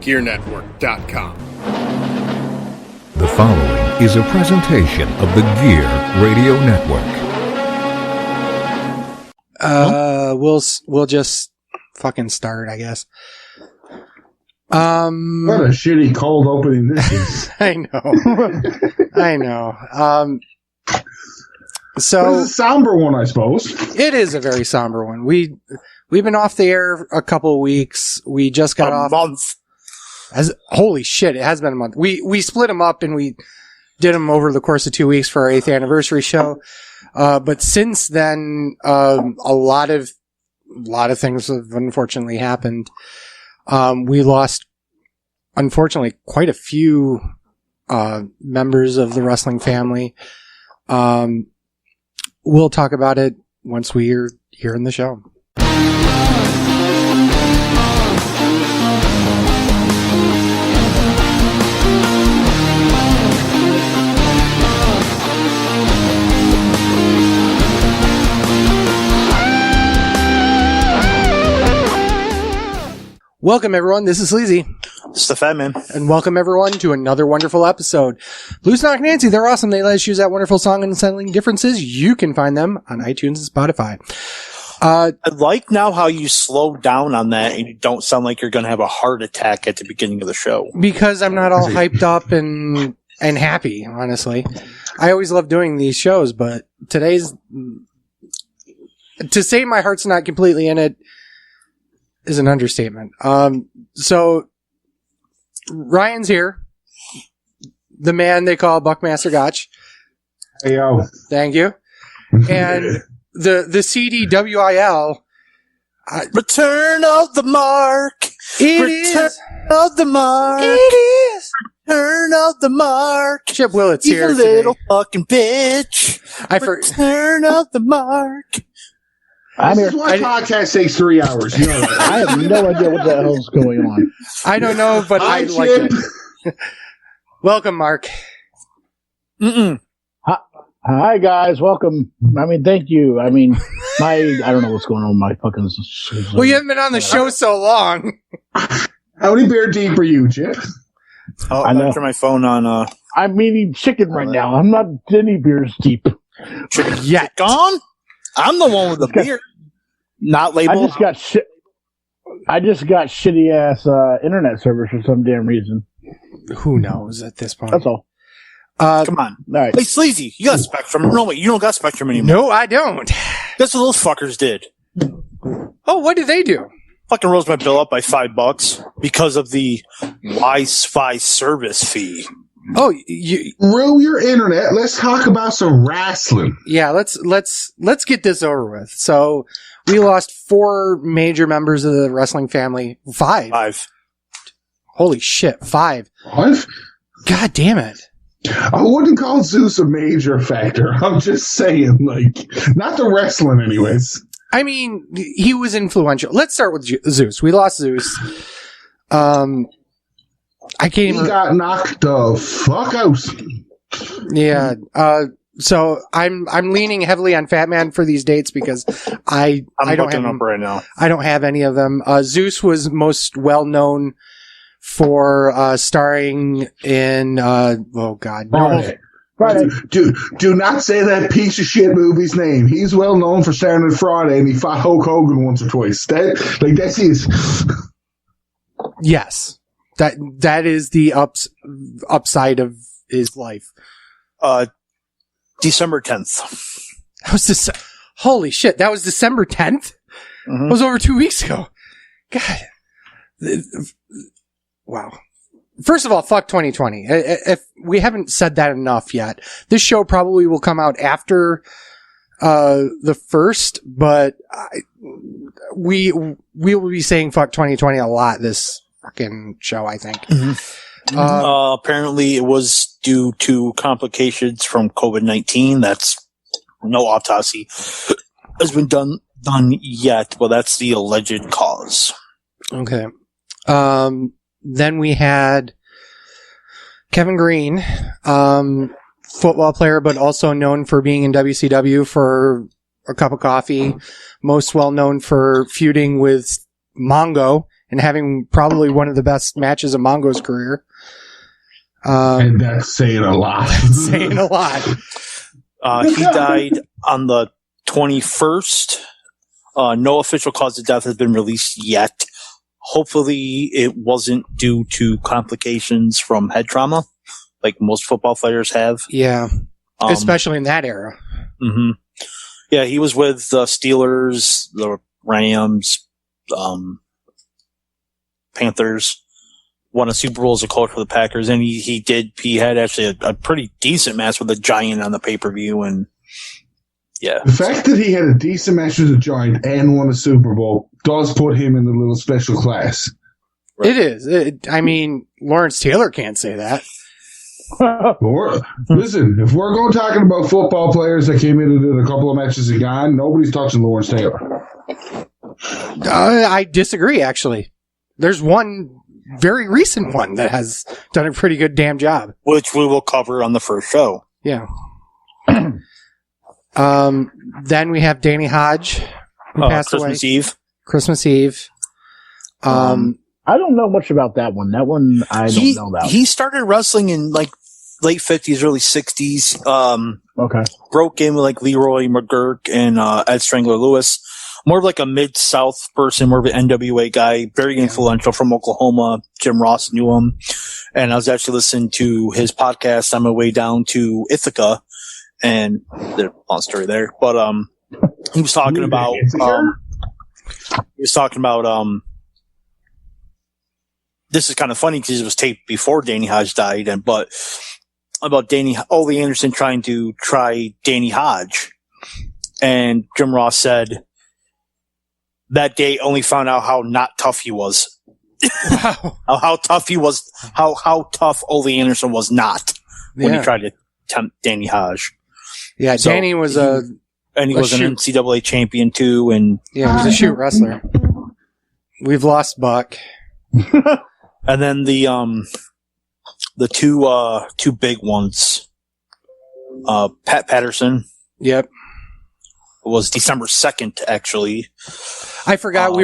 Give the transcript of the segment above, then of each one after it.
GearNetwork.com. The following is a presentation of the Gear Radio Network. We'll just fucking start, I guess. What a shitty cold opening this is. I know. So this is a somber one, I suppose. it is a very somber one. We've been off the air a couple of weeks. We just got off. Month. Holy shit! It has been a month. We split them up and we did them over the course of 2 weeks for our 8th anniversary show. But since then, a lot of things have unfortunately happened. We lost, unfortunately, quite a few members of the wrestling family. We'll talk about it once we're here in the show. Welcome, everyone. This is Sleazy. It's the Fat Man. And welcome, everyone, to another wonderful episode. Blues Knock Nancy, they're awesome. They let us use that wonderful song and Unsettling Differences. You can find them on iTunes and Spotify. I like now how you slow down on that and you don't sound like you're going to have a heart attack at the beginning of the show. Because I'm not all hyped up and happy, honestly. I always love doing these shows, but today's... To say my heart's not completely in it is an understatement. So Ryan's here, the man they call Buckmaster Gotch. Hey, yo. Thank you. And the CDWIL. Return of the Mark. Return of the Mark. It is. Return of the Mark. Chip Willett's You here little today. fucking bitch. Return of the Mark. This is why podcast takes 3 hours. You know that. I have no idea what the hell's going on. I don't know, but I like Chip. it. Welcome, Mark. Hi guys, welcome. Thank you. I don't know what's going on with my fucking. Well, you haven't been on the show so long. How many beer deep are you, Chip? Oh, I I know. turn my phone on. I'm eating chicken right now. I'm not any beers deep. Yet. Gone? I'm the one with the beer. Not I labeled. just got shitty ass internet service for some damn reason. Who knows at this point? That's all. Come on. All right. Hey, Sleazy, you got Spectrum. No, wait, you don't got Spectrum anymore. No, I don't. That's what those fuckers did. Oh, what did they do? Fucking rose my bill up by $5 because of the Wi-Fi service fee. Oh, Rue your internet. Let's talk about some wrestling. yeah. Let's get this over with. So we lost 4 major members of the wrestling family. 5. Holy shit, 5. What? God damn it. I wouldn't call Zeus a major factor. I'm just saying, not the wrestling anyways. I mean, he was influential. Let's start with Zeus. We lost Zeus. I can't He even. got knocked the fuck out. Yeah. So I'm leaning heavily on Fat Man for these dates because I I'm don't looking have up right now. I don't have any of them. Zeus was most well known for starring in Friday. Do not say that piece of shit movie's name. He's well known for starring in Friday, and he fought Hulk Hogan once or twice. That's his. Yes. That is the upside of his life. December 10th. That was holy shit. That was December 10th? Mm-hmm. That was over 2 weeks ago. God. Wow. First of all, fuck 2020. If we haven't said that enough yet, this show probably will come out after the 1st, but we will be saying fuck 2020 a lot this fucking show, I think. Mm-hmm. Apparently it was due to complications from COVID-19. That's no autopsy has been done yet, but that's the alleged cause. Okay. Then we had Kevin Green, football player, but also known for being in WCW for A Cup of Coffee. Most well known for feuding with Mongo and having probably one of the best matches of Mongo's career. And that's saying a lot. Saying a lot. He died on the 21st. No official cause of death has been released yet. Hopefully it wasn't due to complications from head trauma, like most football players have. Yeah. Especially in that era. Mm-hmm. Yeah, he was with the Steelers, the Rams, Panthers, won a Super Bowl as a coach for the Packers, and he had actually a pretty decent match with a Giant on the pay-per-view, and yeah. The fact that he had a decent match with a Giant and won a Super Bowl does put him in the little special class. Right. It is. I mean, Lawrence Taylor can't say that. Listen, if we're going talking about football players that came in and did a couple of matches and gone, nobody's touching Lawrence Taylor. I disagree, actually. There's one very recent one that has done a pretty good damn job. Which we will cover on the first show. Yeah. Then we have Danny Hodge, who passed Christmas away. Eve. Christmas Eve. I don't know much about that one. That one, I don't know about. He started wrestling in like late 50s, early 60s. Okay. Broke in with like Leroy McGurk and Ed Strangler Lewis. More of like a mid-South person, more of an NWA guy, very influential from Oklahoma. Jim Ross knew him. And I was actually listening to his podcast on my way down to Ithaca. And there's a long story there. But he was talking about this is kind of funny because it was taped before Danny Hodge died, but about Ole Anderson trying to try Danny Hodge. And Jim Ross said that day only found out how not tough he was. Wow. how tough he was, how tough Ole Anderson was not when he tried to tempt Danny Hodge. Yeah, so Danny was he was an NCAA champion too, and he was a shoot wrestler. We've lost Buck. And then the two big ones, Pat Patterson. Yep. Was December 2nd, actually. I forgot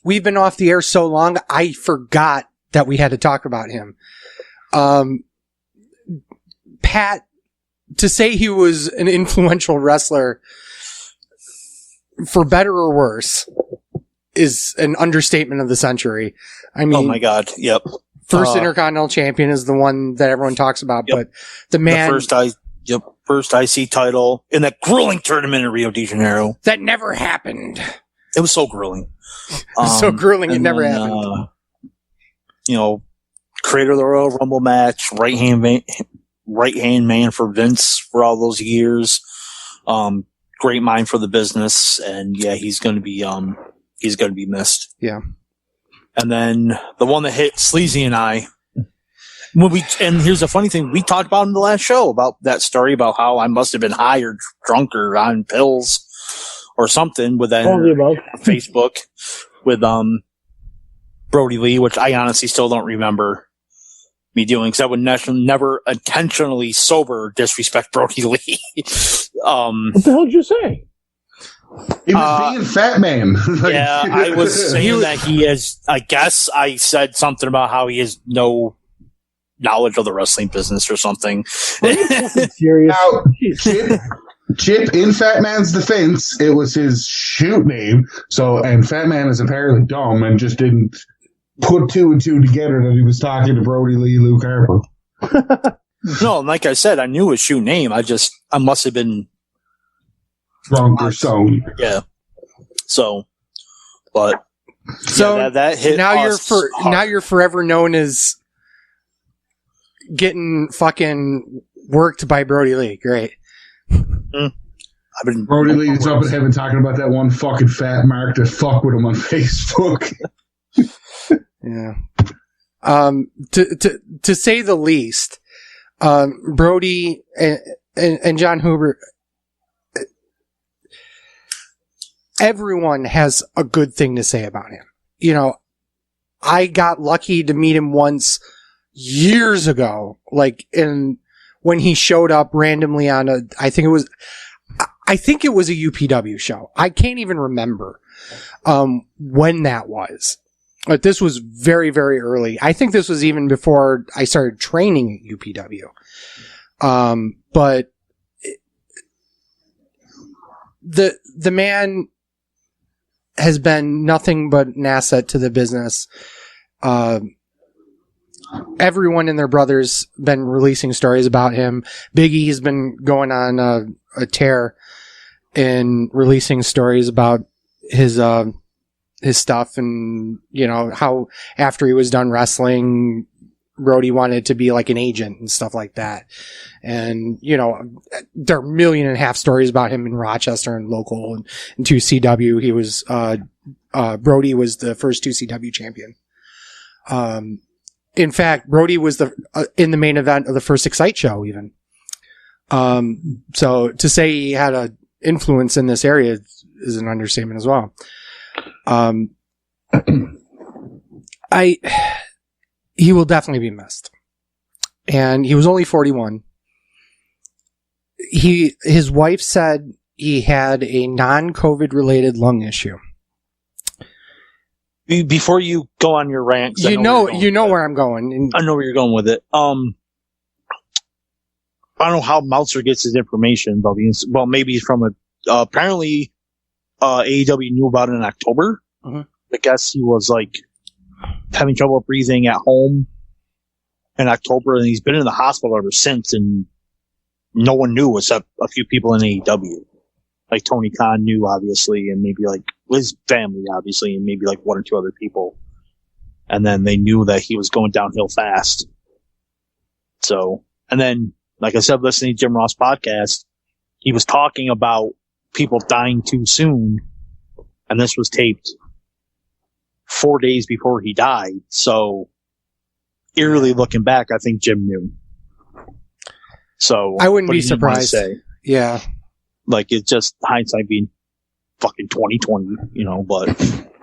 we've been off the air so long, I forgot that we had to talk about him. Pat, to say he was an influential wrestler, for better or worse, is an understatement of the century. I mean, oh my God, yep. First Intercontinental Champion is the one that everyone talks about, but the man... First IC title in that grueling tournament in Rio de Janeiro. That never happened. It was so grueling. So grueling, it never happened. Creator of the Royal Rumble match, right hand man for Vince for all those years. Great mind for the business, and yeah, he's going to be missed. Yeah. And then the one that hit Sleazy and I. And here's the funny thing, we talked about in the last show about that story about how I must have been high or drunk or on pills or something with that Facebook with Brody Lee, which I honestly still don't remember me doing because I would never intentionally sober disrespect Brody Lee. What the hell did you say? He was being Fat Man. Yeah, I was saying that he has, I guess I said something about how he has no knowledge of the wrestling business or something. Serious. Now, Chip, in Fat Man's defense, it was his shoot name. So, and Fat Man is apparently dumb and just didn't put two and two together that he was talking to Brody Lee, Luke Harper. No, like I said, I knew his shoe name. I must have been drunk or so. Yeah. So, but that hit. Now you're forever known as getting fucking worked by Brody Lee. Great. Brody Lee's up in heaven talking about that one fucking fat mark that fuck with him on Facebook. Yeah. To say the least, Brody and John Huber, everyone has a good thing to say about him. I got lucky to meet him once years ago, when he showed up randomly on I think it was a UPW show. I can't even remember when that was. But this was very, very early. I think this was even before I started training at UPW. But the man has been nothing but an asset to the business. Everyone and their brother's been releasing stories about him. Biggie's been going on a tear and releasing stories about his stuff, and you know how after he was done wrestling, Brody wanted to be like an agent and stuff like that. And you know, there are 1.5 million stories about him in Rochester and local and 2CW. He was Brody was the first 2CW champion. In fact, Brody was in the main event of the first Excite show even. So to say he had an influence in this area is an understatement as well. He will definitely be missed. And he was only 41. His wife said he had a non-COVID related lung issue. Before you go on your rant, you know where I'm going. I know where you're going with it. I don't know how Meltzer gets his information, but maybe he's from apparently, AEW knew about it in October. Mm-hmm. I guess he was like having trouble breathing at home in October, and he's been in the hospital ever since, and no one knew except a few people in AEW. Like Tony Khan knew, obviously, and maybe like his family, obviously, and maybe like 1 or 2 other people. And then they knew that he was going downhill fast. So, and then, like I said, listening to Jim Ross podcast, he was talking about people dying too soon, and this was taped 4 days before he died. So, eerily looking back, I think Jim knew. So, I wouldn't be surprised. Yeah. Like, it's just hindsight being fucking 2020, you know, but.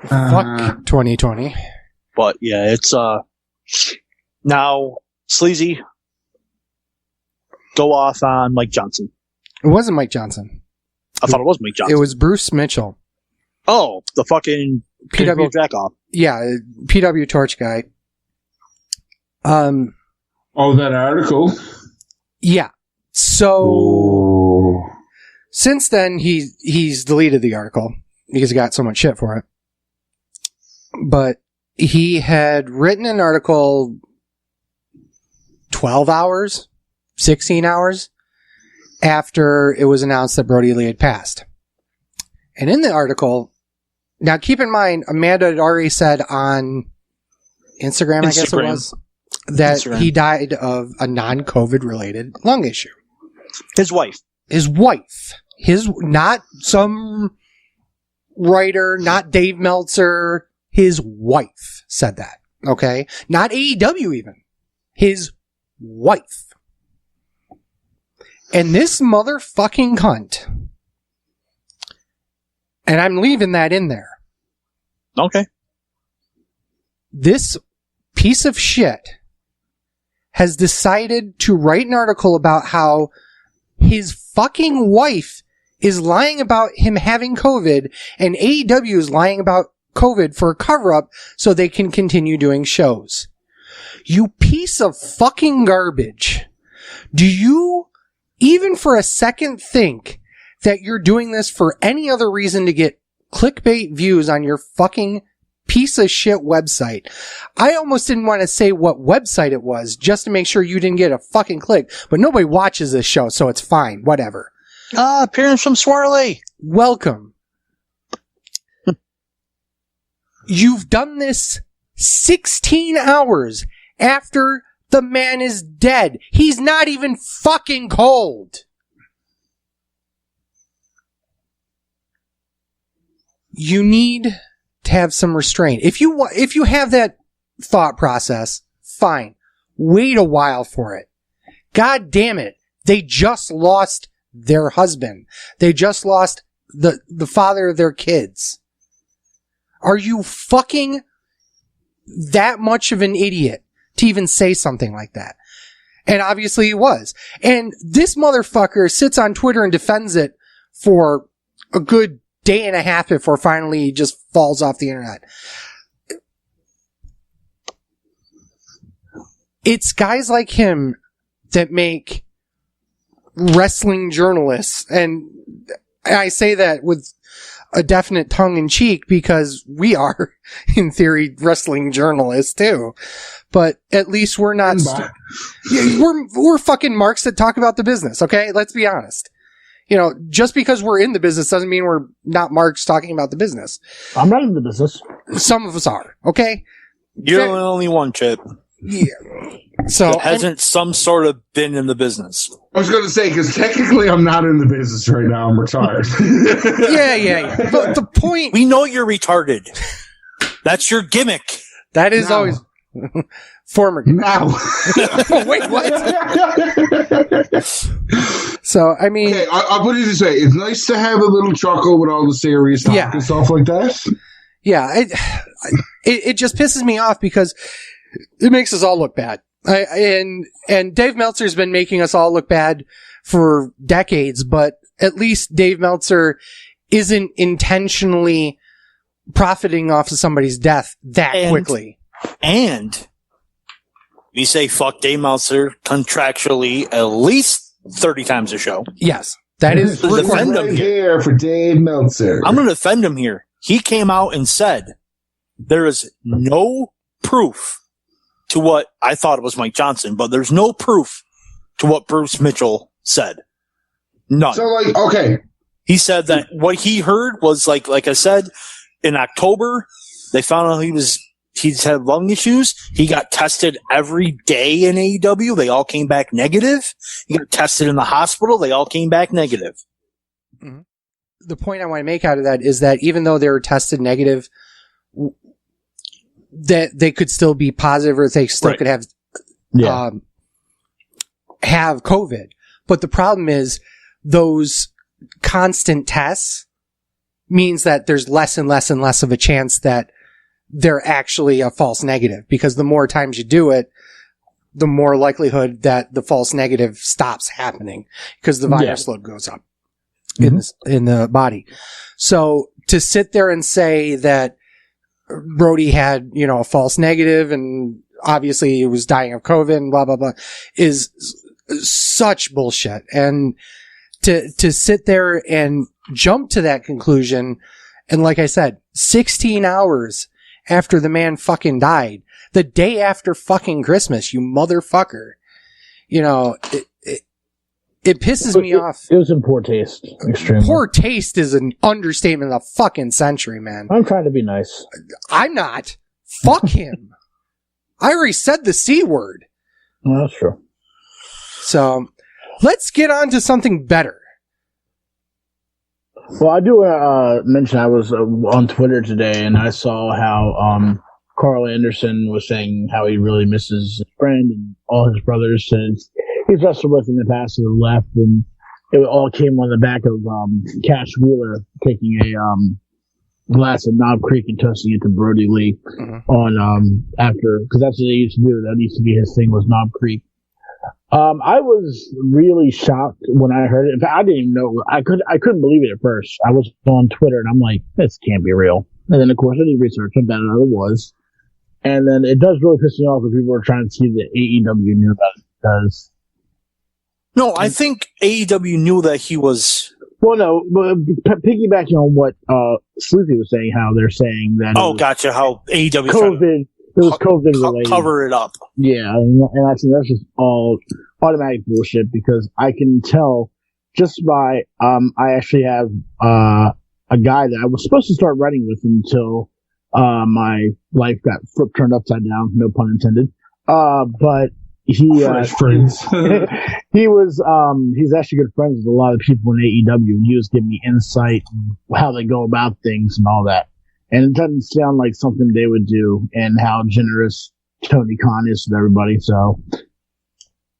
Fuck 2020. But, yeah, it's, now, Sleazy, go off on Mike Johnson. It wasn't Mike Johnson. I thought it was Mike Johnson. It was Bruce Mitchell. Oh, the fucking PW Jackoff. Yeah, PW Torch guy. Oh, that article? Yeah. So, since then, he's deleted the article because he got so much shit for it. But he had written an article 12 hours, 16 hours after it was announced that Brody Lee had passed. And in the article, now keep in mind, Amanda had already said on Instagram, I guess it was, that he died of a non-COVID related lung issue. His wife. Not some writer, not Dave Meltzer. His wife said that. Okay? Not AEW even. His wife. And this motherfucking cunt, and I'm leaving that in there. Okay. This piece of shit has decided to write an article about how his fucking wife is lying about him having COVID, and AEW is lying about COVID for a cover-up so they can continue doing shows. You piece of fucking garbage. Do you even for a second think that you're doing this for any other reason to get clickbait views on your fucking piece of shit website? I almost didn't want to say what website it was just to make sure you didn't get a fucking click, but nobody watches this show, so it's fine. Whatever. Appearance from Swirly. Welcome. You've done this 16 hours after the man is dead. He's not even fucking cold. You need to have some restraint. If you have that thought process, fine. Wait a while for it. God damn it. They just lost their husband. They just lost the father of their kids. Are you fucking that much of an idiot to even say something like that? And obviously he was. And this motherfucker sits on Twitter and defends it for a good day and a half before finally he just falls off the internet. it's guys like him that make wrestling journalists, and I say that with a definite tongue in cheek because we are, in theory, wrestling journalists too. But at least we're not. We're fucking marks that talk about the business. Okay, let's be honest. You know, just because we're in the business doesn't mean we're not marks talking about the business. I'm not in the business. Some of us are. Okay, You're the only one, Chip. yeah. So That hasn't some sort of been in the business. I was going to say, because technically I'm not in the business right now. I'm retired. yeah. But the point We know you're retarded. That's your gimmick. that is No. always former. Now. Oh, wait, what? So I mean, Okay, I'll put it this way. It's nice to have a little chuckle with all the serious talk Yeah. and stuff like that. yeah, it just pisses me off because it makes us all look bad. And Dave Meltzer's been making us all look bad for decades, but at least Dave Meltzer isn't intentionally profiting off of somebody's death that quickly. And we say fuck Dave Meltzer contractually at least 30 times a show. Yes, that is Defend required. him Right here for Dave Meltzer. I'm going to defend him here. He came out and said there is no proof to what I thought it was Mike Johnson, but there's no proof to what Bruce Mitchell said. None. So, like, okay. He said that what he heard was like I said, in October, they found out he's had lung issues. He got tested every day in AEW. They all came back negative. He got tested in the hospital. They all came back negative. The point I want to make out of that is that even though they were tested negative, that they could still be positive, or they still Right. could have Yeah. have COVID. But the problem is those constant tests means that there's less and less and less of a chance that they're actually a false negative, because the more times you do it, the more likelihood that the false negative stops happening because the virus load goes up in the body. So to sit there and say that Brody had, a false negative and obviously he was dying of COVID and blah, blah, blah is such bullshit. And to sit there and jump to that conclusion. And like I said, 16 hours after the man fucking died, the day after fucking Christmas, you motherfucker. It pisses me off. It was in poor taste. Extremely. Poor taste is an understatement of the fucking century, man. I'm trying to be nice. I'm not. Fuck him. I already said the C word. Well, that's true. So let's get on to something better. Well, I do want to mention I was on Twitter today and I saw how Carl Anderson was saying how he really misses his friend and all his brothers since he's wrestled with in the past and left, and it all came on the back of Cash Wheeler taking a glass of Knob Creek and toasting it to Brody Lee on after, because that's what they used to do. That used to be his thing, was Knob Creek. I was really shocked when I heard it. In fact, I didn't even know. I couldn't believe it at first. I was on Twitter and I'm like, this can't be real. And then of course I did research and found out it was. And then it does really piss me off when people are trying to see that AEW knew about it, because. No, I think AEW knew that he was. Well, no, but piggybacking on what Sleepy was saying, how they're saying that. Oh, gotcha. How AEW COVID. It was COVID related. Cover it up. Yeah, and I think that's just all automatic bullshit, because I can tell just by I actually have a guy that I was supposed to start writing with until my life got turned upside down, no pun intended. But he Fresh friends. he's actually good friends with a lot of people in AEW, and he was giving me insight on how they go about things and all that. And it doesn't sound like something they would do, and how generous Tony Khan is with everybody. So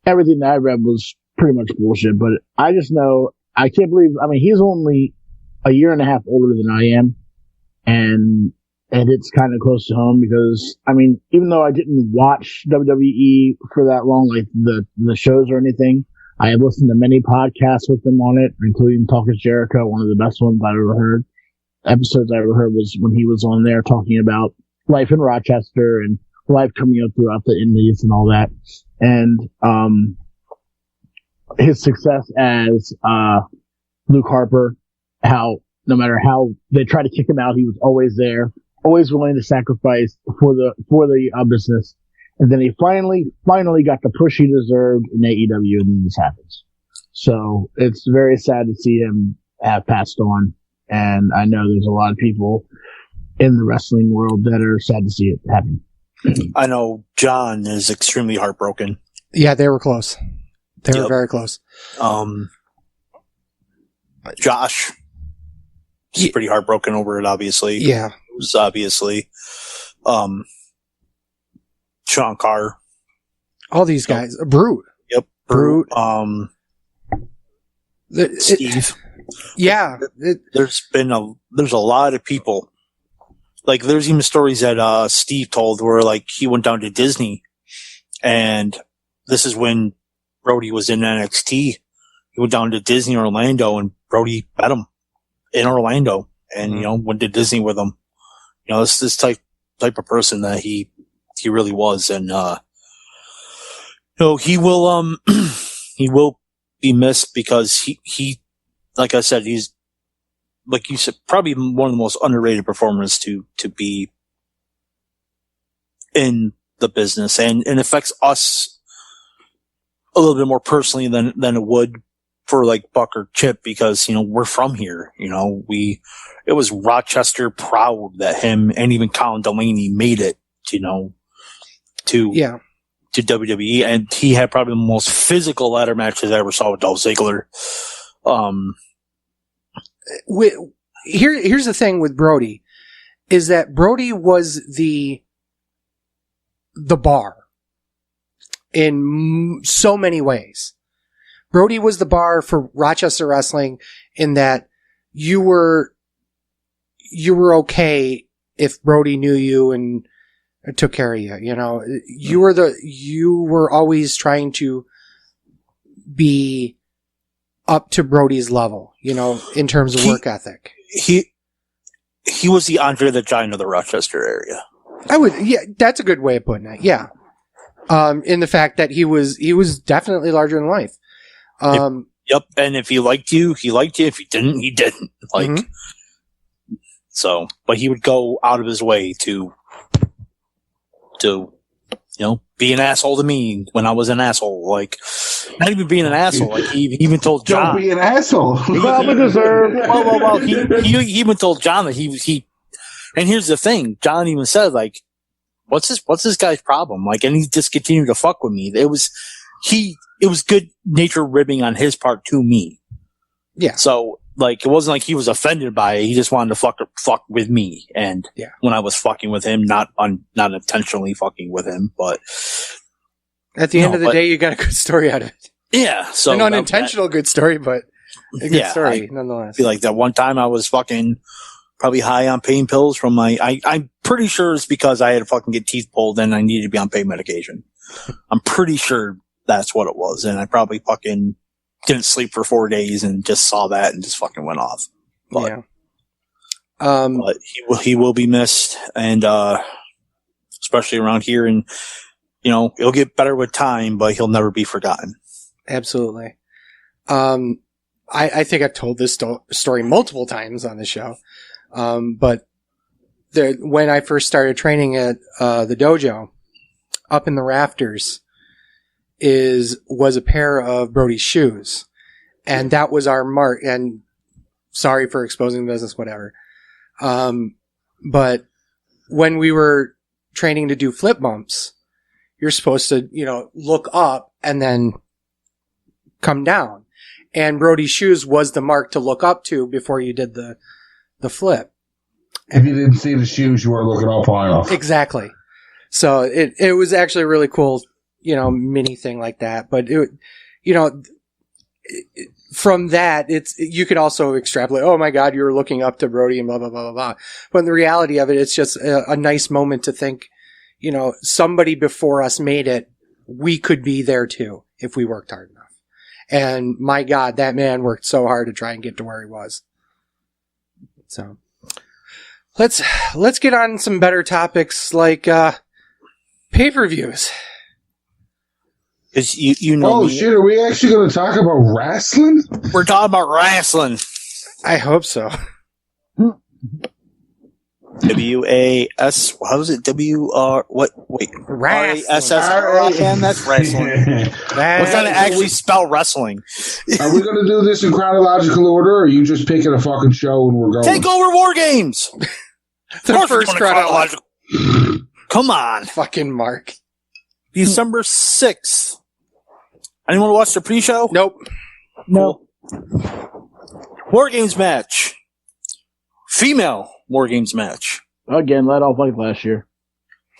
everything that I read was pretty much bullshit, but I just know, I can't believe, he's only a year and a half older than I am. And it's kind of close to home because, even though I didn't watch WWE for that long, like the shows or anything, I have listened to many podcasts with them on it, including Talk is Jericho, one of the best ones I've ever heard. Episodes I ever heard was when he was on there talking about life in Rochester and life coming up throughout the Indies and all that. And his success as Luke Harper, how no matter how they tried to kick him out, he was always there, always willing to sacrifice for the business. And then he finally got the push he deserved in AEW, and then this happens. So it's very sad to see him have passed on. And I know there's a lot of people in the wrestling world that are sad to see it happen. I know John is extremely heartbroken. Yeah, they were close. They were very close. Josh is pretty heartbroken over it, obviously. Yeah. Obviously. Sean Carr. All these guys. Brute. Yep. Brute. Steve. Yeah. There's a lot of people. Like, there's even stories that Steve told where, like, he went down to Disney, and this is when Brody was in NXT. He went down to Disney Orlando, and Brody met him in Orlando, and went to Disney with him. This type of person that he really was, and he will he will be missed because he like I said, he's, like you said, probably one of the most underrated performers to be in the business, and it affects us a little bit more personally than it would for like Buck or Chip, because we're from here. It was Rochester proud that him and even Colin Delaney made it to WWE, and he had probably the most physical ladder matches I ever saw with Dolph Ziggler. Here's the thing with Brody, is that Brody was the bar in so many ways. Brody was the bar for Rochester wrestling in that you were okay if Brody knew you and took care of you. You were always trying to be up to Brody's level, in terms of work ethic. He was the Andre the Giant of the Rochester area. That's a good way of putting it. Yeah. In the fact that he was definitely larger than life. Yep. And if he liked you, he liked you. If he didn't, he didn't. So, but he would go out of his way to be an asshole to me when I was an asshole. Like, not even being an asshole. Like, he even told John. Don't be an asshole. Probably deserved. Well, he even told John that he. And here's the thing, John even said, like, what's this guy's problem? Like, and he just continued to fuck with me. It was good natured ribbing on his part to me. Yeah. So, like, it wasn't like he was offended by it. He just wanted to fuck with me. And when I was fucking with him, not intentionally fucking with him, but at the end of the day, you got a good story out of it. Yeah. So an unintentional good story, but a good story nonetheless. I feel like that one time I was fucking probably high on pain pills from I'm pretty sure it's because I had to fucking get teeth pulled and I needed to be on pain medication. I'm pretty sure that's what it was. And I probably fucking didn't sleep for 4 days and just saw that and just fucking went off. But, but he will be missed, and especially around here, and it'll get better with time, but he'll never be forgotten. Absolutely. I think I've told this story multiple times on the show. But when I first started training at the dojo, up in the rafters was a pair of Brody's shoes. And that was our mark. And sorry for exposing the business, whatever. But when we were training to do flip bumps, you're supposed to, look up and then come down. And Brody's shoes was the mark to look up to before you did the flip. If you didn't see the shoes, you weren't looking up high enough. Exactly. So it was actually a really cool, mini thing like that. But from that, you could also extrapolate, oh my God, you were looking up to Brody and blah, blah, blah, blah, blah. But in the reality of it, it's just a nice moment to think, somebody before us made it. We could be there too if we worked hard enough. And my God, that man worked so hard to try and get to where he was. So let's get on some better topics like Pay-per-views. Because you know Oh me. shit! Are we actually going to talk about wrestling? We're talking about wrestling. I hope so. WAS. How is it? WR. What? Wait. Wrestling. RASS. That's wrestling. We're going to actually spell wrestling. Are we going to do this in chronological order, or are you just picking a fucking show and we're going? Take over War Games. The Of course we're first going chronological. Come on. Fucking Mark. December 6th. Anyone watch the pre-show? Nope. No. War Games match. Female War Games match. Again, let off like last year.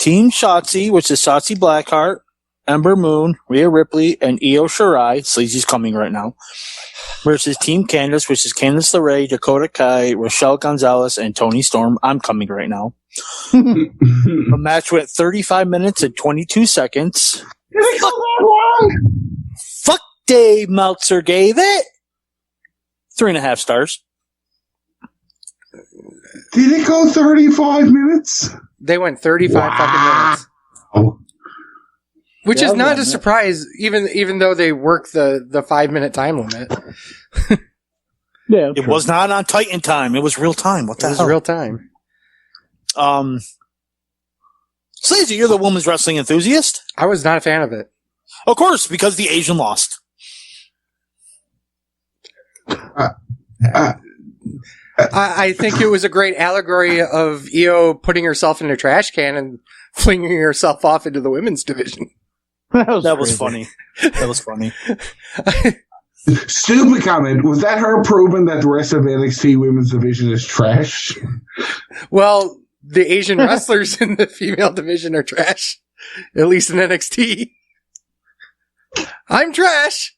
Team Shotzi, which is Shotzi Blackheart, Ember Moon, Rhea Ripley, and Io Shirai. Sleazy's coming right now. Versus Team Candice, which is Candice LeRae, Dakota Kai, Rochelle Gonzalez, and Toni Storm. I'm coming right now. The match went 35 minutes and 22 seconds. Did it go that long? Fuck Dave Meltzer gave it 3.5 stars. Did it go 35 minutes? They went 35 fucking minutes. Oh, Which Yeah, is not yeah, a surprise, even though they work the 5-minute time limit. Yeah, It was not on Titan time. It was real time. What It the was hell? real time. Sleazy, you're the women's wrestling enthusiast. I was not a fan of it. Of course, because the Asian lost. I think it was a great allegory of Io putting herself in a trash can and flinging herself off into the women's division. That was crazy. funny. That was funny. stupid comment. Was that her proving that the rest of NXT women's division is trash? Well, the Asian wrestlers in the female division are trash. At least in NXT. I'm trash.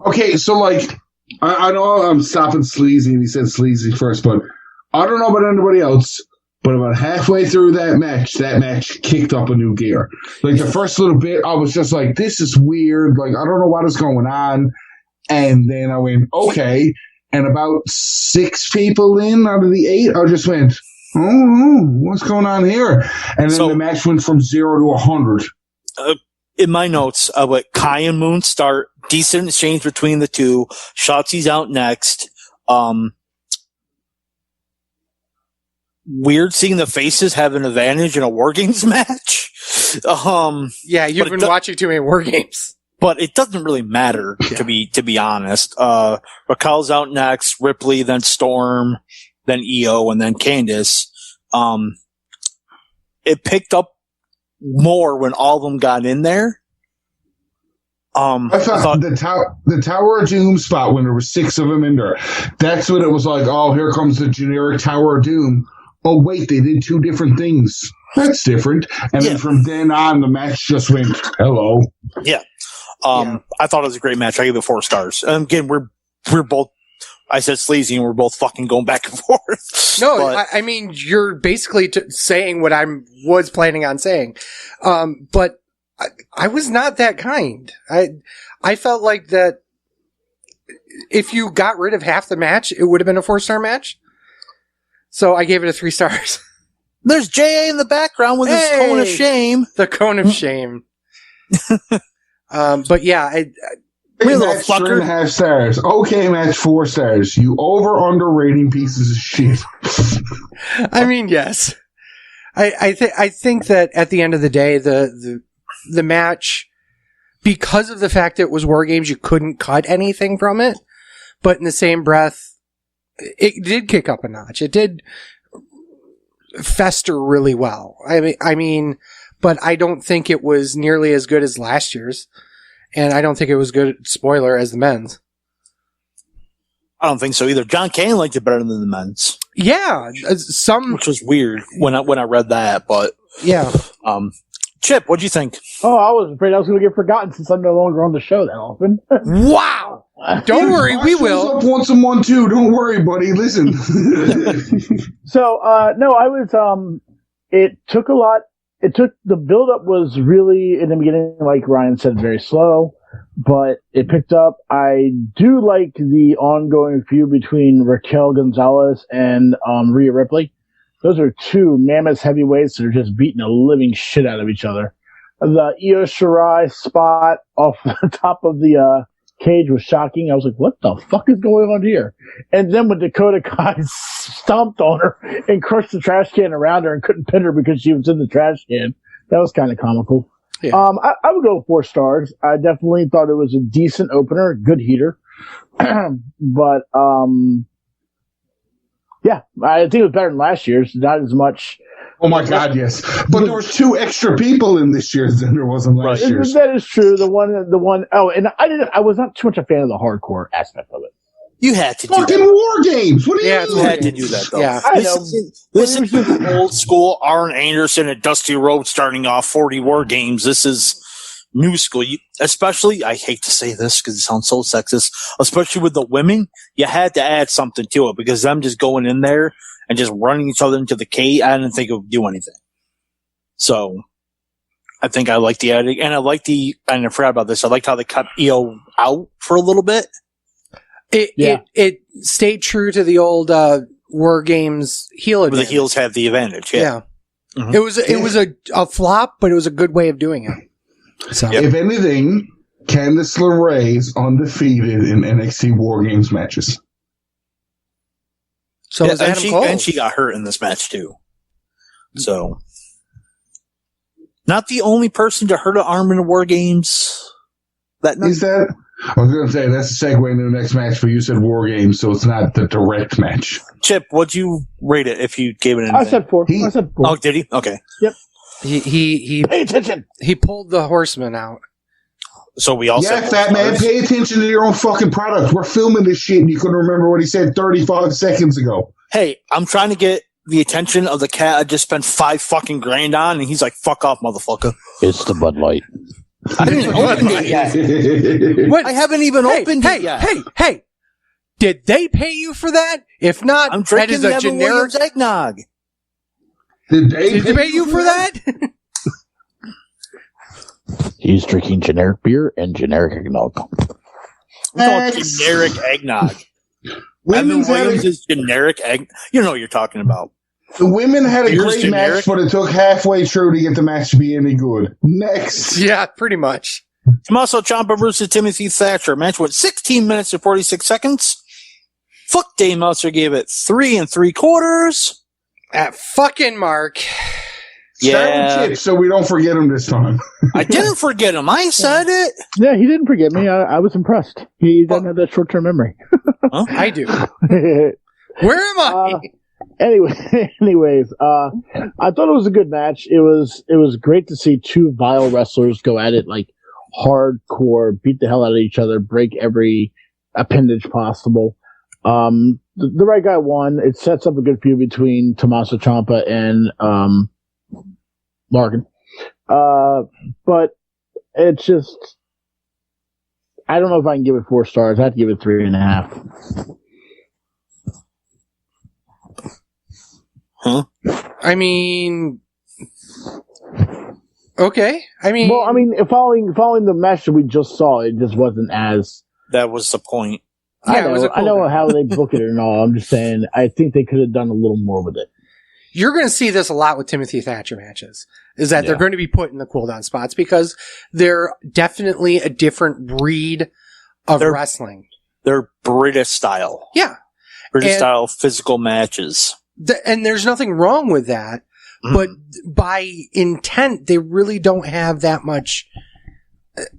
Okay, so like, I know I'm stopping Sleazy, and he said Sleazy first, but I don't know about anybody else, but about halfway through that match kicked up a new gear. Like, the first little bit, I was just like, this is weird, like, I don't know what is going on, and then I went, okay, and about 6 people in out of the 8, I just went, oh, what's going on here? And then So- the match went from 0 to 100. In my notes, I let Kai and Moon start. Decent exchange between the two. Shotzi's out next. Weird seeing the faces have an advantage in a War Games match. Yeah, you've But it been do- watching too many war games. But it doesn't really matter to be honest. Raquel's out next, Ripley, then Storm, then Io, and then Candice. It picked up more when all of them got in there. I thought the Tower of Doom spot when there were 6 of them in there. That's when it was like, oh, here comes the generic Tower of Doom. Oh wait, they did 2 different things. That's different. And Yeah. then from then on, the match just went hello. Yeah. Yeah. I thought it was a great match. I gave it 4 stars. And again, we're both. I said sleazy, and we're both fucking going back and forth. No, But- I mean, you're basically saying what I was planning on saying. But I was not that kind. I felt like that if you got rid of half the match, it would have been a 4-star match. So I gave it a 3 stars. There's JA in the background with his Hey! cone of shame. The cone of shame. But yeah, Hey, little Match fucker. 3.5 stars. Okay, match 4 stars. You over-under rating pieces of shit. I mean, yes. I think that at the end of the day, the match, because of the fact that it was War Games, you couldn't cut anything from it. But in the same breath, it did kick up a notch. It did fester really well. I mean, but I don't think it was nearly as good as last year's. And I don't think it was good, spoiler, as the men's. I don't think so either. John Kane liked it better than the men's, Yeah, which was weird when I read that. But yeah. Chip, what'd you think? Oh, I was afraid I was going to get forgotten since I'm no longer on the show that often. Wow! Don't worry, we Josh shows will. up once a month too. Don't worry, buddy. Listen. So, no, I was, it took a lot. The build-up was really, in the beginning, like Ryan said, very slow, but it picked up. I do like the ongoing feud between Raquel Gonzalez and Rhea Ripley. those are two mammoth heavyweights that are just beating the living shit out of each other. The Io Shirai spot off the top of the cage was shocking. I was like, what the fuck is going on here? And then when Dakota Kai stomped on her and crushed the trash can around her and couldn't pin her because she was in the trash can, that was kind of comical. Yeah. I would go 4 stars. I definitely thought it was a decent opener, good heater. But, yeah, I think it was better than last year's. Not as much. Oh my God, yes. But there was 2 extra people in this year's than there was in last year's. That is true. The one. Oh, and I was not too much a fan of the hardcore aspect of it. You had to do Fucking that. War Games. What do you Yeah, mean? You had to do that, though. Yeah. I know. This isn't old school Arn Anderson and Dusty Rhodes starting off 40 War Games. This is new school. Especially, I hate to say this because it sounds so sexist, especially with the women, you had to add something to it because them just going in there and just running each other into the cage, I didn't think it would do anything. So, I think I like the adding, and and I forgot about this, I liked how they cut EO out for a little bit. It stayed true to the old War Games heel Where the advantage. heels had the advantage, yeah. Mhm. It was a flop, but it was a good way of doing it. So Yep. If anything, Candice LeRae's undefeated in NXT War Games matches. so Yeah, was Adam Cole. and she got hurt in this match too. So, not the only person to hurt an arm in the War Games that night. Is that? I was going to say that's a segue into the next match, but you said War Games, so it's not the direct match. Chip, what'd you rate it if you gave it anything? I said 4. I said 4. Oh, did he? Okay. He Pay attention. he pulled the Horseman out. So we all Yeah, said fat man, stars. pay attention to your own fucking product. We're filming this shit, and you couldn't remember what he said 35 seconds ago. Hey, I'm trying to get the attention of the cat I just spent $5 fucking grand on, and he's like, "Fuck off, motherfucker." It's the Bud Light. I didn't open it yet. What? I haven't even opened it yet. Hey! Did they pay you for that? If not, I'm that drinking is the a Evan generic. Williams eggnog. Did they Did they pay you for that? He's drinking generic beer and generic eggnog. I'm talking generic eggnog. Evan Women's had Williams a, is generic egg. You know what you're talking about. the women had a Beer's great generic. match, but it took halfway through to get the match to be any good. Next. Yeah, pretty much. Tommaso Ciampa versus Timothy Thatcher. Match went 16 minutes and 46 seconds. Fuck Dave Meltzer gave it 3 3/4. At fucking Mark. Start Yeah. with Chip so we don't forget him this time. I didn't forget him. I said it. Yeah, he didn't forget me. I was impressed. He doesn't have that short-term memory. I do. Where am I? Anyways, I thought it was a good match. It was great to see 2 vile wrestlers go at it like hardcore, beat the hell out of each other, break every appendage possible. The right guy won. It sets up a good feud between Tommaso Ciampa and Larkin. But it's just, I don't know if I can give it 4 stars. I have to give it 3.5. Huh? I mean, okay. Well, I mean, following the match that we just saw, it just wasn't as. That was the point. Yeah, it was a I know cool how they book it and all. I'm just saying, I think they could have done a little more with it. you're going to see this a lot with Timothy Thatcher matches, is that they're going to be put in the cooldown spots because they're definitely a different breed of wrestling. They're British style. Yeah. British And- style physical matches. And there's nothing wrong with that, but by intent, they really don't have that much.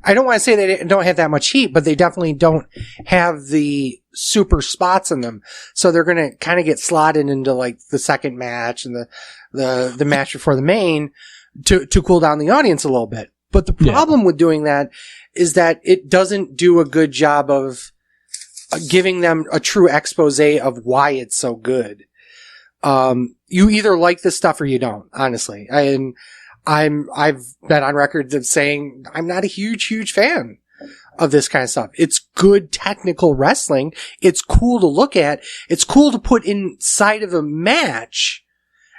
I don't want to say they don't have that much heat, but they definitely don't have the super spots in them. So they're going to kind of get slotted into like the second match and the match before the main to cool down the audience a little bit. But the problem with doing that is that it doesn't do a good job of giving them a true expose of why it's so good. You either like this stuff or you don't, honestly. And I've been on record of saying I'm not a huge fan of this kind of stuff. It's good technical wrestling. It's cool to look at. It's cool to put inside of a match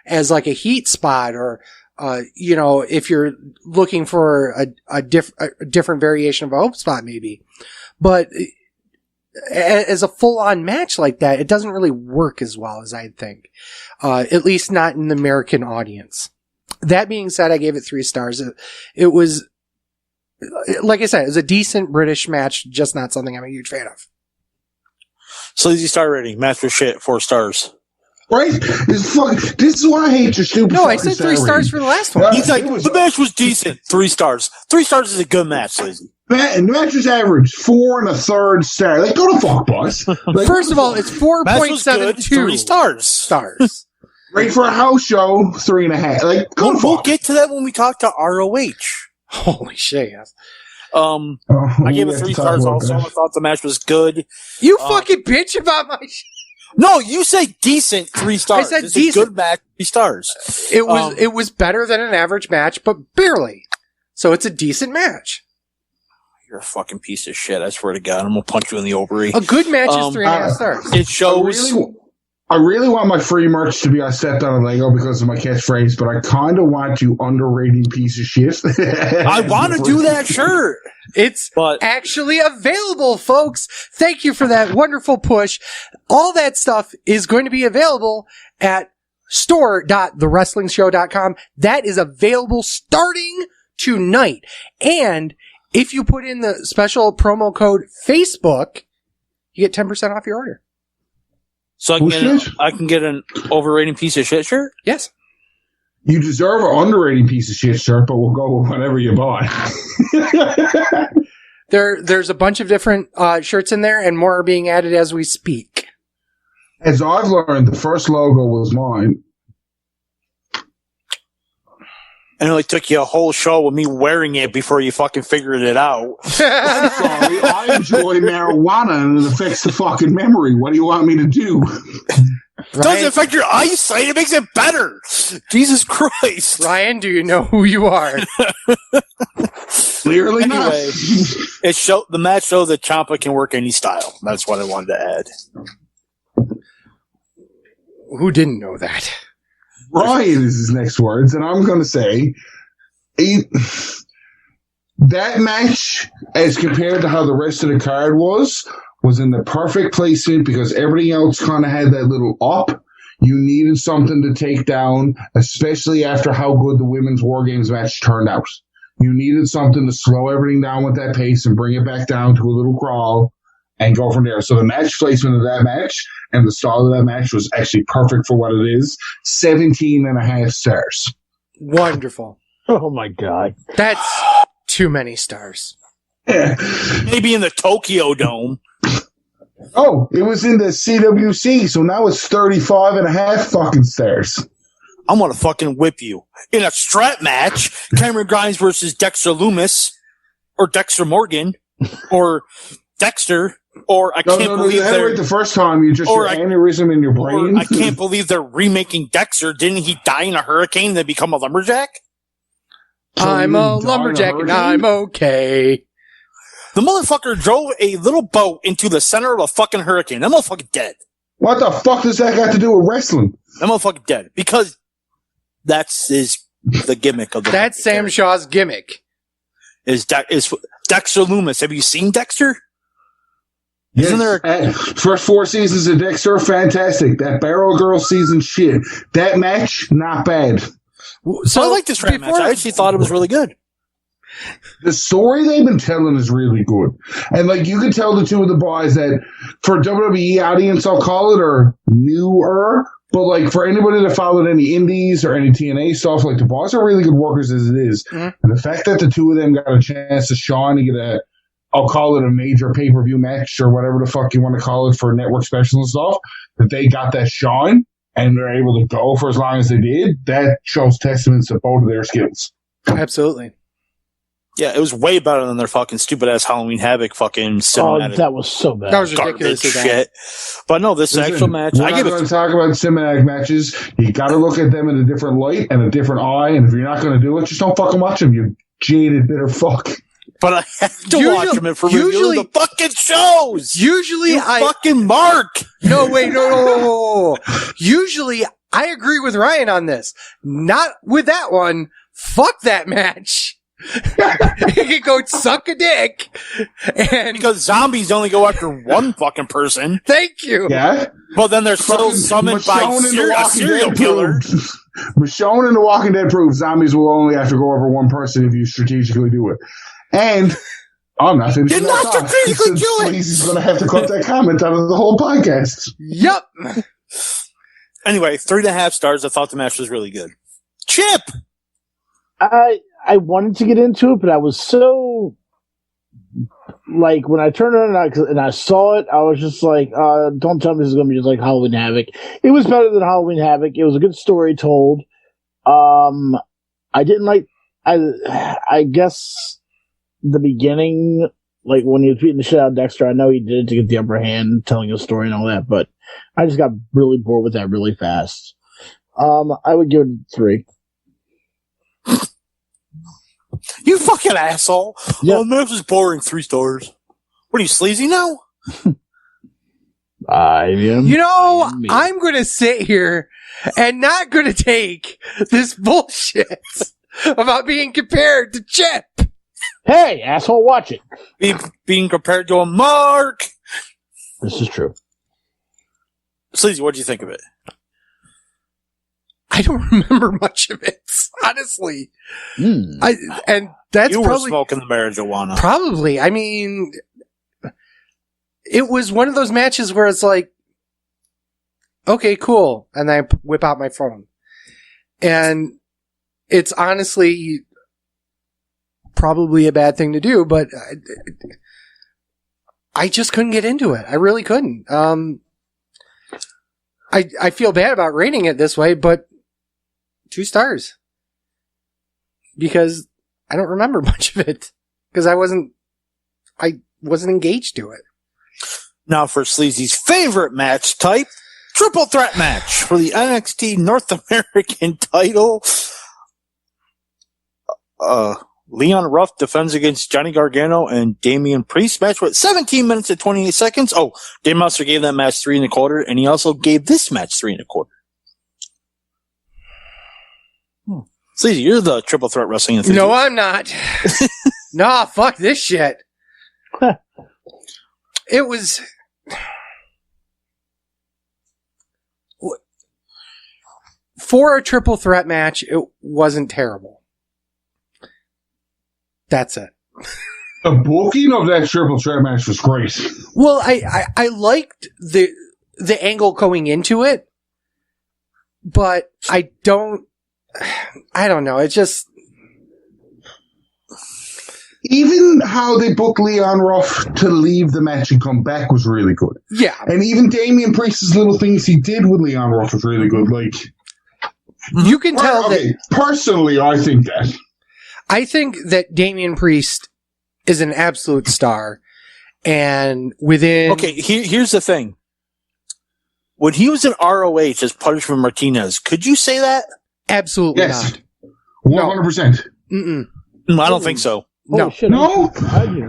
as like a heat spot or, if you're looking for a different variation of a hope spot maybe. But as a full-on match like that, it doesn't really work as well as I'd think. At least not in the American audience. That being said, I gave it 3 stars. It was, like I said, it was a decent British match, just not something I'm a huge fan of. Sleazy star rating. Match was shit. 4 stars. Right? This is why I hate your stupid. No, I said 3 stars for the last one. He's like, the match was decent. 3 stars. 3 stars is a good match, Sleazy. The match was average 4 1/3 star. Like, go to fuck, boss. Like, First of all, it's Match was good. 4.72 3 stars. stars. right for a house show, 3.5. Like, go to We'll fuck. get to that when we talk to ROH. Holy shit, yes. I gave it 3 stars also. I thought the match was good. You fucking bitch about my shit. No, you say decent 3 stars. I said it's decent. a good match, 3 stars. It was better than an average match, but barely. So it's a decent match. You're a fucking piece of shit. I swear to God, I'm gonna punch you in the ovary. A good match is 3.5 stars. It shows. I really want my free merch to be I stepped on a Lego because of my catchphrase, but I kind of want you underrating piece of shit. I want to do that shirt. It's But- actually available, folks. Thank you for that wonderful push. All that stuff is going to be available at store.thewrestlingshow.com. That is available starting tonight. And if you put in the special promo code Facebook, you get 10% off your order. So I can get an overrating piece of shit shirt. Yes. You deserve an underrating piece of shit shirt, but we'll go with whatever you buy. There's a bunch of different shirts in there, and more are being added as we speak. As I've learned, the first logo was mine. And it only took you a whole show with me wearing it before you fucking figured it out. Sorry, I enjoy marijuana and it affects the fucking memory. What do you want me to do? Doesn't affect your eyesight. It makes it better. Jesus Christ. Ryan, do you know who you are? Clearly not. Anyway, the match showed that Ciampa can work any style. That's what I wanted to add. Who didn't know that? Ryan is his next words, and I'm going to say that match, as compared to how the rest of the card was in the perfect placement because everything else kind of had that little up. You needed something to take down, especially after how good the women's War Games match turned out. You needed something to slow everything down with that pace and bring it back down to a little crawl and go from there. So the match placement of that match and the style of that match was actually perfect for what it is. 17.5 stars. Wonderful. Oh my God. That's too many stars. Maybe in the Tokyo Dome. Oh, it was in the CWC, so now it's 35.5 fucking stars. I'm going to fucking whip you. In a strap match, Cameron Grimes versus Dexter Loomis, or Dexter Morgan, or Dexter, or I can't believe you had it right the first time. You just or your I- aneurysm in your brain. I can't believe they're remaking Dexter. Didn't he die in a hurricane and then become a lumberjack? I'm a lumberjack and I'm okay. The motherfucker drove a little boat into the center of a fucking hurricane. That motherfucker dead. What the fuck does that got to do with wrestling? That motherfucker dead. Because that's the gimmick of the That's Sam Shaw's gimmick. is Dexter Loomis. Have you seen Dexter? Yes. Isn't there First 4 seasons of Dexter, fantastic. That Barrel Girl season, shit. That match, not bad. So I like this match. I actually thought it was really good. The story they've been telling is really good. And like you can tell the two of the boys that for WWE audience, I'll call it, are newer. But like for anybody that followed any indies or any TNA stuff, like the boys are really good workers as it is. Mhm. And the fact that the two of them got a chance to shine and get I'll call it a major pay-per-view match or whatever the fuck you want to call it for network specials and stuff, that they got that shine and they're able to go for as long as they did, that shows testaments to both of their skills. Absolutely. Yeah, it was way better than their fucking stupid ass Halloween Havoc fucking cinematic that was so bad. That was garbage ridiculous. shit. But no, this Listen, actual match, we're I not give going it. to talk about cinematic matches. You got to look at them in a different light and a different eye. And if you're not going to do it, just don't fucking watch them. You jaded bitter fuck. But I have to watch them for reviewing the fucking shows. Usually You fucking Mark. No, wait, no. Usually I agree with Ryan on this. Not with that one. Fuck that match. he can go suck a dick. And Because zombies only go after one fucking person. thank you. Yeah. Well, then they're still Fucking summoned by Michonne in The a Walking serial Dead killer. proves- Michonne in The Walking Dead proves zombies will only have to go over one person if you strategically do it. And I'm not finished. Did not strategically do it! He's going to have to cut that comment out of the whole podcast. Yep. Anyway, 3.5 stars. I thought the match was really good. Chip! I wanted to get into it, but I was so like when I turned on and I saw it, I was just like, "Don't tell me this is going to be just like Halloween Havoc." It was better than Halloween Havoc. It was a good story told. I didn't like. I guess the beginning, like when he was beating the shit out of Dexter. I know he did it to get the upper hand, telling a story and all that, but I just got really bored with that really fast. I would give it 3. You fucking asshole. Yep. Oh, match was boring. 3 stars. What are you, sleazy now? I am. You know, I am me. I'm going to sit here and not going to take this bullshit about being compared to Chip. Hey, asshole, watch it. Being compared to a Mark. This is true. Sleazy, what do you think of it? I don't remember much of it, honestly. Mm. And that's You were probably smoking the marijuana. Probably. I mean, it was one of those matches where it's like, okay, cool. And I whip out my phone. And it's honestly probably a bad thing to do, but I just couldn't get into it. I really couldn't. I feel bad about rating it this way, but 2 stars. Because I don't remember much of it. Because I wasn't engaged to it. Now for Sleazy's favorite match type, triple threat match for the NXT North American title. Leon Ruff defends against Johnny Gargano and Damian Priest. Match with 17 minutes and 28 seconds. Oh, Dave Meltzer gave that match 3.25, and he also gave this match 3.25. Sleazy, you're the triple threat wrestling enthusiast. No, I'm not. Nah, fuck this shit. It was... For a triple threat match, it wasn't terrible. That's it. The booking of that triple threat match was great. Well, I liked the angle going into it, but I don't know. It just... Even how they booked Leon Ruff to leave the match and come back was really good. Yeah. And even Damian Priest's little things he did with Leon Ruff was really good. Like, You can tell that... personally, I think that Damian Priest is an absolute star. And within... Okay, here's the thing. When he was in ROH as Punishment Martinez, could you say that? Absolutely yes, not. 100%. Mm-mm. I don't think so. No. Oh, shit, No,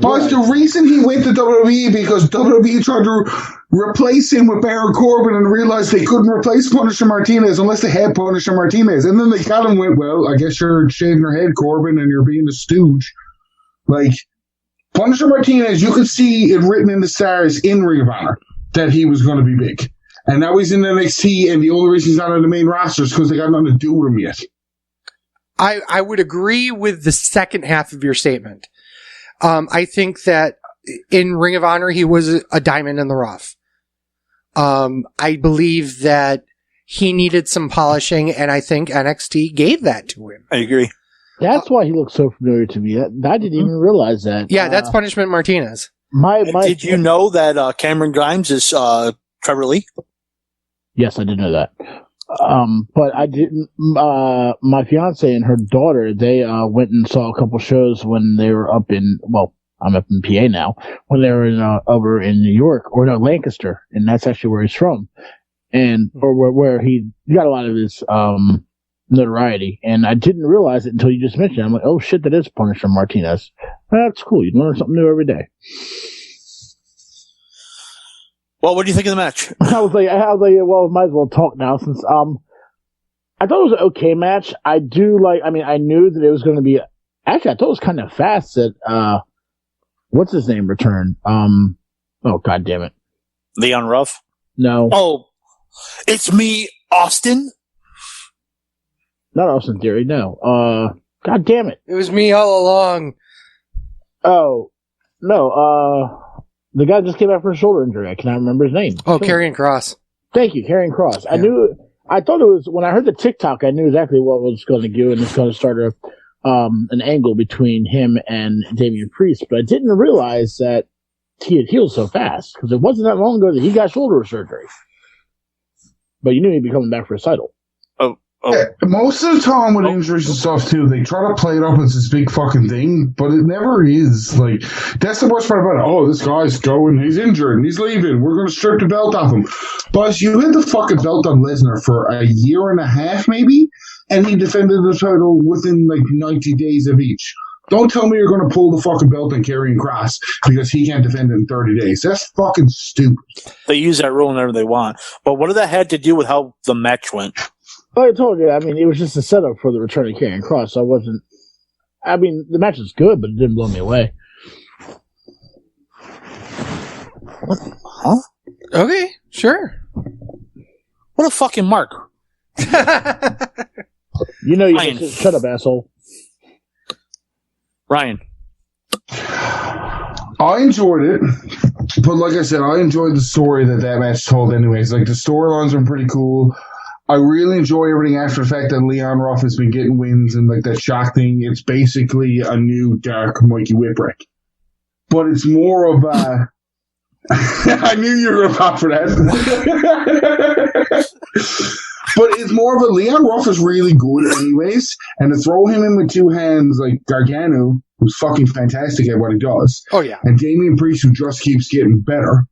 but the reason he went to WWE because WWE tried to replace him with Baron Corbin and realized they couldn't replace Punisher Martinez unless they had Punisher Martinez. And then they got him and went, well, I guess you're shaving your head, Corbin, and you're being a stooge. Like, Punisher Martinez, you could see it written in the stars in Ring of Honor that he was going to be big. And now he's in NXT, and the only reason he's not on the main roster is because they got nothing to do with him yet. I would agree with the second half of your statement. I think that in Ring of Honor, he was a diamond in the rough. I believe that he needed some polishing, and I think NXT gave that to him. I agree. That's why he looks so familiar to me. I didn't even realize that. Yeah, that's Punishment Martinez. Did you know that Cameron Grimes is Trevor Lee? Yes, I did know that. But I didn't. My fiance and her daughter, they went and saw a couple shows when they were up in. Well, I'm up in PA now. When they were over in New York or no Lancaster, and that's actually where he's from, and or where he got a lot of his notoriety. And I didn't realize it until you just mentioned it. I'm like, oh shit, that is Punisher Martinez. That's cool. You learn something new every day. Well, what do you think of the match? I was like, well, might as well talk now since I thought it was an okay match. I knew that it was going to be Actually, I thought it was kind of fast that what's his name returned. Oh god damn it, Leon Ruff. no, Oh, it's me, Austin. not Austin Theory. No, god damn it. It was me all along. Oh no, the guy just came back for a shoulder injury. I cannot remember his name. Oh, Sure. Karrion Kross. Thank you, Karrion Kross. Yeah. I thought it was, when I heard the TikTok, I knew exactly what was going to do, and it's going to start an angle between him and Damian Priest, but I didn't realize that he had healed so fast, because it wasn't that long ago that he got shoulder surgery. But you knew he'd be coming back for his title. Oh, Yeah, most of the time with injuries and stuff too, they try to play it up as this big fucking thing, but it never is. Like, that's the worst part about it. Oh, this guy's going, he's injured, and he's leaving. We're going to strip the belt off him. But you had the fucking belt on Lesnar for a year and a half, maybe, and he defended the title within like 90 days of each. Don't tell me you're going to pull the fucking belt on Karrion Kross because he can't defend it in 30 days. That's fucking stupid. they use that rule whenever they want. But what did that had to do with how the match went? Well, I told you, I mean, it was just a setup for the return of Karrion Kross. The match was good, but it didn't blow me away. Huh? Okay, sure. What a fucking mark. You know, Ryan. shut up, asshole. Ryan. I enjoyed it, but like I said, I enjoyed the story that match told anyways. Like, the storylines are pretty cool. I really enjoy everything after the fact that Leon Ruff has been getting wins and like that shock thing. It's basically a new dark Mikey Whipwreck. But it's more of a... I knew you were going to pop for that. But it's more of a... Leon Ruff is really good anyways, and to throw him in with two hands like Gargano, who's fucking fantastic at what he does, Oh, yeah. and Damian Priest, who just keeps getting better.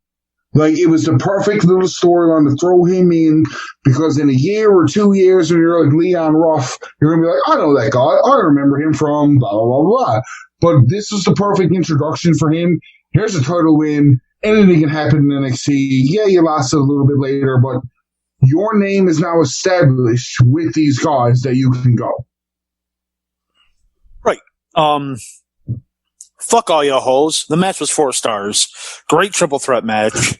Like, it was the perfect little storyline to throw him in, because in a year or 2 years, when you're like Leon Ruff, you're going to be like, I know that guy. I remember him from blah, blah, blah, blah. But this was the perfect introduction for him. Here's a title win. Anything can happen in NXT. Yeah, you lost it a little bit later, but your name is now established with these guys that you can go. Right. Fuck all y'all hoes. The match was 4 stars. Great triple threat match.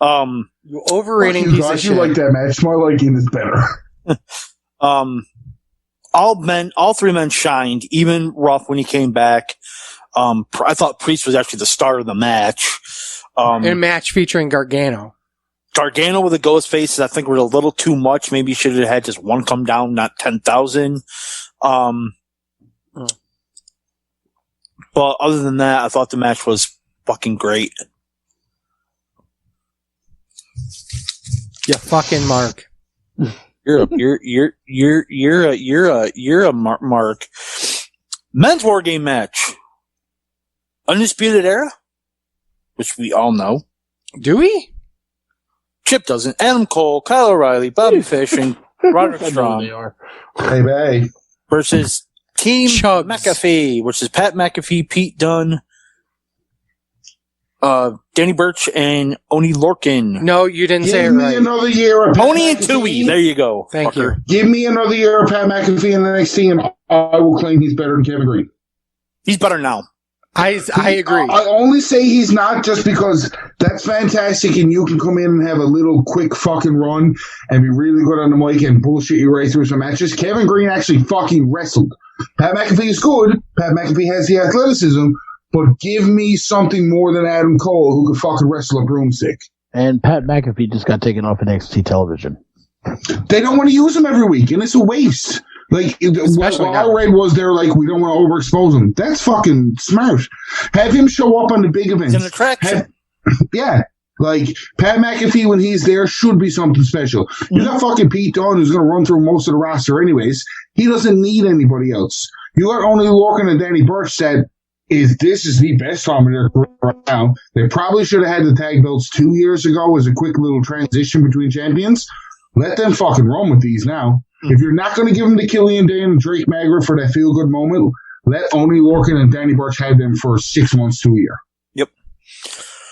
You overrating Fuck you piece of guys, shit. you like that match. My liking is better. All 3 men shined, even Ruff when he came back. I thought Priest was actually the star of the match. In a match featuring Gargano. Gargano with the ghost faces, I think, were a little too much. Maybe should have had just one come down, not 10,000. But other than that, I thought the match was fucking great. You fucking Mark. You're a mark. Men's War Game match. Undisputed Era, which we all know. Do we? Chip doesn't. Adam Cole, Kyle O'Reilly, Bobby Fish, and Roderick I know who Strong they are. Hey. versus Team Chubbs. McAfee, which is Pat McAfee, Pete Dunne, Danny Burch, and Oni Lorcan. No, you didn't say it Give me right. another year of Pat Oni and McAfee. Tui. There you go. Thank fucker. you. Give me another year of Pat McAfee in the NXT, and I will claim he's better than Kevin Green. He's better now. I agree. I only say he's not just because that's fantastic, and you can come in and have a little quick fucking run and be really good on the mic and bullshit your way through some matches. Kevin Green actually fucking wrestled. Pat McAfee is good. Pat McAfee has the athleticism, but give me something more than Adam Cole, who can fucking wrestle a broomstick. And Pat McAfee just got taken off NXT television. They don't want to use him every week, and it's a waste. Like, Especially what now. I read was they're like, we don't want to overexpose him. That's fucking smart. Have him show up on the big events. It's an attraction. Yeah. Like, Pat McAfee, when he's there, should be something special. You got fucking Pete Dunne, who's going to run through most of the roster anyways. He doesn't need anybody else. You got only Lorcan and Danny Burch said, this is the best time in their career right now. They probably should have had the tag belts 2 years ago as a quick little transition between champions. Let them fucking run with these now. If you're not going to give them to Killian Dane and Drake Magler for that feel-good moment, let Oni Lorcan and Danny Burch have them for 6 months to a year. Yep.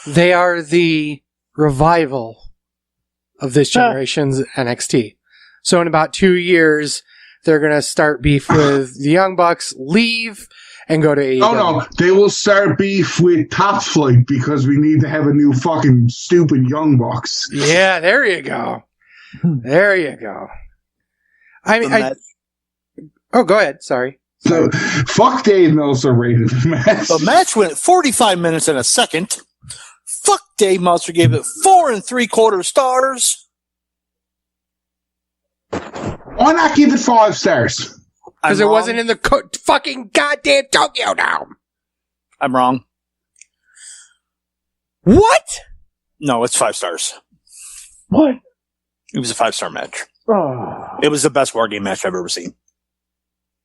They are the revival of this generation's NXT. So in about 2 years, they're going to start beef with the Young Bucks, leave, and go to AEW. Oh no, they will start beef with Top Flight because we need to have a new fucking stupid Young Bucks. Yeah, there you go. There you go. I mean, go ahead. Sorry. So, fuck Dave Meltzer rated the match. The match went 45 minutes and a second. Fuck Dave Meltzer gave it 4 3/4 stars. Why not give it 5 stars? Because it wasn't in the fucking goddamn Tokyo Dome. I'm wrong. What? No, it's 5 stars. What? It was a 5-star match. Oh, It was the best War Game match I've ever seen.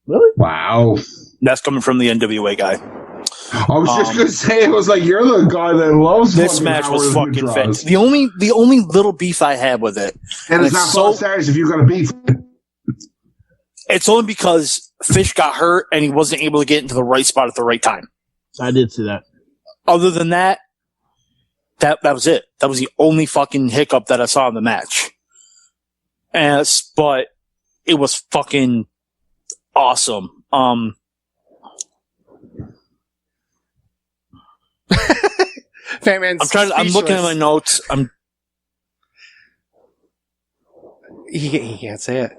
really? Wow. That's coming from the NWA guy. I was just going to say, it was like, you're the guy that loves This fucking match was Howard fucking Draws. fantastic. The only little beef I had with it, And it's It's not 5 so- stars if you got a beef. it's only because Fish got hurt and he wasn't able to get into the right spot at the right time. I did see that. Other than that, that was it. That was the only fucking hiccup that I saw in the match. But it was fucking awesome. Fat Man's I'm looking at my speechless. notes. He can't say it.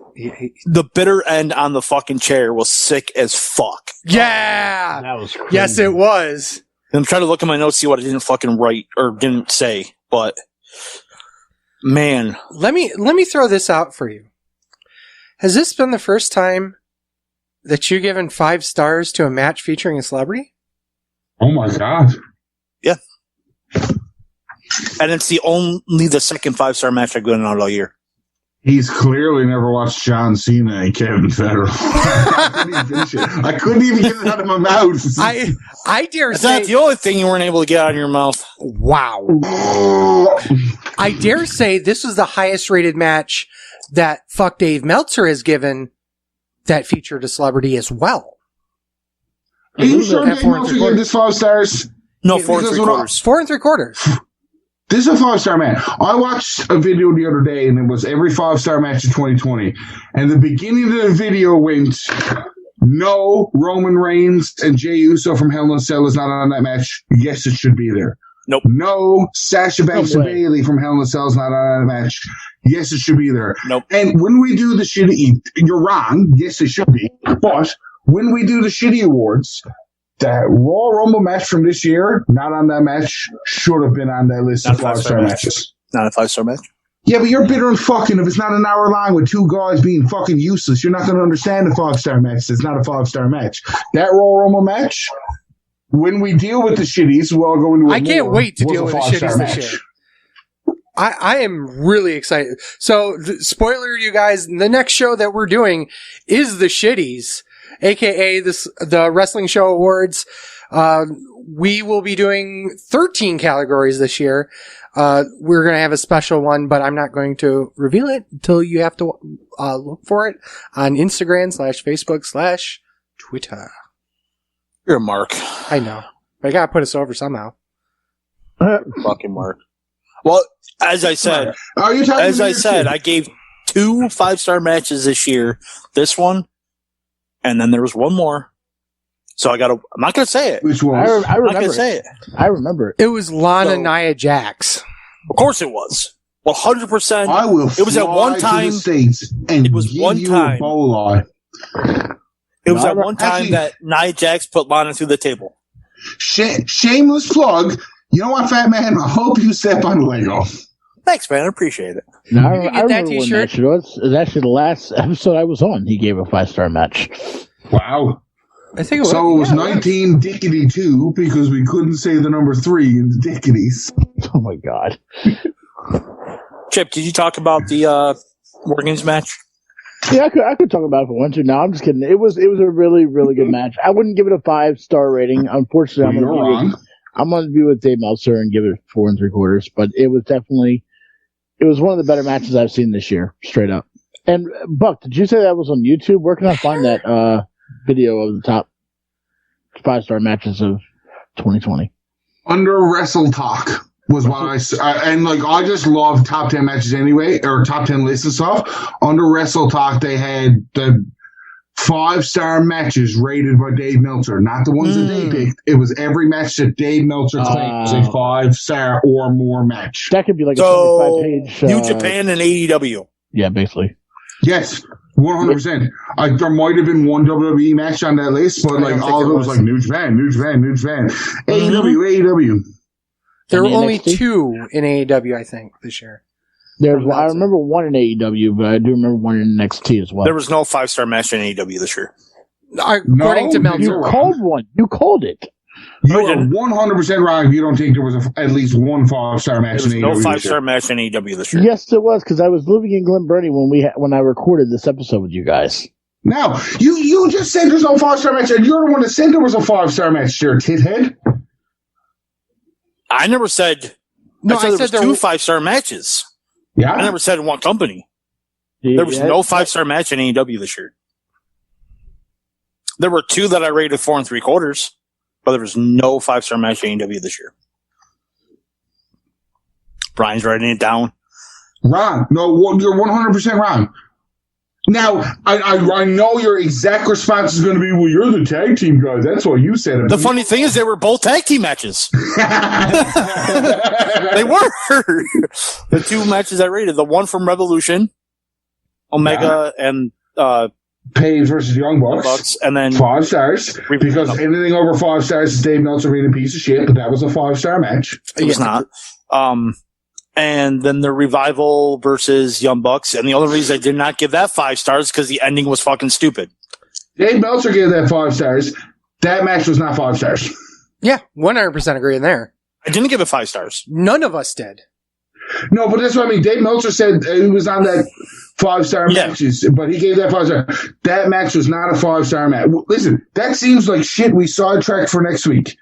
The bitter end on the fucking chair was sick as fuck. Yeah. That was crazy. Yes, it was. And I'm trying to look at my notes, see what I didn't fucking write or didn't say. But man, Let me throw this out for you. Has this been the first time that you've given 5 stars to a match featuring a celebrity? Oh my God. and it's the second 5-star match I've gone out all year. He's clearly never watched John Cena and Kevin Federer. I couldn't even get it out of my mouth. I dare Is say that the only thing you weren't able to get out of your mouth? wow. I dare say this was the highest rated match that Fuck Dave Meltzer has given that featured a celebrity as well. Are you sure At Dave 4 Meltzer gave this 5 stars? No, Yeah, 4 because 3/4. 4 3/4. This is a 5-star match. I watched a video the other day, and it was every 5-star match of 2020. And the beginning of the video went, no, Roman Reigns and Jey Uso from Hell in a Cell is not on that match. Yes, it should be there. Nope. No, Sasha Banks No and way. Bayley from Hell in a Cell is not on that match. Yes, it should be there. Nope. And when we do the shitty, you're wrong. Yes, it should be. But when we do the shitty awards, that Royal Rumble match from this year, not on that match, should have been on that list Not of a 5-star 5-star match. matches. Not a 5-star match. Yeah, but you're bitter and fucking. If it's not an hour long with 2 guys being fucking useless, you're not going to understand the 5-star match. It's not a 5-star match. That Royal Rumble match, when we deal with the shitties, we'll go into it I can't more, wait to was deal a with the 5-star shitties this match. year. I am really excited. So, spoiler, you guys, the next show that we're doing is the Shitties, aka the Wrestling Show Awards. We will be doing 13 categories this year. We're going to have a special one, but I'm not going to reveal it until you have to look for it on Instagram /Facebook/Twitter. You're a mark. I know. But I got to put us over somehow. Fucking mark. Well, as I said, Are you talking as to I your said, kid? I gave 2 5-star matches this year. This one, and then there was one more. So I'm not going to say it. Which I was? I'm not going remember to say it. it. I remember it. It was Lana So- Nia Jax. Of course it was. 100%. I will It was at fly one to time- the States and it was give one you time- a bowl eye. It was No, at one time actually- that Nia Jax put Lana through the table. Shameless plug. You know what, Fat Man? I hope you step on Lego. Thanks, man. I appreciate it. No, You can get that remember when t-shirt. that shit was. It was actually the last episode I was on. He gave a 5-star match. Wow. I think it was. So it was yeah, 19 Dickety 2 because we couldn't say the number 3 in the Dicketies. Oh my god. Chip, did you talk about the Morgan's match? Yeah, I could talk about it if I want to. No, I'm just kidding. It was a really, really good match. I wouldn't give it a 5-star rating. Unfortunately, You're wrong. I'm going to be with Dave Meltzer and give it 4 3/4. But it was one of the better matches I've seen this year, straight up. And Buck, did you say that was on YouTube? Where can I find that video of the top 5-star matches of 2020? Under Wrestle Talk was what and like I just love top 10 matches anyway, or top 10 lists and stuff. Under Wrestle Talk, they had the 5-star matches rated by Dave Meltzer, not the ones that they picked. It was every match that Dave Meltzer claimed was a 5-star or more match. That could be like So, a 25-page. New Japan and AEW. Yeah, basically. Yes, 100%. There might have been one WWE match on that list, but like all of it was like New Japan, New Japan, New Japan, AEW. There were And only NXT? 2 in AEW, I think, this year. I remember one in AEW, but I do remember one in NXT as well. There was no 5-star match in AEW this year. According to Meltzer. You called one. You called it. You are 100% wrong if you don't think there was at least one 5-star match There was in no AEW. 5-star match in AEW this year. Yes, there was, because I was living in Glen Burnie when I recorded this episode with you guys. Now, you just said there's no 5-star match, and you're the one that said there was a 5-star match there, tithead. I never said. No, I said there was 2 5-star matches. Yeah? I never said in one company. There was no 5-star match in AEW this year. There were 2 that I rated 4 3/4, but there was no 5-star match in AEW this year. Brian's writing it down. Wrong. No, you're 100% wrong. Now, I know your exact response is going to be, well, you're the tag team guys. That's what you said. The funny thing is, they were both tag team matches. They were. The 2 matches I rated, the one from Revolution, Omega and Page versus Young Bucks. And then 5 stars. Because anything over 5 stars is Dave Meltzer being a piece of shit, but that was a 5-star match. It was not. And then the Revival versus Young Bucks. And the only reason I did not give that 5 stars because the ending was fucking stupid. Dave Meltzer gave that 5 stars. That match was not 5 stars. Yeah, 100% agree in there. I didn't give it 5 stars. None of us did. No, but that's what I mean. Dave Meltzer said he was on that 5-star matches, but he gave that 5-star. That match was not a 5-star match. Listen, that seems like shit we sidetracked for next week.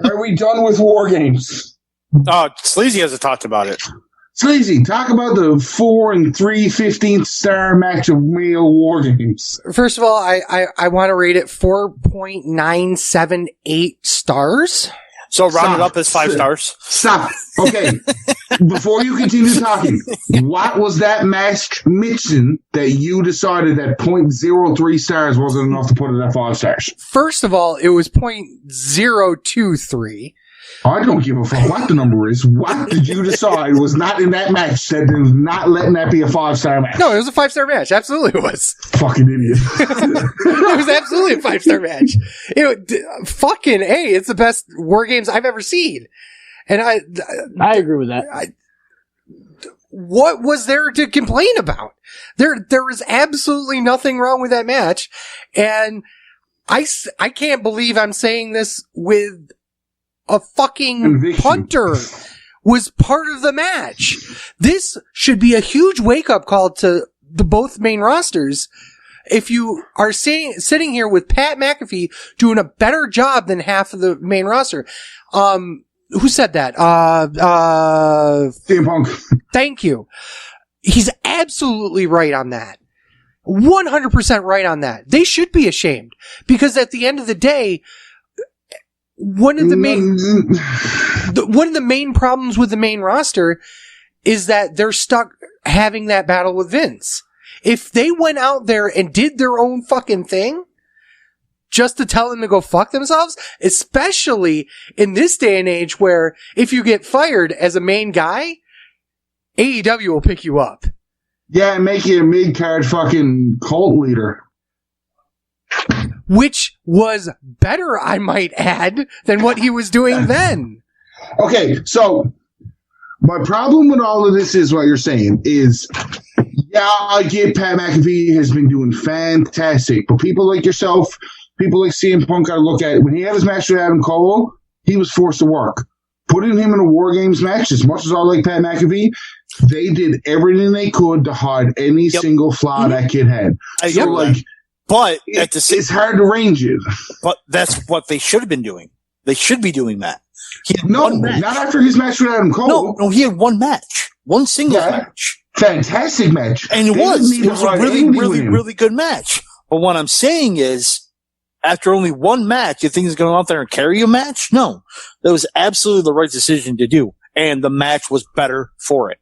Are we done with War Games? Sleazy hasn't talked about it. Sleazy, talk about the 4 3/15 star match of male War Games. First of all, I want to rate it 4.978 stars. So round it up as 5 stars. Stop. Okay. Before you continue talking, what was that match mixing that you decided that 0.03 stars wasn't enough to put it at 5 stars? First of all, it was 0.023. I don't give a fuck what the number is. What did you decide was not in that match that is not letting that be a 5-star match? No, it was a 5-star match. Absolutely it was. Fucking idiot. It was absolutely a 5-star match. Fucking A, it's the best War Games I've ever seen. And I agree with that. What was there to complain about? There was absolutely nothing wrong with that match. And I can't believe I'm saying this with a fucking Conviction. punter was part of the match. This should be a huge wake-up call to the both main rosters. If you are sitting here with Pat McAfee doing a better job than half of the main roster, who said that? CM Punk. Thank you. He's absolutely right on that. 100% right on that. They should be ashamed because at the end of the day, one of the main problems with the main roster is that they're stuck having that battle with Vince. If they went out there and did their own fucking thing, just to tell them to go fuck themselves, especially in this day and age where if you get fired as a main guy, AEW will pick you up. Yeah, and make you a mid-card fucking cult leader. Which was better, I might add, than what he was doing then. Okay, so my problem with all of this is what you're saying is, yeah, I get Pat McAfee has been doing fantastic, but people like yourself, people like CM Punk gotta look at it. When he had his match with Adam Cole, he was forced to work. Putting him in a War Games match, as much as I like Pat McAfee, they did everything they could to hide any single flaw that kid had. So, like, but it's hard to range it. But that's what they should have been doing. They should be doing that. Not after his match with Adam Cole. No, he had one match. One single match. Fantastic match. And it was a really good match. But what I'm saying is, after only one match, you think he's going to go out there and carry a match? No. That was absolutely the right decision to do. And the match was better for it.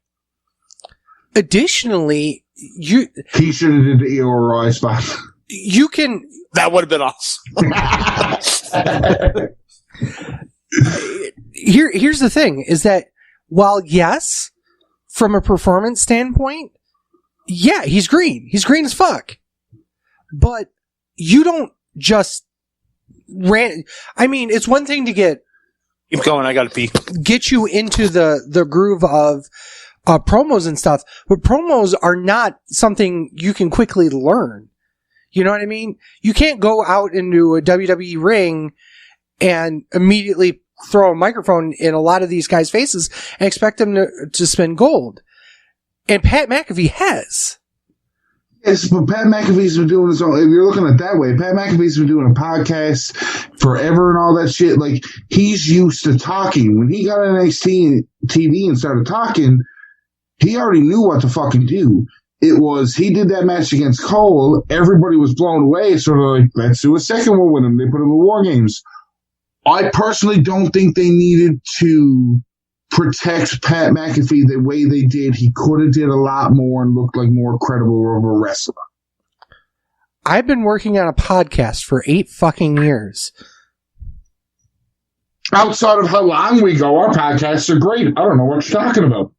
Additionally, he should have did the EORI spot. you can. That would have been awesome. Here's the thing: is that while yes, from a performance standpoint, yeah, he's green. He's green as fuck. But you don't just I mean, it's one thing to get. Keep going. I gotta pee. Get you into the groove of promos and stuff, but promos are not something you can quickly learn. You know what I mean? You can't go out into a WWE ring and immediately throw a microphone in a lot of these guys' faces and expect them to spin gold. And Pat McAfee has. Yes, but Pat McAfee's been doing his own. If you're looking at it that way, Pat McAfee's been doing a podcast forever and all that shit. Like, he's used to talking. When he got on NXT TV and started talking, he already knew what to fucking do. It was, he did that match against Cole. Everybody was blown away. Sort of like, let's do a second one with him. They put him in War Games. I personally don't think they needed to protect Pat McAfee the way they did. He could have did a lot more and looked like more credible of a wrestler. I've been working on a podcast for 8 fucking years. Outside of how long we go, our podcasts are great. I don't know what you're talking about.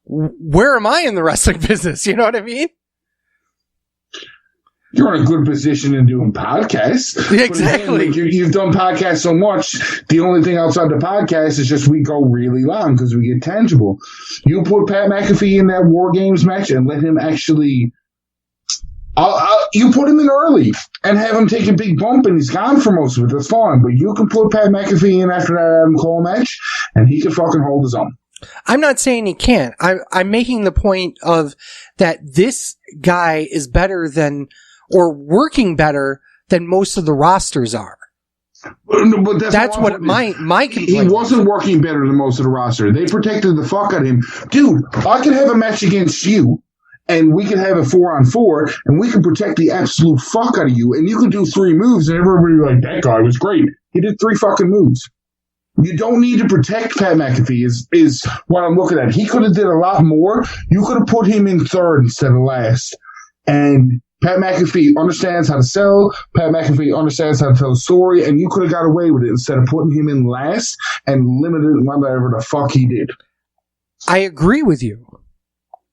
Where am I in the wrestling business? You know what I mean? You're in a good position in doing podcasts. Exactly. Again, like you've done podcasts so much. The only thing outside the podcast is just we go really long because we get tangible. You put Pat McAfee in that War Games match and let him actually. You put him in early and have him take a big bump and he's gone for most of it. That's fine. But you can put Pat McAfee in after that Adam Cole match and he can fucking hold his own. I'm not saying he can't. I'm making the point of that this guy is better than, or working better than most of the rosters are. But that's what my complaint. He wasn't working better than most of the roster. They protected the fuck out of him. Dude, I could have a match against you and we could have a 4-on-4 and we could protect the absolute fuck out of you and you could do 3 moves and everybody would be like, that guy was great. He did 3 fucking moves. You don't need to protect Pat McAfee is what I'm looking at. He could have did a lot more. You could have put him in third instead of last. And Pat McAfee understands how to sell. Pat McAfee understands how to tell a story. And you could have got away with it instead of putting him in last and limited whatever the fuck he did. I agree with you.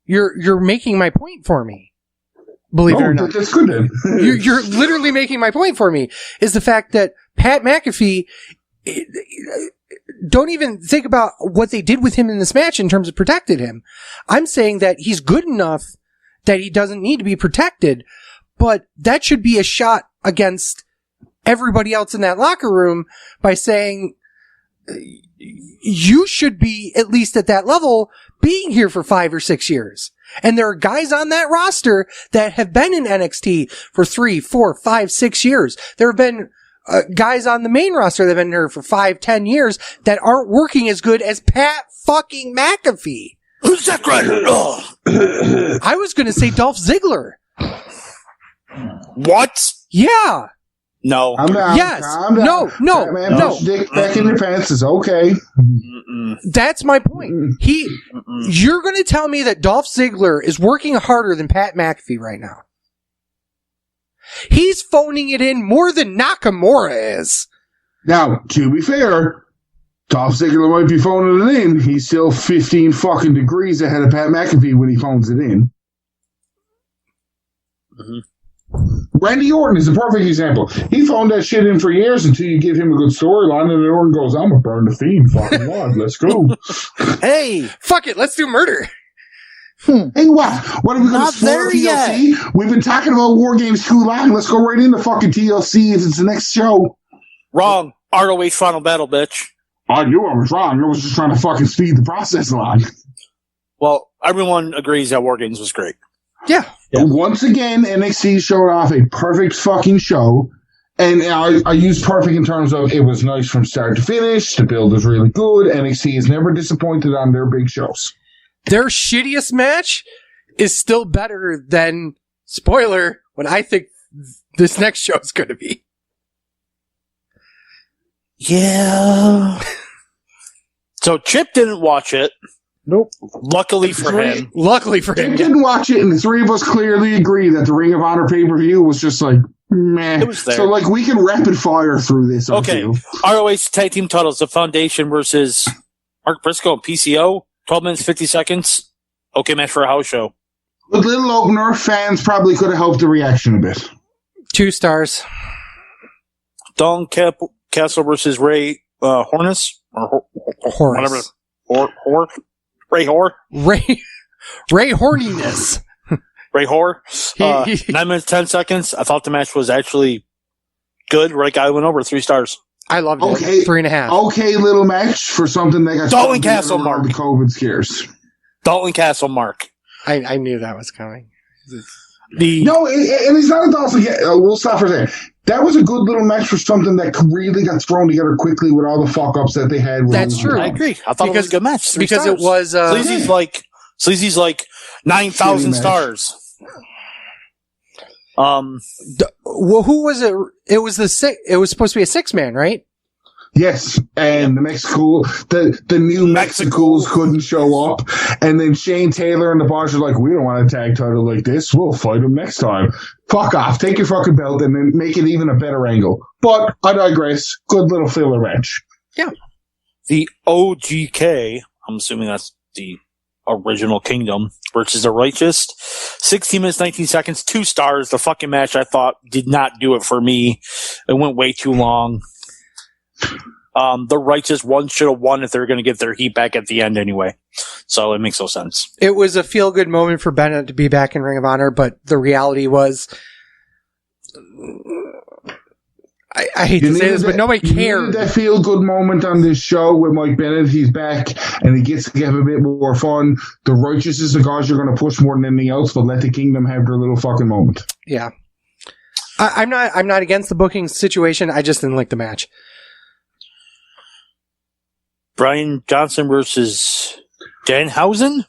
You're making my point for me. Believe it or not. That's good then. You're literally making my point for me. Is the fact that Pat McAfee, don't even think about what they did with him in this match in terms of protected him. I'm saying that he's good enough that he doesn't need to be protected, but that should be a shot against everybody else in that locker room by saying you should be at least at that level being here for 5 or 6 years. And there are guys on that roster that have been in NXT for 3, 4, 5, 6 years. There have been guys on the main roster that have been here for 5, 10 years that aren't working as good as Pat fucking McAfee. Who's that guy? I was going to say Dolph Ziggler. What? Yeah. No. I'm down. Yes. I'm down. No. Put your dick back in your pants is okay. That's my point. You're going to tell me that Dolph Ziggler is working harder than Pat McAfee right now. He's phoning it in more than Nakamura is. Now, to be fair, Dolph Ziggler might be phoning it in. He's still 15 fucking degrees ahead of Pat McAfee when he phones it in. Randy Orton is a perfect example. He phoned that shit in for years until you give him a good storyline, and then Orton goes, I'm gonna burn the Fiend fucking live. Let's go. Hey, fuck it. Let's do murder. Hey, what? What are we going to spoil TLC? Yet. We've been talking about War Games too long. Let's go right into fucking TLC if it's the next show. Wrong. ROH Final Battle, bitch. I knew I was wrong. I was just trying to fucking speed the process along. Well, everyone agrees that War Games was great. Yeah. Once again, NXT showed off a perfect fucking show. And I use perfect in terms of it was nice from start to finish. The build was really good. NXT is never disappointed on their big shows. Their shittiest match is still better than, spoiler, what I think this next show is going to be. Yeah. So Chip didn't watch it. Nope. Luckily for him. Luckily for Jim him. didn't watch it, and the three of us clearly agree that the Ring of Honor pay-per-view was just like, meh. It was there. So, like, we can rapid fire through this. I Okay. feel. ROH Tag Team Titles, The Foundation versus Mark Briscoe and PCO. 12 minutes, 50 seconds. Okay match for a house show. A little opener, fans probably could have helped the reaction a bit. 2 stars. Don Castle versus Ray Hornus. Or Horace. whatever. Ray Hor. Ray Horniness. Ray Hor. He- 9 minutes, 10 seconds. I thought the match was actually good. Right guy went over 3 stars. I loved Okay. it. 3.5. Okay, little match for something that got Dalton started during Castle, all Mark. the COVID scares. Dalton Castle, Mark. I knew that was coming. No, and it's not a Dawson. We'll stop for a second. That was a good little match for something that really got thrown together quickly with all the fuck ups that they had. With That's true. I agree. I thought it was a good match. 3 Because stars. it was Sleazy's like 9,000 Shitty match. stars. well, who was it? It was it was supposed to be a 6-man, right? Yes, and the new Mexicools couldn't show up, and then Shane Taylor and the boss are like, we don't want a tag title like this, we'll fight him next time. Fuck off, take your fucking belt and then make it even a better angle. But I digress, good little filler match. The OGK, I'm assuming that's the original Kingdom, versus the Righteous. 16 minutes, 19 seconds, 2 stars. The fucking match I thought did not do it for me. It went way too long. The Righteous one should have won if they were going to get their heat back at the end anyway. So it makes no sense. It was a feel-good moment for Bennett to be back in Ring of Honor, but the reality was, I hate to say this, but nobody You cared. needed that feel good moment on this show with Mike Bennett. He's back and he gets to have a bit more fun. The Righteous is the guys you're going to push more than anything else, but let the Kingdom have their little fucking moment. Yeah. I'm not against the booking situation. I just didn't like the match. Brian Johnson versus Danhausen?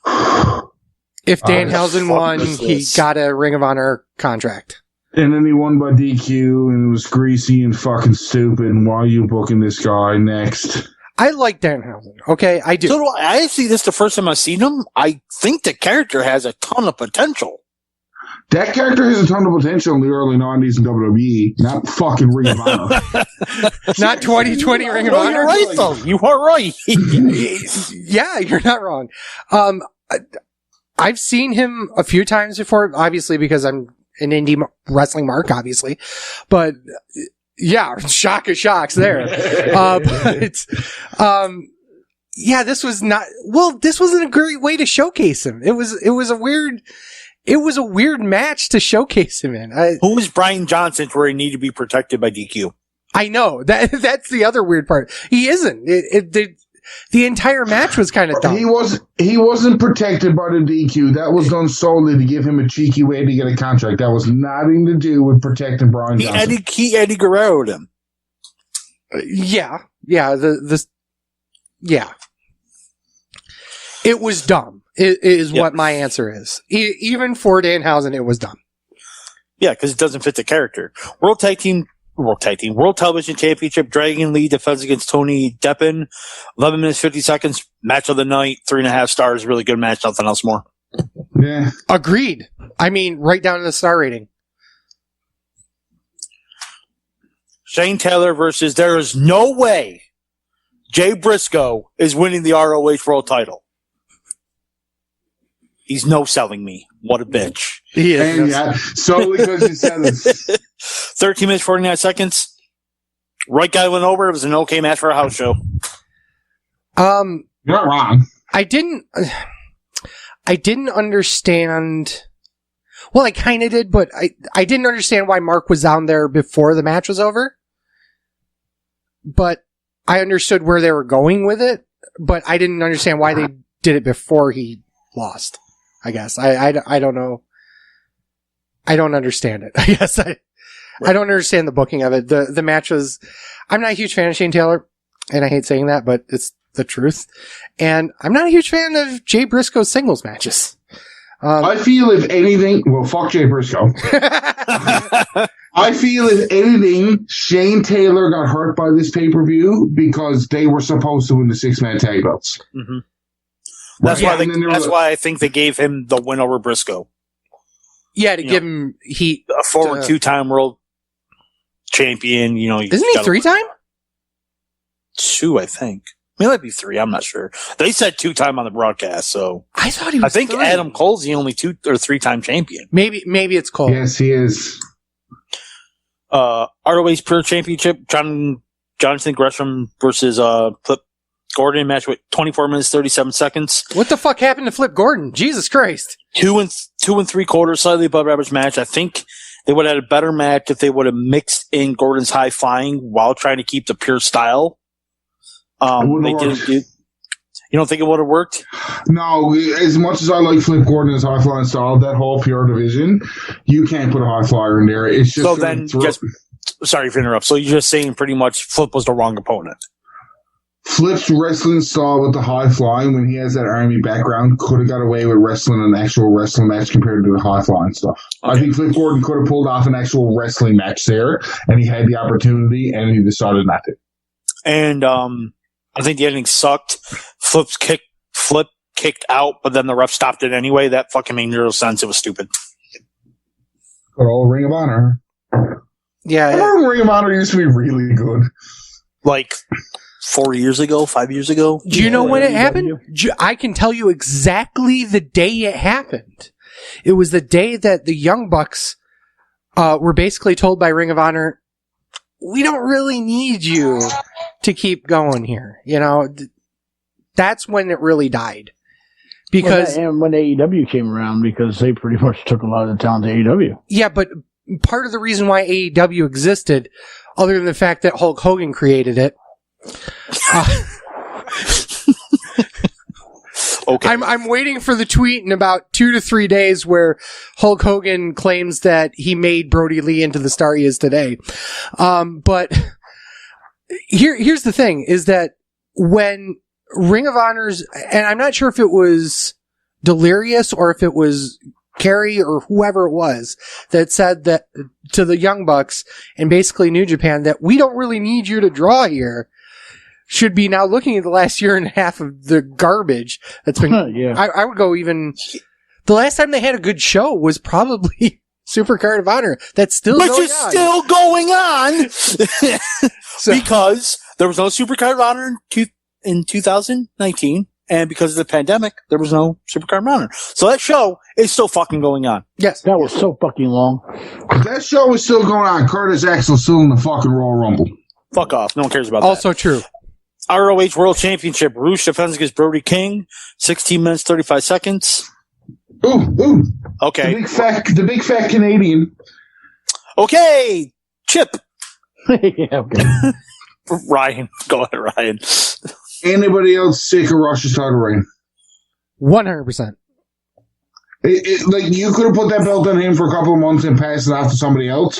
If Danhausen fuck won, is he this? got a Ring of Honor contract. And then he won by DQ, and it was greasy and fucking stupid. And why are you booking this guy next? I like Danhausen. Okay, I do. So do I. I see this the first time I've seen him. I think the character has a ton of potential. That character has a ton of potential in the early 90s in WWE, not fucking Ring of Honor. Not 2020 Ring of No, Honor. you're right, though. You are right. Yeah, you're not wrong. I've seen him a few times before, obviously because I'm an indie wrestling mark, obviously. But yeah, shock of shocks there. Yeah, this wasn't a great way to showcase him. It was a weird match to showcase him in. Who is Brian Johnson where he needed to be protected by DQ? I know that's the other weird part. He isn't. The entire match was kind of dumb. He wasn't protected by the DQ. That was done solely to give him a cheeky way to get a contract. That was nothing to do with protecting Brian Johnson. He Eddie Guerrero'd him. Yeah. It was dumb. Is what my answer is. Even for Danhausen, it was dumb. Yeah, because it doesn't fit the character. World Television Championship, Dragon Lee defends against Tony Deppen. 11 minutes, 50 seconds. Match of the night. 3.5 stars. Really good match. Nothing else more. Yeah. Agreed. I mean, right down to the star rating. Shane Taylor versus there is no way Jay Briscoe is winning the ROH World title. He's no-selling me. What a bitch. He is. And yeah, solely because you said it. 13 minutes, 49 seconds. Right guy went over. It was an okay match for a house show. You're not wrong. I didn't understand. Well, I kind of did, but I didn't understand why Mark was down there before the match was over. But I understood where they were going with it, but I didn't understand why they did it before he lost. I guess. I don't know. I don't understand it. I guess I don't understand the booking of it. The match was, I'm not a huge fan of Shane Taylor, and I hate saying that, but it's the truth. And I'm not a huge fan of Jay Briscoe's singles matches. I feel if anything, well, fuck Jay Briscoe. I feel if anything, Shane Taylor got hurt by this pay-per-view because they were supposed to win the 6-man tag belts. Mm-hmm. That's Right. why. And then there That's was- why I think they gave him the win over Briscoe, Yeah, to give him heat. a former 2-time world champion. You know, Isn't he 3-time? 2, I think. It might be 3. I'm not sure. They said 2-time on the broadcast, so I thought he was I think 3. Adam Cole's the only 2 or 3-time champion. Maybe it's Cole. Yes, he is. ROH Pure Championship, Jonathan Gresham versus Flip Gordon match with 24 minutes 37 seconds. What the fuck happened to Flip Gordon? Jesus Christ. 2 and 3/4, slightly above average match. I think they would have had a better match if they would have mixed in Gordon's high flying while trying to keep the pure style. wouldn't They have didn't worked. do. You don't think it would have worked? No, as much as I like Flip Gordon's high flying style, that whole pure division, you can't put a high flyer in there. It's just So gonna then, throw- just sorry for interrupt. So you're just saying pretty much Flip was the wrong opponent. Flip's wrestling style with the high flying when he has that army background could have got away with wrestling an actual wrestling match compared to the high flying stuff. I Okay. think Flip Gordon could have pulled off an actual wrestling match there, and he had the opportunity, and he decided not to. And I think the ending sucked. Flip kicked out, but then the ref stopped it anyway. That fucking made no sense. It was stupid. Good old Ring of Honor. Yeah. Remember Ring of Honor used to be really good. Like 4 years ago, 5 years ago. Do you know when it AEW? happened? I can tell you exactly the day it happened. It was the day that the Young Bucks were basically told by Ring of Honor, we don't really need you to keep going here. You know, that's when it really died. Because, and when AEW came around, because they pretty much took a lot of the talent to AEW. yeah, but part of the reason why AEW existed, other than the fact that Hulk Hogan created it, Okay. I'm waiting for the tweet in about 2 to 3 days where Hulk Hogan claims that he made Brody Lee into the star he is today. But here's the thing is that when Ring of Honor's, and I'm not sure if it was Delirious or if it was Kerry or whoever it was that said that to the Young Bucks and basically New Japan that we don't really need you to draw here, should be now looking at the last year and a half of the garbage that's been. Yeah. I would go even. The last time they had a good show was probably Supercard of Honor. That's still Which going is on. still going on So- because there was no Supercard of Honor in 2019, and because of the pandemic, there was no Supercard of Honor. So that show is still fucking going on. Yes. That was so fucking long. If that show is still going on, Curtis Axel's still in the fucking Royal Rumble. Fuck off. No one cares about Also true. that. ROH World Championship. Roosh defends against Brody King. 16 minutes, 35 seconds. Ooh, Okay. the big fat Canadian. Okay. Chip. Yeah, okay. Ryan. Go ahead, Ryan. Anybody else sick of Rush's title reign? 100%. Like you could have put that belt on him for a couple of months and passed it off to somebody else.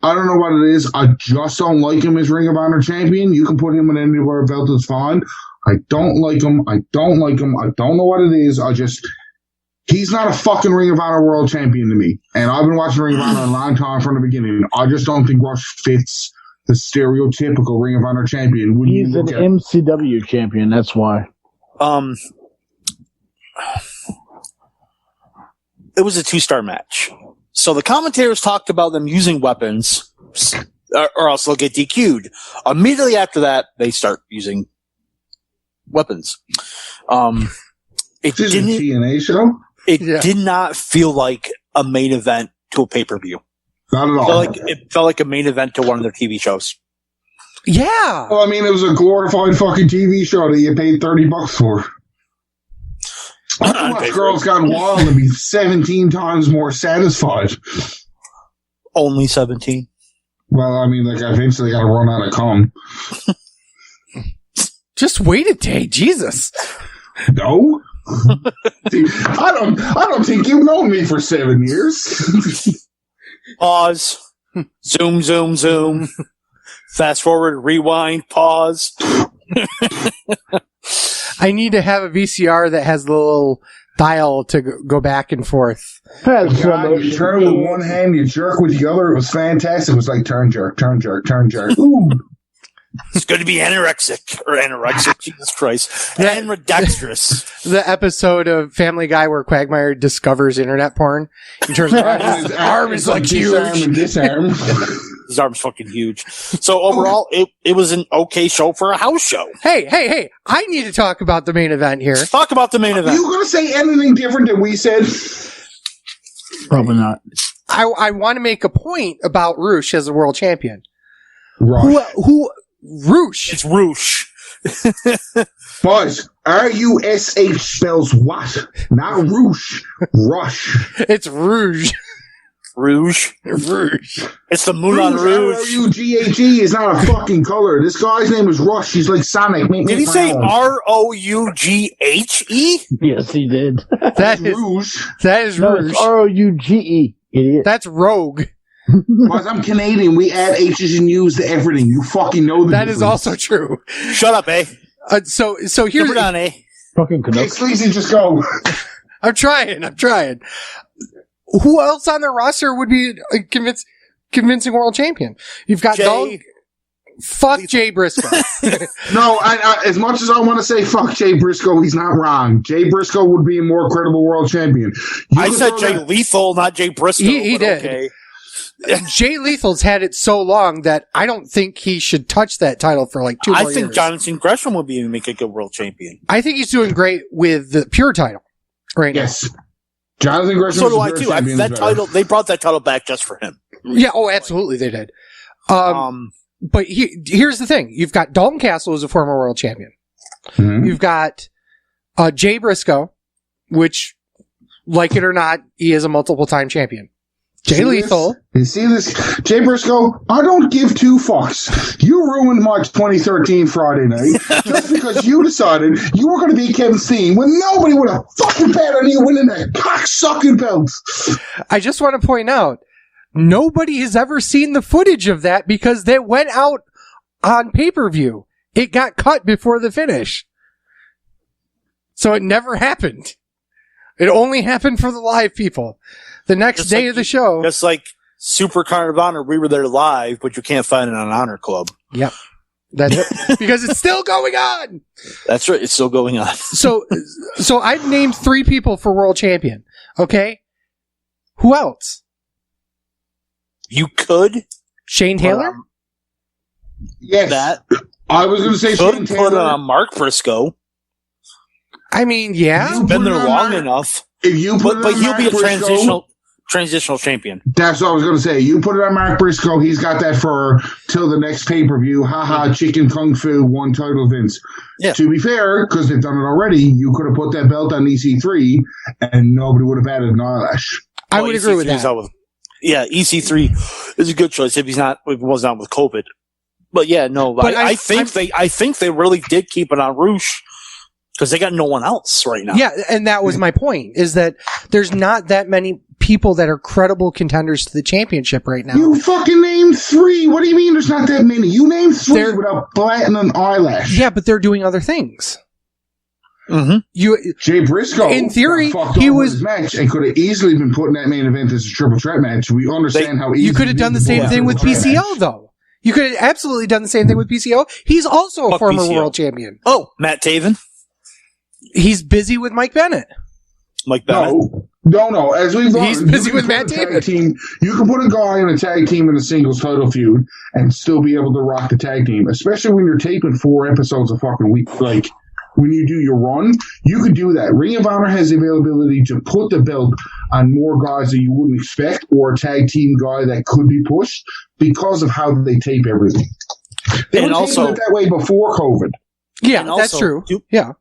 I don't know what it is. I just don't like him as Ring of Honor champion. You can put him in anywhere belt is fine. I don't like him. I don't know what it is. He's not a fucking Ring of Honor world champion to me. And I've been watching Ring of Honor a long time from the beginning. I just don't think Rush fits the stereotypical Ring of Honor champion. When you He's an look at MCW champion, that's why. It was a 2-star match. So the commentators talked about them using weapons, or else they'll get DQ'd. Immediately after that, they start using weapons. It this is a didn't. TNA show. It Yeah. did not feel like a main event to a pay-per-view. Not at all. It felt like a main event to one of their TV shows. Yeah. Well, I mean, it was a glorified fucking TV show that you paid $30 for. I watch Girls Gone Wild and be 17 times more satisfied. Only 17. Well, I mean, like, I eventually got to run out of cum. Just wait a day. Jesus. No? I don't think you've known me for 7 years. Pause. Zoom, zoom, zoom. Fast forward, rewind, pause. I need to have a VCR that has the little dial to go back and forth. God, you turn with one hand, you jerk with the other. It was fantastic. It was like turn, jerk, turn, jerk, turn, jerk. Ooh. It's going to be anorexic, Jesus Christ, and redextrous. The episode of Family Guy where Quagmire discovers internet porn. He turns around, his arm is like disarm huge. and disarm. His arm's fucking huge. So overall, it was an okay show for a house show. Hey! I need to talk about the main event here. Talk about the main Are event. you going to say anything different than we said? Probably not. I want to make a point about Roosh as a world champion. Right. Who Roosh? It's Roosh. Boys, R-U-S-H spells what? Not Roosh. Rush. It's Rouge. Rouge. Rouge. It's the Moulin Rouge. R-O-U-G-H-E is not a fucking color. This guy's name is Rush. He's like Sonic. Did he say R-O-U-G-H-E? Yes, he did. That is Rouge. No, Rouge. it's R-O-U-G-E. Idiot. That's Rogue. Boys, I'm Canadian. We add H's and U's to everything. You fucking know the That is difference. also true. Shut up, eh? So Put here's it on, eh? Fucking Hey, Canucks. Sleazy, just go. I'm trying. Who else on their roster would be a convincing world champion? You've got Jay. Fuck Jay Briscoe. No, I, as much as I want to say fuck Jay Briscoe, he's not wrong. Jay Briscoe would be a more credible world champion. You I could said throw Jay that- Lethal, not Jay Briscoe. He but did. Okay. Jay Lethal's had it so long that I don't think he should touch that title for like 2 more I years. think Jonathan Gresham would make a good world champion. I think he's doing great with the pure title right Yes. Jonathan Gresham. So is do a I better too. champion That as title, they brought that title back just for him. now. Yeah, oh, absolutely they did. But here's the thing. You've got Dalton Castle as a former world champion. Mhm. You've got Jay Briscoe, which, like it or not, he is a multiple-time champion. Jay See Lethal. this? You see this? Jay Briscoe, I don't give two fucks. You ruined my 2013 Friday night just because you decided you were going to beat Kevin Steen when nobody would have fucking bet on you winning that cocksucking belt. I just want to point out, nobody has ever seen the footage of that because that went out on pay-per-view. It got cut before the finish. So it never happened. It only happened for the live people. The next Just day like of the show. Just like Super Card of Honor, we were there live, but you can't find it on Honor Club. Yep. That's it. Because it's still going on. That's right. It's still going on. So I've named 3 people for world champion. Okay? Who else? You could Shane Taylor? Yes. that. I was going to say Shane Could put Taylor. it on Mark Briscoe. I mean, yeah. You Been put there it on long Mark- enough. If you put But it on he'll be a Mark Briscoe, transitional champion. that's what I was going to say. You put it on Mark Briscoe. He's got that for till the next pay-per-view. Haha, chicken kung fu, one title, Vince. Yeah. To be fair, because they've done it already, you could have put that belt on EC3 and nobody would have added an eyelash. I would agree with EC3 is that. out yeah, EC3 is a good choice if he was not with COVID. But yeah, no, But I think they really did keep it on Roosh because they got no one else right now. Yeah, and that was my point, is that there's not that many people that are credible contenders to the championship right now. You fucking named 3. What do you mean there's not that many? You named 3 There- without batting an eyelash. Yeah, but they're doing other things. Mm-hmm. Jay Briscoe, In theory, got fucked he over was- his match and could have easily been put in that main event as a triple threat match. We understand how easy You could have done the same thing with PCO, though. You could have absolutely done the same thing with PCO. He's also a Fuck former PCO. world champion. Oh, Matt Taven, He's busy with Mike Bennett. Mike Bennett. No. As we've He's learned, busy you with can Matt put a tag Taven. team. You can put a guy in a tag team in a singles title feud and still be able to rock the tag team, especially when you're taping 4 episodes a fucking week. Like when you do your run, you could do that. Ring of Honor has the availability to put the belt on more guys that you wouldn't expect, or a tag team guy that could be pushed because of how they tape everything. They And were also- taping it that way before COVID. Yeah, And that's also, true. do- Yeah.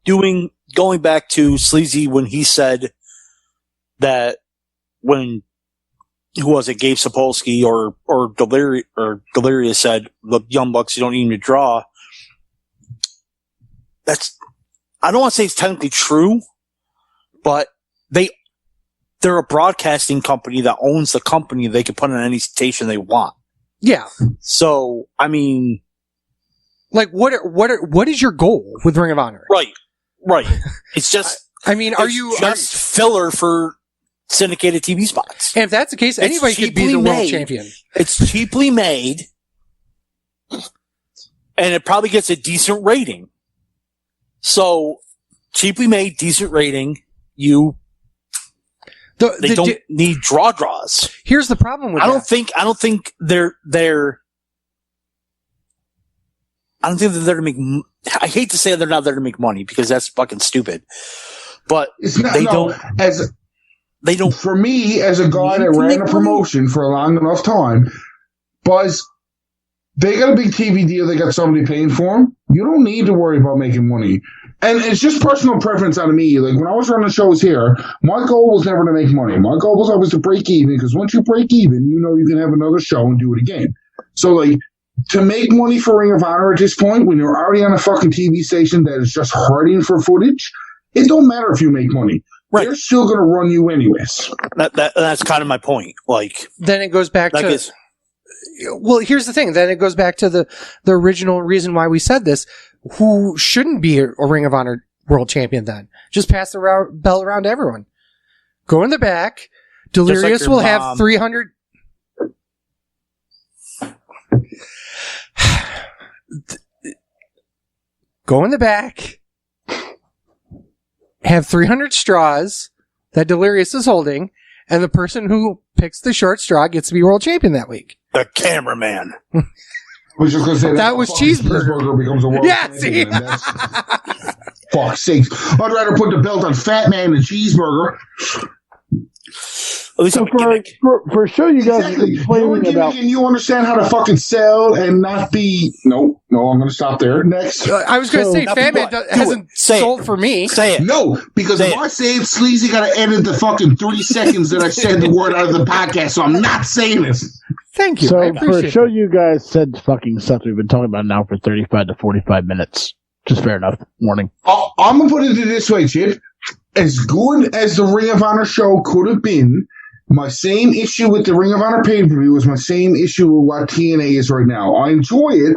Going back to Sleazy when he said that when who was it, Gabe Sapolsky or Delirious said the Young Bucks, you don't need to draw. That's, I don't want to say it's technically true, but they're a broadcasting company that owns the company. They can put on any station they want. Yeah. So, I mean, Like, what is your goal with Ring of Honor? right. It's just, I mean, it's just filler for syndicated TV spots. and if that's the case, It's anybody could be cheaply the world made. champion. It's cheaply made, and it probably gets a decent rating. So, cheaply made, decent rating. They don't need draws. Here's the problem with I that. don't think they're I don't think they're there to make. I hate to say they're not there to make money because that's fucking stupid. But It's not, they no, don't. They don't. For me, as a guy need that to ran make a money. promotion for a long enough time, Buzz, they got a big TV deal. They got somebody paying for them. You don't need to worry about making money. And it's just personal preference on me. Like, when I was running shows here, my goal was never to make money. My goal was always to break even, because once you break even, you know you can have another show and do it again. So, like, to make money for Ring of Honor at this point, when you're already on a fucking TV station that is just hurting for footage, it don't matter if you make money. Right. They're still going to run you anyways. That's kind of my point. Like, then it goes back like to. it's, Well, here's the thing. Then it goes back to the original reason why we said this. Who shouldn't be a Ring of Honor world champion then? Just pass the belt around to everyone. Go in the back. Delirious your will have mom. 300. Go in the back. Have 300 straws that Delirious is holding, and the person who picks the short straw gets to be world champion that week. the cameraman. I was just going to say That was fucking Cheeseburger. becomes a world Yeah, see? champion, and that's- fuck's sakes. I'd rather put the belt on Fat Man than Cheeseburger. At least So I'm a gimmick. for sure, you guys Exactly. You're a complaining gimmick about. and you understand how to fucking sell and not be. No, I'm going to stop there. Next. I was going to So- say, Now, Fat Man what? Do hasn't it. Say it. sold for me. Say it. No, because Say if I say it, Sleazy got to edit the fucking 3 seconds that I said the word out of the podcast, so I'm not saying this. Thank you. I So for appreciate a show, it. you guys said fucking stuff we've been talking about now for 35 to 45 minutes. Just fair enough. Warning. I'm going to put it this way, Chip. As good as the Ring of Honor show could have been, my same issue with the Ring of Honor pay-per-view is my same issue with what TNA is right now. I enjoy it,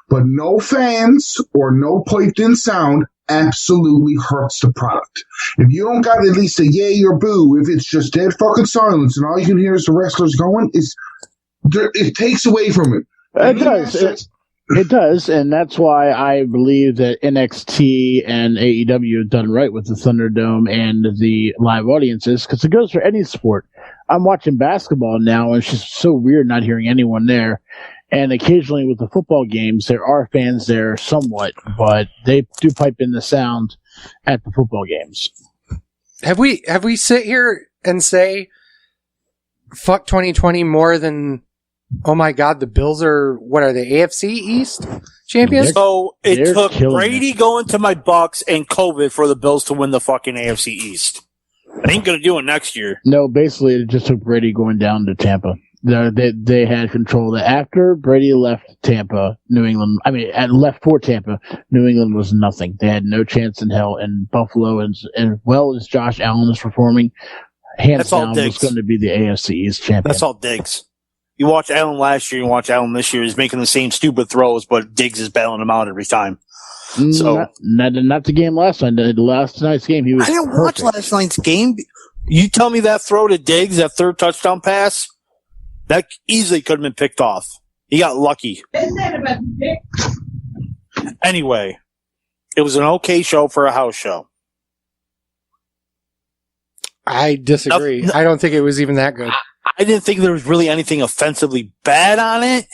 but no fans or no piped-in sound absolutely hurts the product. If you don't got at least a yay or boo, if it's just dead fucking silence and all you can hear is the wrestlers going, it takes away from it. It does. It does, and that's why I believe that NXT and AEW have done right with the Thunderdome and the live audiences, because it goes for any sport. I'm watching basketball now, and it's just so weird not hearing anyone there. And occasionally with the football games, there are fans there somewhat, but they do pipe in the sound at the football games. Have we sit here and say, fuck 2020 more than, oh my God, the Bills are, what are they, AFC East champions? So it They're took killing Brady going to my Bucks and COVID for the Bills to win the fucking AFC East. It ain't gonna do it next year. No, basically, it just took Brady going down to Tampa. They had control of that. After Brady left Tampa, left for Tampa, New England was nothing. They had no chance in hell. And Buffalo, and well as Josh Allen is performing, hands That's all down was Diggs. going to be the AFC East champion. That's all Diggs. You watch Allen last year, you watch Allen this year. He's making the same stupid throws, but Diggs is bailing him out every time. So not the game last night. The last night's game, he was. I didn't perfect. watch last night's game. You tell me that throw to Diggs, that third touchdown pass, that easily could have been picked off. He got lucky. Anyway, it was an okay show for a house show. I disagree. No. I don't think it was even that good. I didn't think there was really anything offensively bad on it,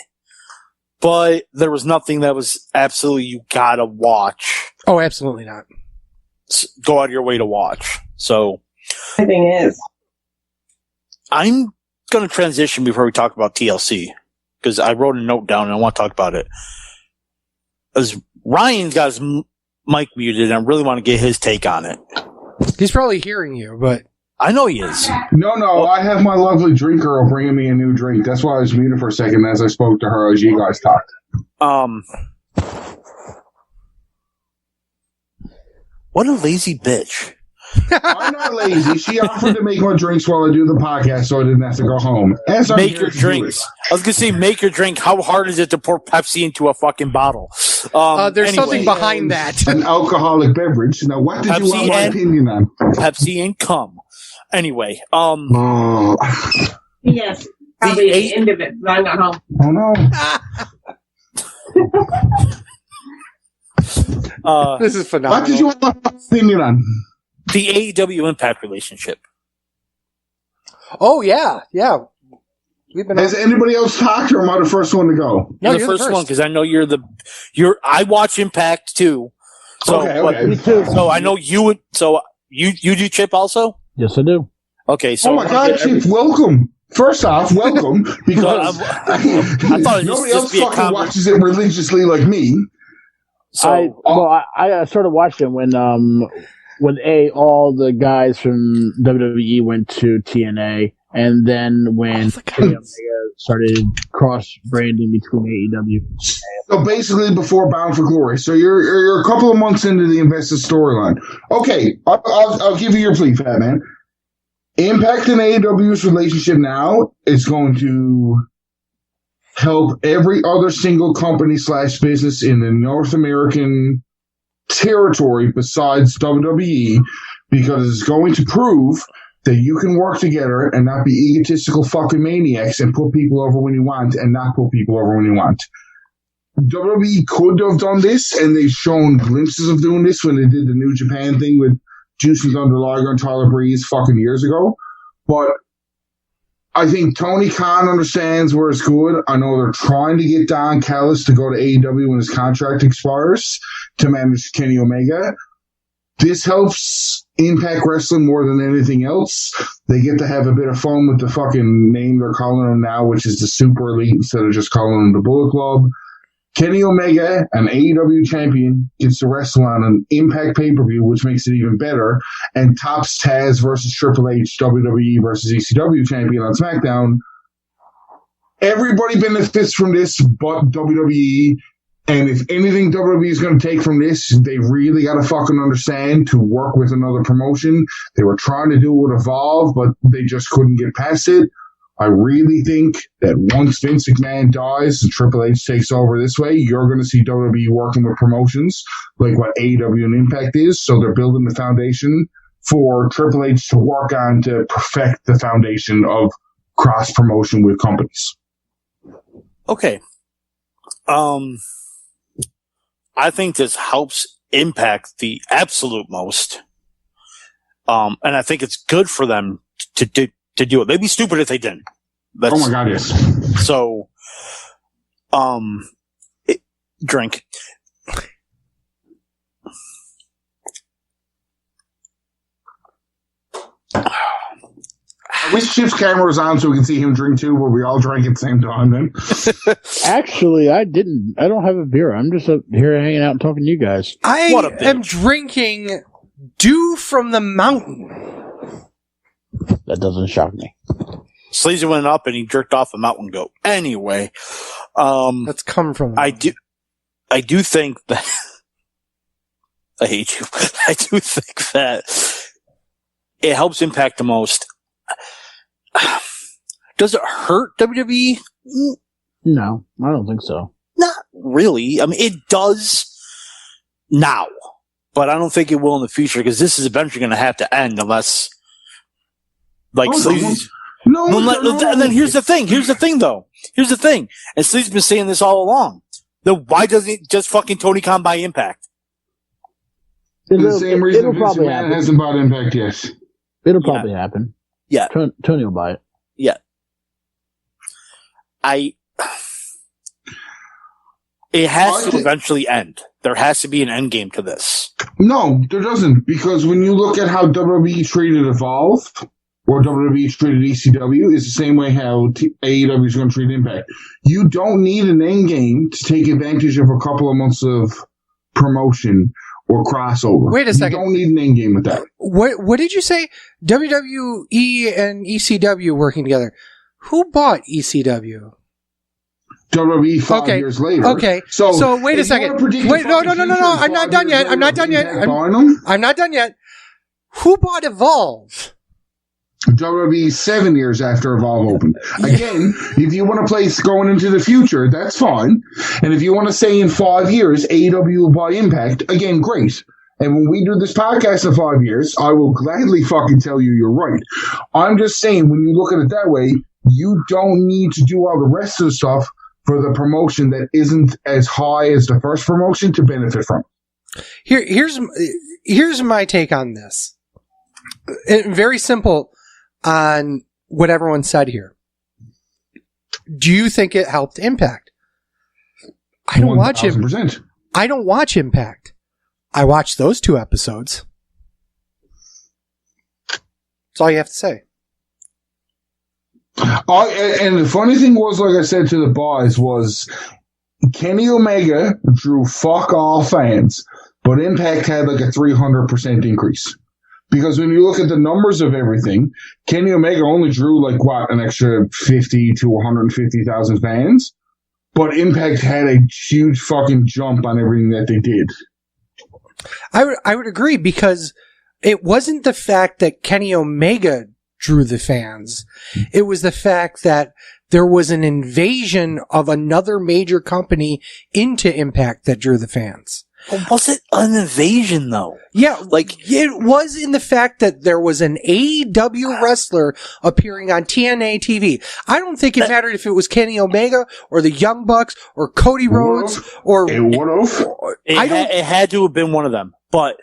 but there was nothing that was absolutely you gotta watch. Oh, absolutely not. Go out of your way to watch. So The thing is, I'm going to transition before we talk about TLC because I wrote a note down and I want to talk about it. As Ryan's got his mic muted, and I really want to get his take on it. He's probably hearing you, but I know he is. No, I have my lovely drink girl bringing me a new drink. That's why I was muted for a second as I spoke to her as you guys talked. What a lazy bitch. I'm not lazy. She offered to make my drinks while I do the podcast so I didn't have to go home. As I'm Make here your to do drinks. I was going to say, make your drink. How hard is it to pour Pepsi into a fucking bottle? there's anyway, something it. behind that. An alcoholic beverage. Now, what did you Pepsi want my and- opinion on? Pepsi and cum. Anyway, Oh, yes, probably The the end of it. 'Cause I'm not home. oh no. This is phenomenal. What did you want my opinion on? The AEW Impact relationship. Oh yeah. We've been. Has anybody else talked, or am I the first one to go? No, You're the first one because I know I watch Impact too. So, Okay. Me too. So I know you would. So you do Chip also? Yes, I do. Okay. So Oh my God, Chip, welcome. First off, welcome, because I thought it nobody just else be a fucking comment. watches it religiously like me. So I started watching when all the guys from WWE went to TNA, and then when Kenny Omega started cross branding between AEW. So basically, before Bound for Glory. So you're a couple of months into the invested storyline. Okay, I'll give you your plea, Fat Man. Impact and AEW's relationship now is going to help every other single company / business in the North American territory besides WWE, because it's going to prove that you can work together and not be egotistical fucking maniacs and put people over when you want and not put people over when you want. WWE could have done this, and they've shown glimpses of doing this when they did the New Japan thing with Juice and Thunder Liger and Tyler Breeze fucking years ago. But I think Tony Khan understands where it's good. I know they're trying to get Don Callis to go to AEW when his contract expires to manage Kenny Omega. This helps Impact Wrestling more than anything else. They get to have a bit of fun with the fucking name they're calling them now, which is the Super Elite instead of just calling them the Bullet Club. Kenny Omega, an AEW champion, gets to wrestle on an Impact pay-per-view, which makes it even better, and tops Taz versus Triple H, WWE versus ECW champion on SmackDown. Everybody benefits from this but WWE, and if anything WWE is going to take from this, they really got to fucking understand to work with another promotion. They were trying to do it with Evolve, but they just couldn't get past it. I really think that once Vince McMahon dies and Triple H takes over this way, you're going to see WWE working with promotions like what AEW and Impact is. So they're building the foundation for Triple H to work on to perfect the foundation of cross promotion with companies. okay. I think this helps Impact the absolute most. And I think it's good for them to do it. They'd be stupid if they didn't. Oh my God, yes. So, drink. I wish Chip's camera was on so we can see him drink too, but we all drank at the same time then. Actually, I didn't. I don't have a beer. I'm just up here hanging out and talking to you guys. I What a bitch. am drinking Dew from the Mountain. That doesn't shock me. Sleazy went up and he jerked off a mountain goat. Anyway, That's come from. I do think that I hate you. I do think that it helps Impact the most. Does it hurt WWE? No, I don't think so. Not really. I mean, it does now, but I don't think it will in the future because this is eventually going to have to end unless, like, Sleazy's. No. And then here's the thing. Here's the thing. And Sleazy's been saying this all along. Then why doesn't just fucking Tony Khan buy Impact? The same reason it'll Vince probably McMahon happen. hasn't bought Impact yet. It'll probably happen. Yeah. Tony will buy it. Yeah. It has to eventually end. There has to be an end game to this. No, there doesn't, because when you look at how WWE treated Evolve, or WWE treated ECW, it's the same way how AEW is going to treat Impact. You don't need an end game to take advantage of a couple of months of promotion or crossover. Wait a second. You don't need an end game with that. What did you say? WWE and ECW working together. Who bought ECW? WWE 5 Okay. years later. Okay. So wait a if you second. wanna predict Wait, the no. fucking future, I'm not 5 done years yet. I'm later, not done yet. Impact buying them? I'm not done yet. Who bought Evolve? WWE 7 years after Evolve opened. Again, if you want to place going into the future, that's fine. And if you want to say in 5 years, AEW will buy Impact, again, great. And when we do this podcast in 5 years, I will gladly fucking tell you you're right. I'm just saying, when you look at it that way, you don't need to do all the rest of the stuff for the promotion that isn't as high as the first promotion to benefit from. Here's my take on this. Very simple on what everyone said here. Do you think it helped Impact? I don't watch it. 1000%. I don't watch Impact. I watched those 2 episodes. That's all you have to say. And the funny thing was, like I said to the boys, was Kenny Omega drew fuck all fans, but Impact had like a 300% increase. Because when you look at the numbers of everything, Kenny Omega only drew like an extra 50 to 150,000 fans, but Impact had a huge fucking jump on everything that they did. I would agree, because it wasn't the fact that Kenny Omega drew the fans. It was the fact that there was an invasion of another major company into Impact that drew the fans. But was it an invasion, though? Yeah, Like, it was in the fact that there was an AEW wrestler appearing on TNA TV. I don't think it mattered if it was Kenny Omega or the Young Bucks or Cody Rhodes or It would have. it had to have been one of them. But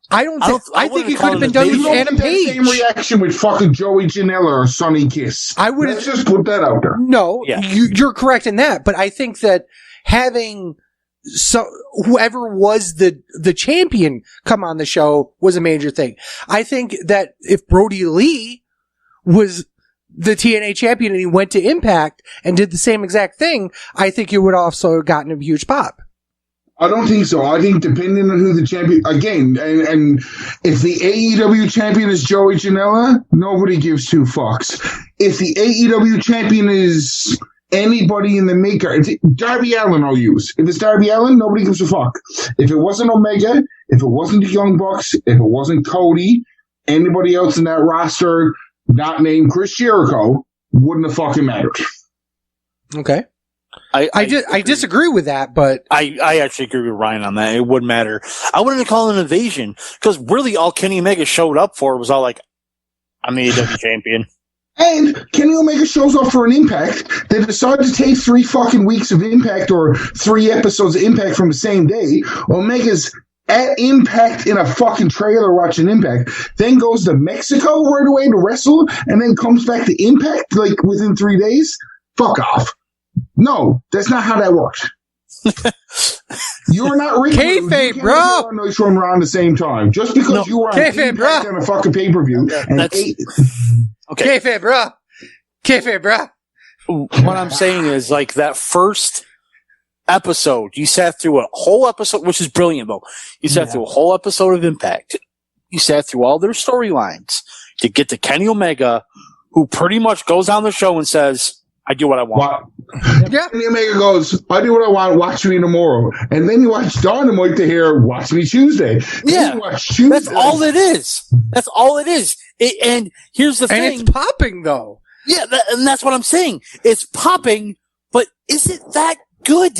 I think it could have been call done it with an Adam Same Page. reaction with fucking Joey Janela or Sonny Kiss. I would Let's just put that out there. No, Yeah. you're correct in that, but I think that having whoever was the champion come on the show was a major thing. I think that if Brody Lee was the TNA champion and he went to Impact and did the same exact thing, I think it would also have gotten a huge pop. I don't think so. I think depending on who the champion, again, and if the AEW champion is Joey Janela, nobody gives 2 fucks. If the AEW champion is anybody in the maker, Darby Allin I'll use. If it's Darby Allin, nobody gives a fuck. If it wasn't Omega, if it wasn't the Young Bucks, if it wasn't Cody, anybody else in that roster not named Chris Jericho, wouldn't have fucking mattered. Okay. I disagree with that, but I actually agree with Ryan on that. It wouldn't matter. I wouldn't call it an invasion, because really all Kenny Omega showed up for was all like, I'm the AEW champion. And Kenny Omega shows up for an Impact. They decide to take 3 fucking weeks of Impact or 3 episodes of Impact from the same day. Omega's at Impact in a fucking trailer watching Impact, then goes to Mexico right away to wrestle, and then comes back to Impact like within 3 days. Fuck off. No, that's not how that works. You're not Rick Rude. Kayfabe, bro. On Noise Room around the same time. Just because you were on Kayfabe, Impact bro. on a fucking pay-per-view. And Okay. Kayfabe, bro. Kayfabe, bro. What I'm saying is, like, that first episode, you sat through a whole episode, which is brilliant, though. You sat through a whole episode of Impact. You sat through all their storylines to get to Kenny Omega, who pretty much goes on the show and says, I do what I want. Yeah. Kenny Omega goes, I do what I want, watch me tomorrow. And then you watch Dynamite to hear, watch me Tuesday. Then you watch Tuesday. That's all it is. That's all it is. And here's the thing. And it's popping, though. Yeah, and that's what I'm saying. It's popping, but is it that good?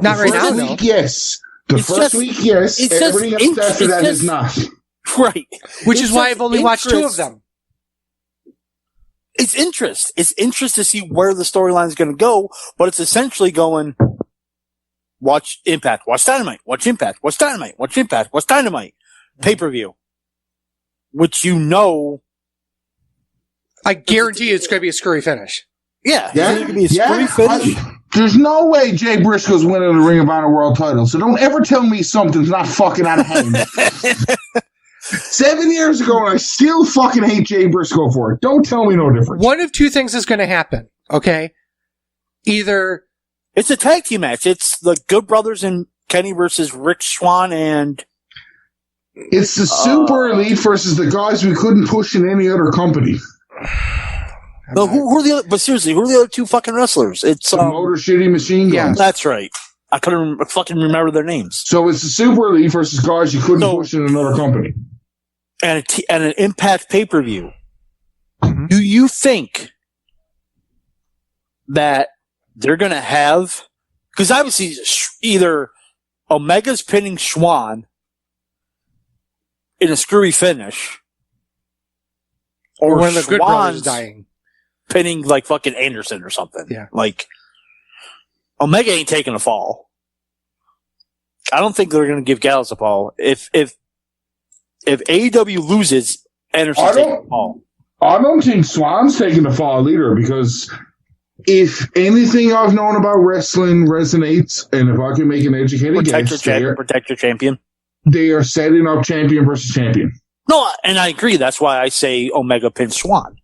Not right now, First though. week, yes. The It's first just- week, yes. it's just Everything else after it's that is just- not. Right. Which It's is why just I've only watched 2 of interest. them. It's interest. It's interest to see where the storyline is going to go, but it's essentially going, watch Impact, watch Dynamite, watch Impact, watch Dynamite, watch Impact, watch Dynamite, pay-per-view. Which you know. I guarantee it's going to be a scurry finish. Yeah. Yeah? It's going to be a screwy finish. There's no way Jay Briscoe's winning the Ring of Honor World title, so don't ever tell me something's not fucking out of hand. 7 years ago, and I still fucking hate Jay Briscoe for it. Don't tell me no difference. One of 2 things is going to happen, okay? Either It's a tag team match. It's the Good Brothers and Kenny versus Rick Swann and It's the Super Elite versus the guys we couldn't push in any other company. no, who are the other? But seriously, who are the other 2 fucking wrestlers? It's The Motor City Machine Guns. that's right. I couldn't fucking remember their names. So it's the Super Elite versus guys you couldn't push in another company. And an Impact pay-per-view. Mm-hmm. Do you think that they're going to have, because obviously either Omega's pinning Schwann in a screwy finish, or one of the Good Brothers Schwann's dying. pinning like fucking Anderson or something. Yeah. Like, Omega ain't taking a fall. I don't think they're going to give Gallows a fall. If AEW loses, Anderson's taking the fall. I don't think Swan's taking the fall either, because if anything I've known about wrestling resonates, and if I can make an educated guess, protect your champion. They are setting up champion versus champion. No, and I agree. That's why I say Omega pin Swan.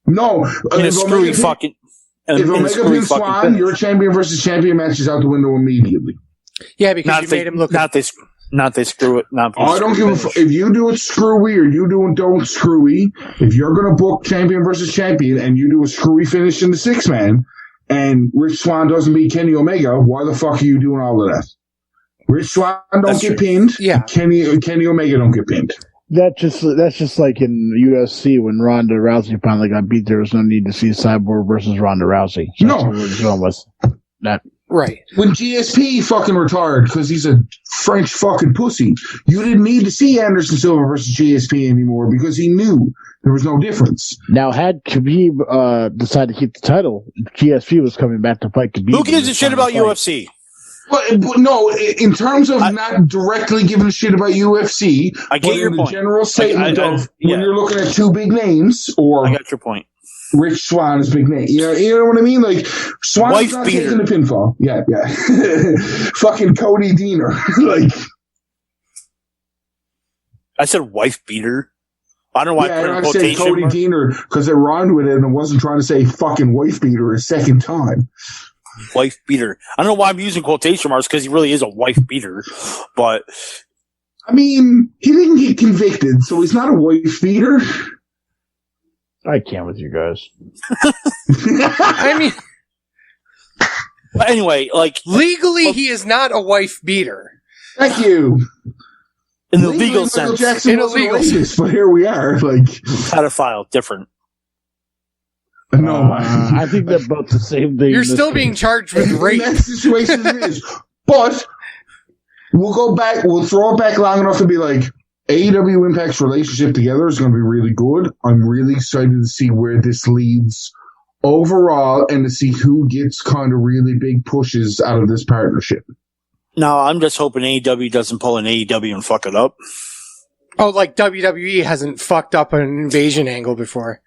No, If Omega pin Swan, your champion versus champion match is out the window immediately. Yeah, because you made him look. Not they screw it. I don't give a fuck. If you do it screwy or you do it don't screwy, if you're going to book champion versus champion and you do a screwy finish in the 6-man and Rich Swann doesn't beat Kenny Omega, why the fuck are you doing all of that? Rich Swann don't get pinned. Yeah. Kenny Omega don't get pinned. That's just like in UFC when Ronda Rousey finally got beat. There was no need to see Cyborg versus Ronda Rousey. So that's what we're going with that. Right. When GSP fucking retired because he's a French fucking pussy, you didn't need to see Anderson Silva versus GSP anymore because he knew there was no difference. Now, had Khabib decided to keep the title, GSP was coming back to fight Khabib. Who gives a shit about UFC? But no, in terms of not directly giving a shit about UFC, I get your point. The general statement when you're looking at two big names, or I got your point. Rich Swann is big name. You know what I mean? Like Swann's not taking the pinfall. Yeah. Fucking Cody Deaner. Like I said, wife beater. I don't know why I put in I quotation said Cody Deaner because it rhymed with it, and I wasn't trying to say fucking wife beater a second time. Wife beater. I don't know why I'm using quotation marks because he really is a wife beater, but I mean, he didn't get convicted, so he's not a wife beater. I can't with you guys. I mean, but anyway, like legally, he is not a wife beater. Thank you. In the legal sense, Jackson in a legal sense, but here we are, like pedophile, different. No, I think they're both the same thing. You're still being charged with rape. In that situation, it is. But we'll go back. We'll throw it back long enough to be like, AEW Impact's relationship together is going to be really good. I'm really excited to see where this leads overall and to see who gets kind of really big pushes out of this partnership. No, I'm just hoping AEW doesn't pull an AEW and fuck it up. Oh, like WWE hasn't fucked up an invasion angle before.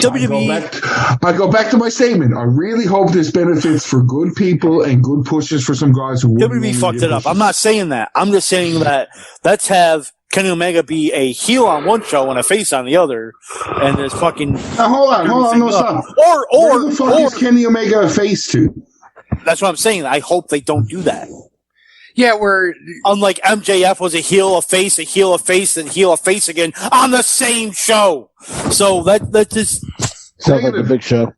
I go back to my statement. I really hope this benefits for good people and good pushes for some guys who WWE fucked it up. I'm not saying that. I'm just saying that let's have Kenny Omega be a heel on one show and a face on the other, and there's fucking. Hold on, no stop. Where the fuck is Kenny Omega a face to? That's what I'm saying. I hope they don't do that. Yeah, we're unlike MJF was a heel, a face, and heel, a face again on the same show. So that just sounds like a big show.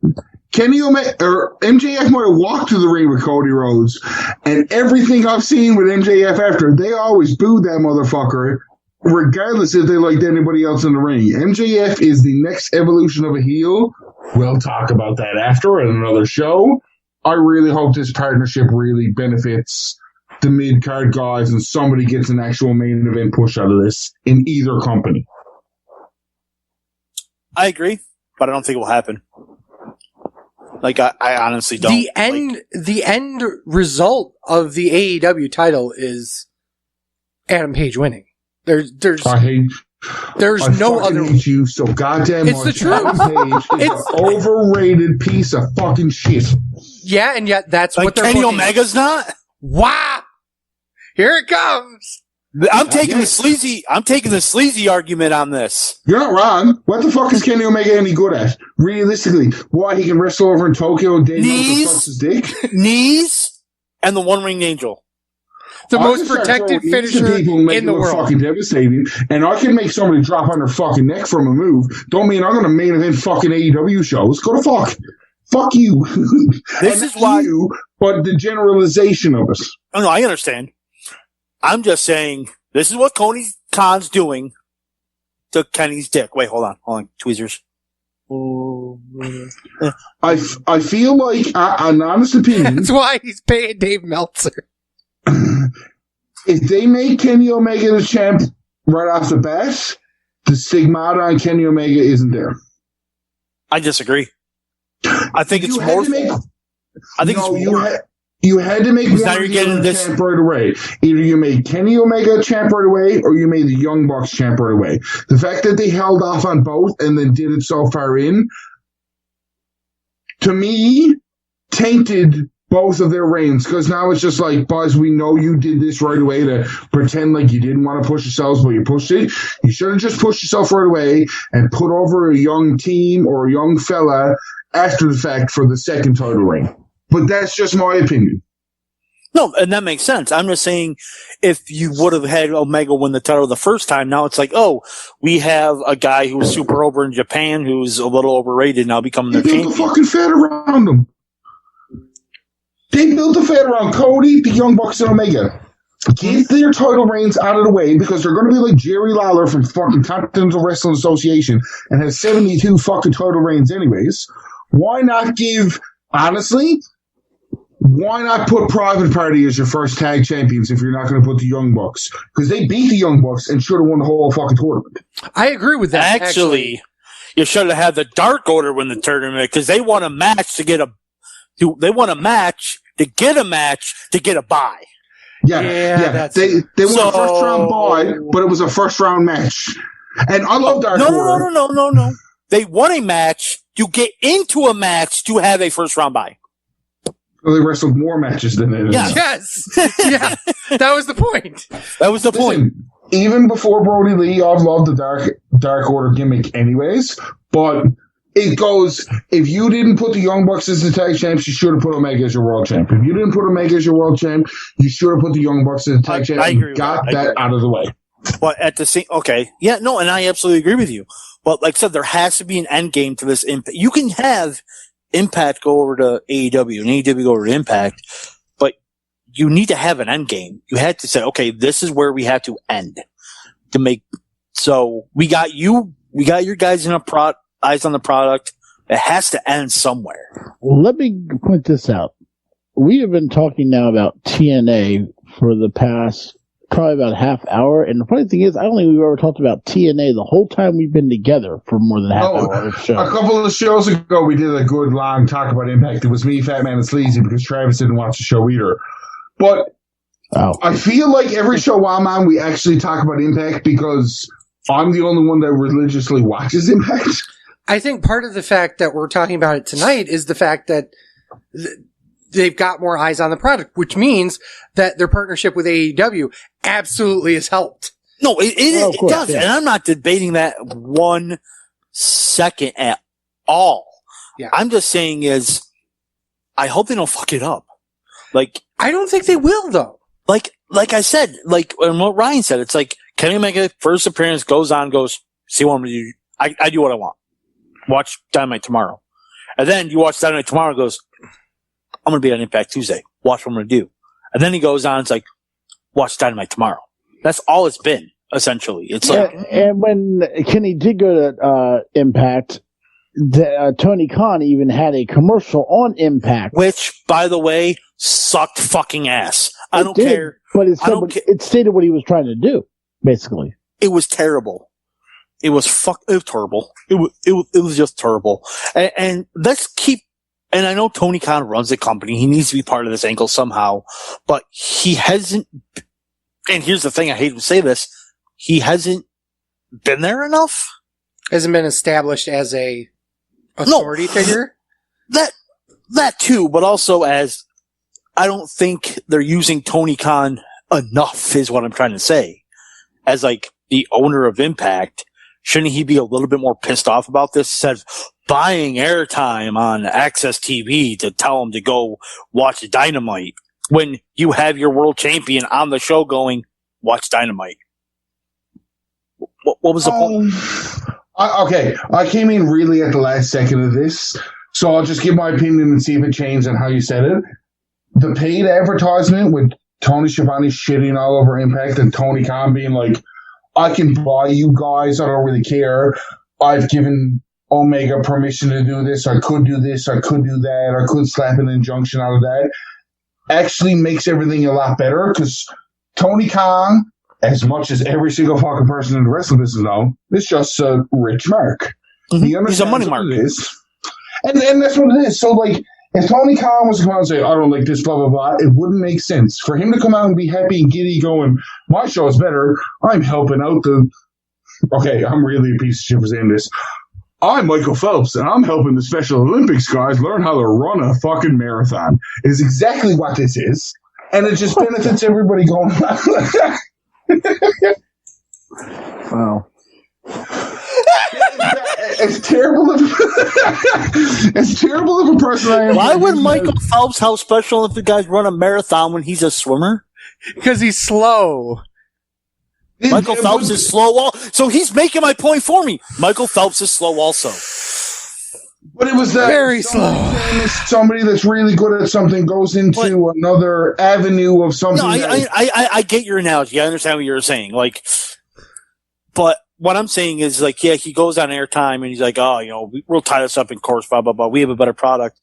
Kenny Omega or MJF might have walked to the ring with Cody Rhodes, and everything I've seen with MJF after, they always booed that motherfucker, regardless if they liked anybody else in the ring. MJF is the next evolution of a heel. We'll talk about that after in another show. I really hope this partnership really benefits the mid-card guys and somebody gets an actual main event push out of this in either company. I agree, but I don't think it will happen. Like, I honestly don't. The end result of the AEW title is Adam Page winning. There's no other. I hate you so goddamn it's much. The truth. Adam Page is an overrated piece of fucking shit. Yeah, and yet that's like what they're Kenny looking Omega's not. Wow! Here it comes. I'm taking the sleazy argument on this. You're not wrong. What the fuck is Kenny Omega any good at? Realistically, why he can wrestle over in Tokyo and his dick? Knees and the One Ring Angel. The most protected finisher in the world. Fucking devastating. And I can make somebody drop on their fucking neck from a move. Don't mean I'm going to main event fucking AEW shows. Go to fuck. Fuck you. This is why. But the generalization of it. Oh, no, I understand. I'm just saying, this is what Tony Khan's doing to Kenny's dick. Wait, hold on. Tweezers. I feel like, an honest opinion. That's why he's paying Dave Meltzer. If they make Kenny Omega the champ right off the bat, the stigmata on Kenny Omega isn't there. I disagree. I think it's more. You had to make Now one you're of the getting other this- champ right away. Either you made Kenny Omega champ right away, or you made the Young Bucks champ right away. The fact that they held off on both and then did it so far in, to me, tainted both of their reigns, because now it's just like, Buzz, we know you did this right away to pretend like you didn't want to push yourselves, but you pushed it. You should have just pushed yourself right away and put over a young team or a young fella after the fact for the second title reign. But that's just my opinion. No, and that makes sense. I'm just saying, if you would have had Omega win the title the first time, now it's like, oh, we have a guy who was super over in Japan who's a little overrated now becoming They their built the champion. fucking fed around them. They built the fed around Cody, the Young Bucks, and Omega. Get their title reigns out of the way, because they're going to be like Jerry Lawler from fucking Continental Wrestling Association and have 72 fucking title reigns anyways. Why not give, honestly, why not put Private Party as your first tag champions if you're not going to put the Young Bucks? Because they beat the Young Bucks and should have won the whole fucking tournament. I agree with that. Actually, you should have had the Dark Order win the tournament because they want a match to get a. They want a match to get a match to get a bye. Yeah, that's- They won So- a first round bye, but it was a first round match. And I love Dark Order. No. They won a match to get into a match to have a first round bye. Well, they wrestled more matches than they did. Yeah. Yes. Yeah. That was the point. That was the point. Listen, even before Brody Lee, I've loved the Dark Order gimmick anyways, but it goes, if you didn't put the Young Bucks as the tag champs, you should have put Omega as your world champ. If you didn't put Omega as your world champ, you should have put the Young Bucks as the tag champ. I agree with Got that. I that agree. out of the way. But at the same, okay, yeah, no, and I absolutely agree with you. But like I said, there has to be an end game to this Impact. You can have Impact go over to AEW and AEW go over to Impact, but you need to have an end game. You had to say, okay, this is where we have to end to make. So we got your guys in eyes on the product. It has to end somewhere. Well, let me point this out. We have been talking now about TNA for the past probably about a half hour. And the funny thing is, I don't think we've ever talked about TNA the whole time we've been together for more than a half hour of the show. A couple of shows ago, we did a good long talk about Impact. It was me, Fat Man, and Sleazy, because Travis didn't watch the show either. But I feel like every show I'm on, we actually talk about Impact because I'm the only one that religiously watches Impact. I think part of the fact that we're talking about it tonight is the fact that they've got more eyes on the product, which means that their partnership with AEW absolutely has helped. No, it course, does. yeah. And I'm not debating that 1 second at all. Yeah. I'm just saying is, I hope they don't fuck it up. Like I don't think they will, though. like I said, like and what Ryan said, it's like Kenny Omega first appearance goes, see what I'm gonna do. I do what I want. Watch Dynamite tomorrow. And then you watch Dynamite tomorrow and goes, I'm gonna be on Impact Tuesday. Watch what I'm gonna do. And then he goes on, it's like, watch Dynamite tomorrow. That's all it's been, essentially. It's like And when Kenny did go to Impact, Tony Khan even had a commercial on Impact. which, by the way, sucked fucking ass. I don't did, care. But it, I don't it stated what he was trying to do, basically. It was terrible. It was terrible. It was just terrible. And let's keep, and I know Tony Khan runs the company. He needs to be part of this angle somehow, but he hasn't, and here's the thing, I hate to say this, he hasn't been there enough. Hasn't been established as a authority figure. That too, but also as, I don't think they're using Tony Khan enough is what I'm trying to say. As like the owner of Impact, shouldn't he be a little bit more pissed off about this? Instead of buying airtime on Access TV to tell him to go watch Dynamite when you have your world champion on the show going, watch Dynamite. What was the point? Okay, I came in really at the last second of this, so I'll just give my opinion and see if it changed on how you said it. The paid advertisement with Tony Schiavone shitting all over Impact and Tony Khan being like, I can buy you guys, I don't really care. I've given Omega permission to do this, I could do this, I could do that, I could slap an injunction out of that, actually makes everything a lot better, because Tony Khan, as much as every single fucking person in the wrestling business knows, is just a rich mark. Mhm. He He's a understands money what mark. it is. And that's what it is. So, like, If Tony Khan was to come out and say, I don't like this, blah, blah, blah, it wouldn't make sense. For him to come out and be happy and giddy going, my show is better, I'm helping out the... Okay, I'm really a piece of shit for saying this. I'm Michael Phelps, and I'm helping the Special Olympics guys learn how to run a fucking marathon. It is exactly what this is, and it just benefits everybody going... Wow. As terrible of a person I am. Why would Michael Phelps help Special Olympic guys run a marathon when he's a swimmer? Because he's slow. Michael Phelps is slow. So he's making my point for me. Michael Phelps is slow also. But it was that Very slow. Somebody that's really good at something goes into another avenue of something. No, I get your analogy. I understand what you're saying. Like, but what I'm saying is, like, yeah, he goes on airtime and he's like, oh, you know, we'll tie this up in course, blah, blah, blah. We have a better product.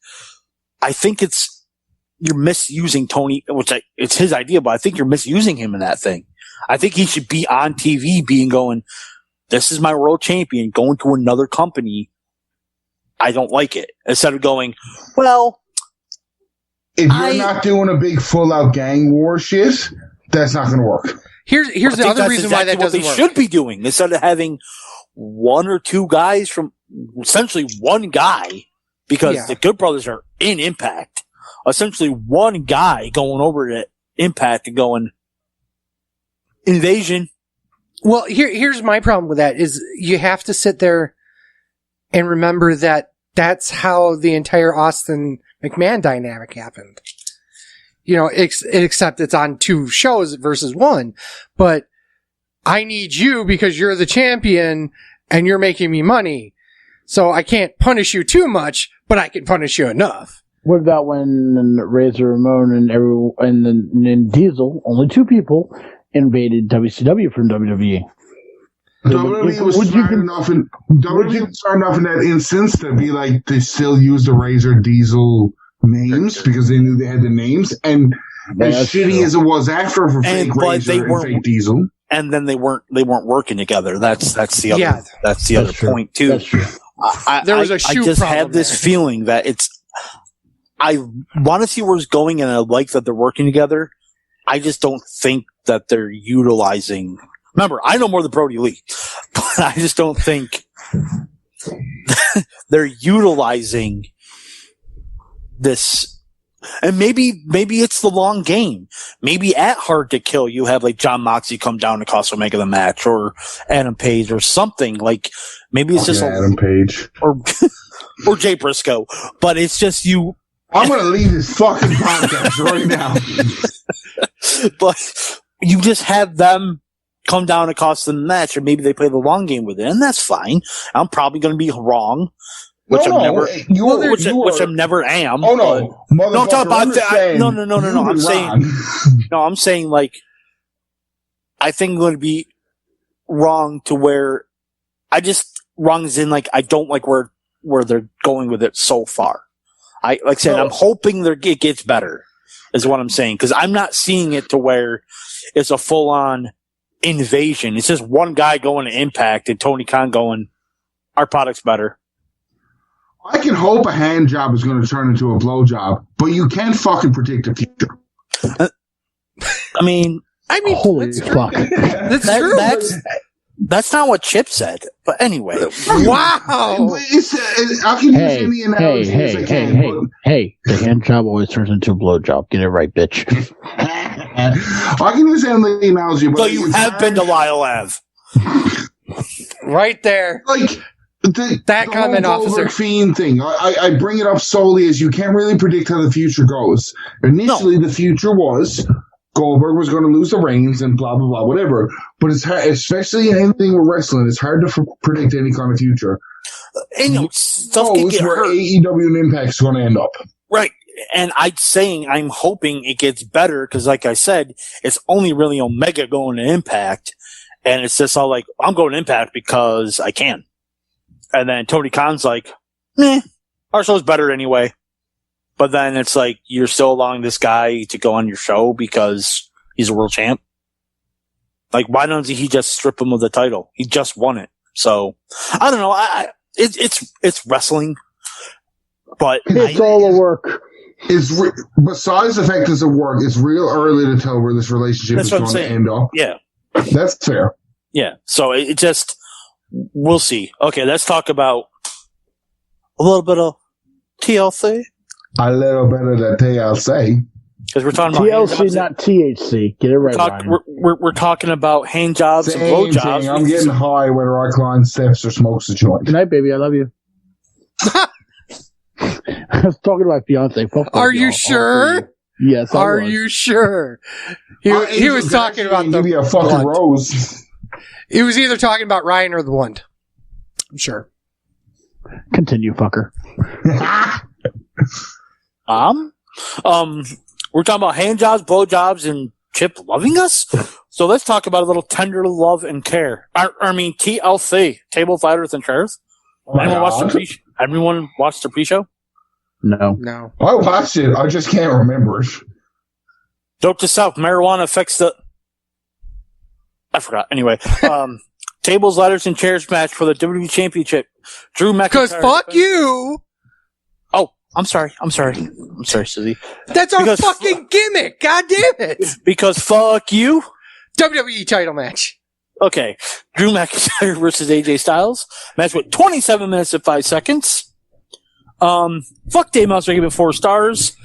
I think you're misusing Tony, it's his idea, but I think you're misusing him in that thing. I think he should be on TV going, this is my world champion, going to another company. I don't like it. Instead of going, well, if you're not doing a big full out gang war shit, that's not going to work. Here's the other reason why that doesn't work. What they should be doing, instead of having one or two guys from essentially one guy, because the Good Brothers are in Impact, essentially one guy going over to Impact and going, Invasion. Well, here's my problem with that is you have to sit there and remember that that's how the entire Austin McMahon dynamic happened. You know, except it's on 2 shows versus 1. But I need you because you're the champion and you're making me money. So I can't punish you too much, but I can punish you enough. What about when Razor Ramon and Diesel, only 2 people, invaded WCW from WWE? WWE was smart enough in that instance to be like, they still use the Razor Diesel names because they knew they had the names, and as shitty as it was after for fake Razor and fake Diesel, and then they weren't working together. That's the other point too. That's true. There was a shoe I just problem have this there. feeling that I want to see where it's going, and I like that they're working together. I just don't think that they're utilizing. Remember, I know more than Brody Lee, but I just don't think they're utilizing this. And maybe it's the long game. Maybe at Hard to Kill, you have like John Moxley come down to cost Omega the match, or Adam Page, or something. Like, maybe it's just Adam Page or Jay Briscoe. But it's just you. I'm going to leave this fucking podcast right now. But you just have them come down and cost them the match, or maybe they play the long game with it, and that's fine. I'm probably going to be wrong, which I never am. Oh no, no, I'm talking about I'm saying like, I think I'm going to be wrong to where wrong is in like, I don't like where they're going with it so far. I'm hoping it gets better, is what I'm saying, because I'm not seeing it to where it's a full on invasion. It's just one guy going to Impact and Tony Khan going, our product's better. I can hope a hand job is going to turn into a blow job, but you can't fucking predict the future. I mean, holy fuck. That's true. That's not what Chip said. But anyway. Wow. I can use any analogy as I can. Hey, the hand job always turns into a blow job. Get it right, bitch. I can use any analogy. But so you have been to Lyle Ave. Right there. Like, that comment, officer. Fiend thing. I bring it up solely as you can't really predict how the future goes. Initially, the future was Goldberg was going to lose the reins and blah, blah, blah, whatever. But it's hard, especially in anything with wrestling, it's hard to predict any kind of future. And stuff can get where hurt. AEW and Impact's going to end up. Right. And I'm hoping it gets better because, like I said, it's only really Omega going to Impact. And it's just all like, I'm going to Impact because I can. And then Tony Khan's like, our show's better anyway. But then it's like, you're still allowing this guy to go on your show because he's a world champ. Like, why doesn't he just strip him of the title? He just won it. So, I don't know. It's wrestling. But It's all a work. Besides the fact it's a work, it's real early to tell where this relationship is going to end up. Yeah. That's fair. Yeah. So it just, we'll see. Okay, let's talk about a little bit of TLC. A little bit of the TLC. Because we're talking about TLC, not THC. Get it right, Ryan. We're talking about hand jobs and blow jobs. I'm getting high whether I climb steps or smokes a joint. Good night, baby. I love you. I was talking to my fiance. Are you sure? Yes. Are you sure? He was talking about give you a fucking blunt. rose. He was either talking about Ryan or the blunt. I'm sure. Continue, fucker. We're talking about hand jobs, blow jobs, and Chip loving us. So let's talk about a little tender love and care. TLC, tables, ladders, and chairs. Everyone watched the pre-show? No. I watched it. I just can't remember it. Dope to South. Marijuana affects the... I forgot. Anyway. Tables, ladders, and chairs match for the WWE Championship. Drew McIntyre. Because fuck you! Oh, I'm sorry, Susie. That's our fucking gimmick! God damn it! Because fuck you. WWE title match. Okay. Drew McIntyre versus AJ Styles. Match with 27 minutes and 5 seconds. Fuck Dave Meltzer, giving 4 stars.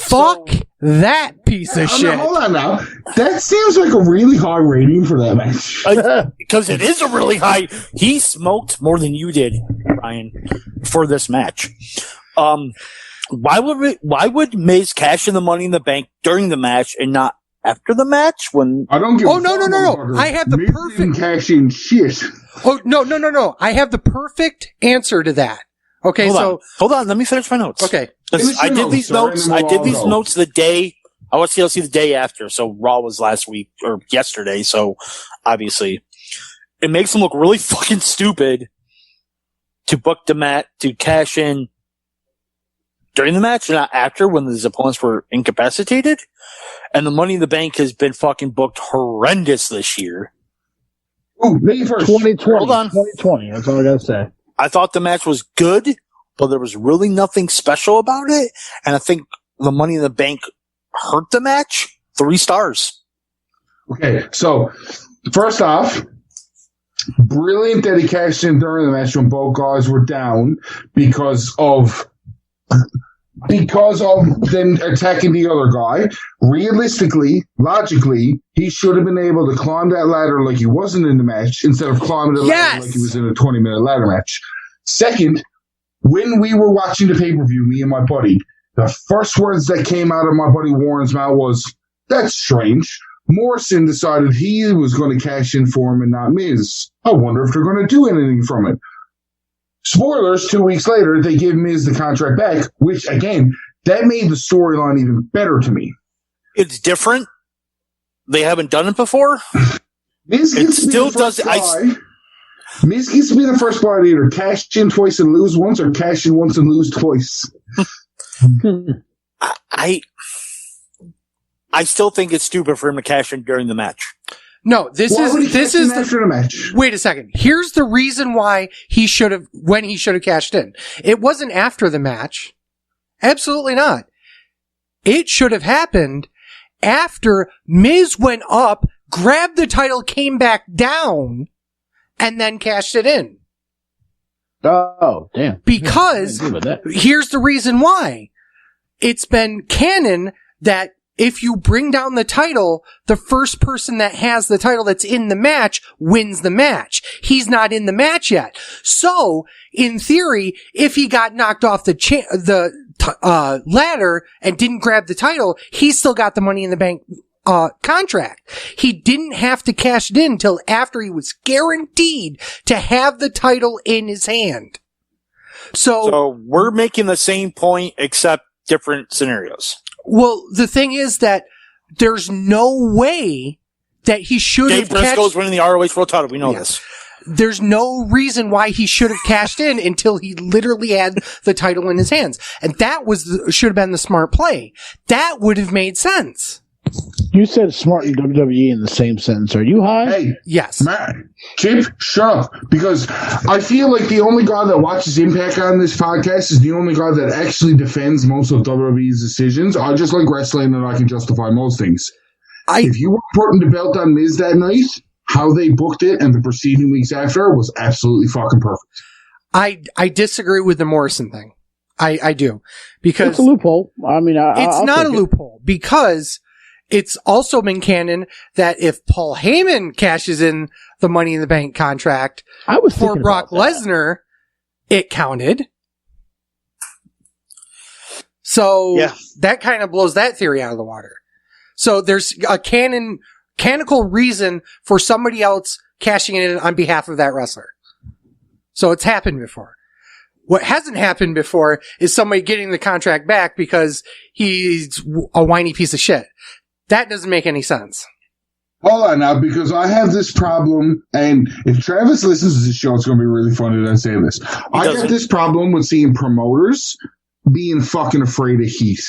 Fuck that piece of shit. Hold on now. That seems like a really high rating for that match. Because it is a really high. He smoked more than you did, Ryan, for this match. Why would Miz cash in the Money in the Bank during the match and not after the match? When I don't give. Oh no! I have the perfect cash in shit. Oh no! I have the perfect answer to that. Okay, hold on. Let me finish my notes. Okay, I did these notes. I did these notes the day. I watched TLC the day after, so Raw was last week or yesterday. So obviously, it makes them look really fucking stupid to book the mat to cash in during the match, not after when his opponents were incapacitated. And the Money in the Bank has been fucking booked horrendous this year. Ooh, May 1st. 2020. Hold on. 2020. That's all I gotta say. I thought the match was good, but there was really nothing special about it. And I think the Money in the Bank hurt the match. 3 stars. Okay, so first off, brilliant that he cashed in during the match when both guys were down because of them attacking the other guy. Realistically, logically, he should have been able to climb that ladder like he wasn't in the match instead of climbing the ladder like he was in a 20-minute ladder match. Second, when we were watching the pay-per-view, me and my buddy, the first words that came out of my buddy Warren's mouth was, "That's strange. Morrison decided he was going to cash in for him and not Miz. I wonder if they're going to do anything from it." Spoilers, 2 weeks later, they give Miz the contract back, which, again, that made the storyline even better to me. It's different. They haven't done it before. Miz gets to be the first guy to either cash in twice and lose once, or cash in once and lose twice. I still think it's stupid for him to cash in during the match. No, this is after the match. Wait a second. Here's the reason why he should have cashed in. It wasn't after the match. Absolutely not. It should have happened after Miz went up, grabbed the title, came back down, and then cashed it in. Oh, damn. Because here's the reason why. It's been canon that if you bring down the title, the first person that has the title that's in the match wins the match. He's not in the match yet. So, in theory, if he got knocked off the ladder and didn't grab the title, he's still got the Money in the Bank contract. He didn't have to cash it in until after he was guaranteed to have the title in his hand. So we're making the same point except different scenarios. Well, the thing is that there's no way that he should have Dave Briscoe's winning the ROH World title. We know this. There's no reason why he should have cashed in until he literally had the title in his hands. And that should have been the smart play. That would have made sense. You said smart and WWE in the same sentence. Are you high? Hey, Yes. Matt, Chip, shut up. Because I feel like the only guy that watches Impact on this podcast is the only guy that actually defends most of WWE's decisions. I just like wrestling and I can justify most things. If you were putting the belt on Miz that night, how they booked it and the preceding weeks after was absolutely fucking perfect. I disagree with the Morrison thing. I do. Because It's a loophole. I mean, it's I'll not a take it. loophole because it's also been canon that if Paul Heyman cashes in the Money in the Bank contract I was for thinking Brock about that. Lesnar, it counted. So Yeah. that kind of blows that theory out of the water. So there's a canonical reason for somebody else cashing in on behalf of that wrestler. So it's happened before. What hasn't happened before is somebody getting the contract back because he's a whiny piece of shit. That doesn't make any sense. Hold on now, because I have this problem, and if Travis listens to this show, it's going to be really funny that I say this. I doesn't. got this problem with seeing promoters being fucking afraid of heat.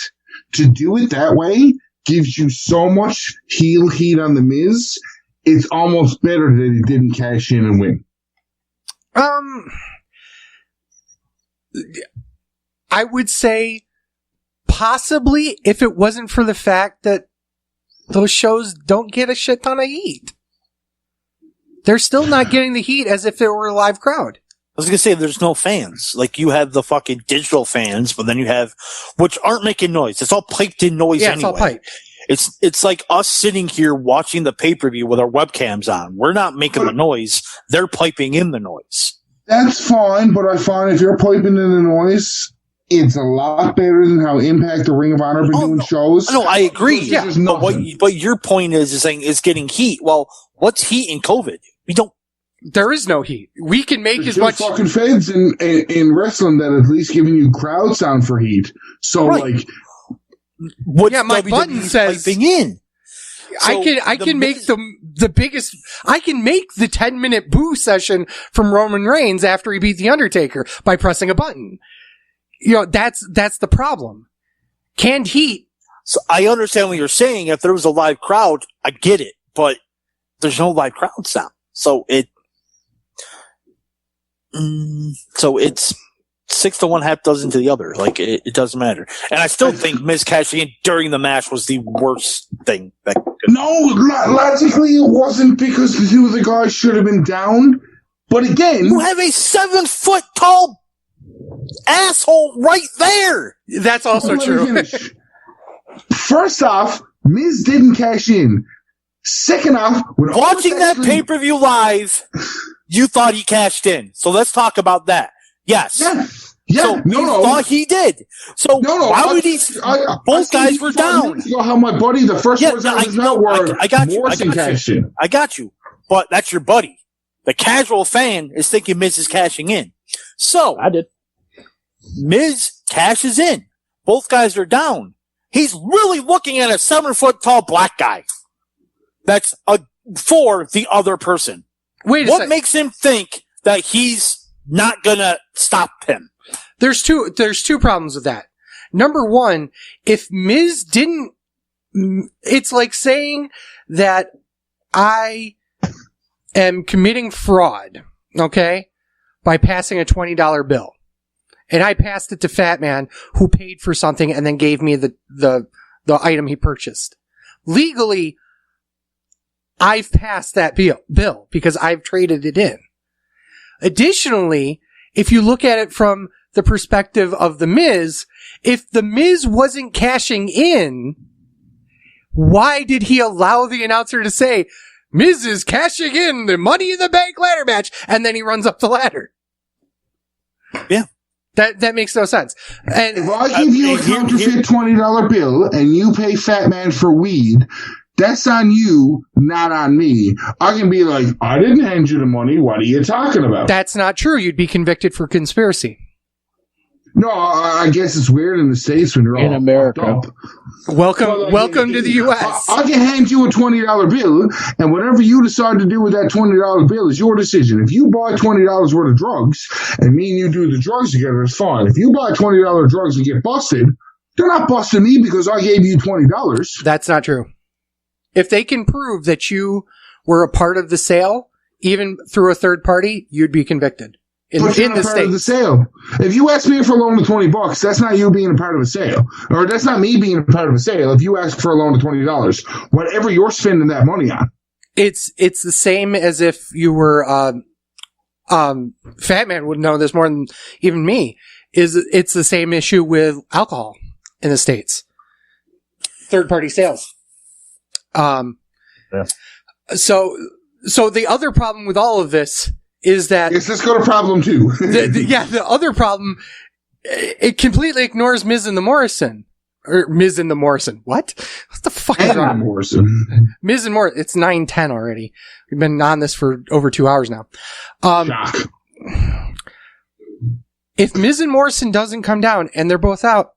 To do it that way gives you so much heel heat on The Miz, it's almost better that he didn't cash in and win. I would say possibly if it wasn't for the fact that those shows don't get a shit ton of heat. They're still not getting the heat as if they were a live crowd. I was going to say, there's no fans. Like, you have the fucking digital fans, but then you have, which aren't making noise. It's all piped in noise Yeah, anyway. it's all piped. It's like us sitting here watching the pay-per-view with our webcams on. We're not making the noise. They're piping in the noise. That's fine, but I find if you're piping in the noise, it's a lot better than how Impact the Ring of Honor been doing shows. No, I agree. Yeah. But your point is saying it's getting heat. Well, what's heat in COVID? We don't. There is no heat. We can make There's as no much. fucking feds in wrestling that at least giving you crowd sound for heat. So Right. like, What's Yeah, my WWE button says- piping in? I can make the biggest. I can make the 10-minute boo session from Roman Reigns after he beat the Undertaker by pressing a button. You know, that's the problem. Canned heat. So I understand what you're saying. If there was a live crowd, I get it, but there's no live crowd sound. So it's 6 to 1, half dozen to the other. Like, it doesn't matter. And I still think Miz cashing in during the match was the worst thing that could. no, logically it wasn't because the two of the guys should have been down. But again, You have a 7-foot tall asshole right there. That's also let me true. finish. First off, Miz didn't cash in. Second off, when Watching that pay-per-view live, you thought he cashed in. So let's talk about that. Yes. Yeah, So you thought he did. So why would he? Both guys were down. You know how my buddy, the first ones I was out were I got you. Morrison cashed in. I got you. But that's your buddy. The casual fan is thinking Miz is cashing in. So I did. Miz cashes in. Both guys are down. He's really looking at a 7-foot tall black guy. That's for the other person. Wait a What second. makes him think that he's not gonna stop him? There's two problems with that. Number one, if Miz didn't, it's like saying that I am committing fraud, okay, by passing a $20 bill. And I passed it to Fat Man, who paid for something and then gave me the item he purchased. Legally, I've passed that bill because I've traded it in. Additionally, if you look at it from the perspective of The Miz, if The Miz wasn't cashing in, why did he allow the announcer to say, Miz is cashing in the Money in the Bank ladder match, and then he runs up the ladder? Yeah. That makes no sense. And If I give you a counterfeit $20 bill and you pay Fat Man for weed, that's on you, not on me. I can be like, I didn't hand you the money. What are you talking about? that's not true. You'd be convicted for conspiracy. No, I guess it's weird in the States when you're all In America. fucked up. Welcome to the U.S. I can hand you a $20 bill, and whatever you decide to do with that $20 bill is your decision. If you buy $20 worth of drugs, and me and you do the drugs together, it's fine. If you buy $20 drugs and get busted, they're not busting me because I gave you $20. That's not true. If they can prove that you were a part of the sale, even through a third party, you'd be convicted. But you're not part of the sale. If you ask me for a loan of $20, that's not you being a part of a sale. Or that's not me being a part of a sale. If you ask for a loan of $20, whatever you're spending that money on. It's the same as if you were, Fat Man would know this more than even me, it's the same issue with alcohol in the States. Third party sales. So the other problem with all of this is that it's just got a problem too. the other problem, it completely ignores Miz and the Morrison. Or Miz and the Morrison. What the fuck is wrong? Morrison. Miz and Morrison. It's 9:10 already. We've been on this for over 2 hours now. Shock. If Miz and Morrison doesn't come down and they're both out,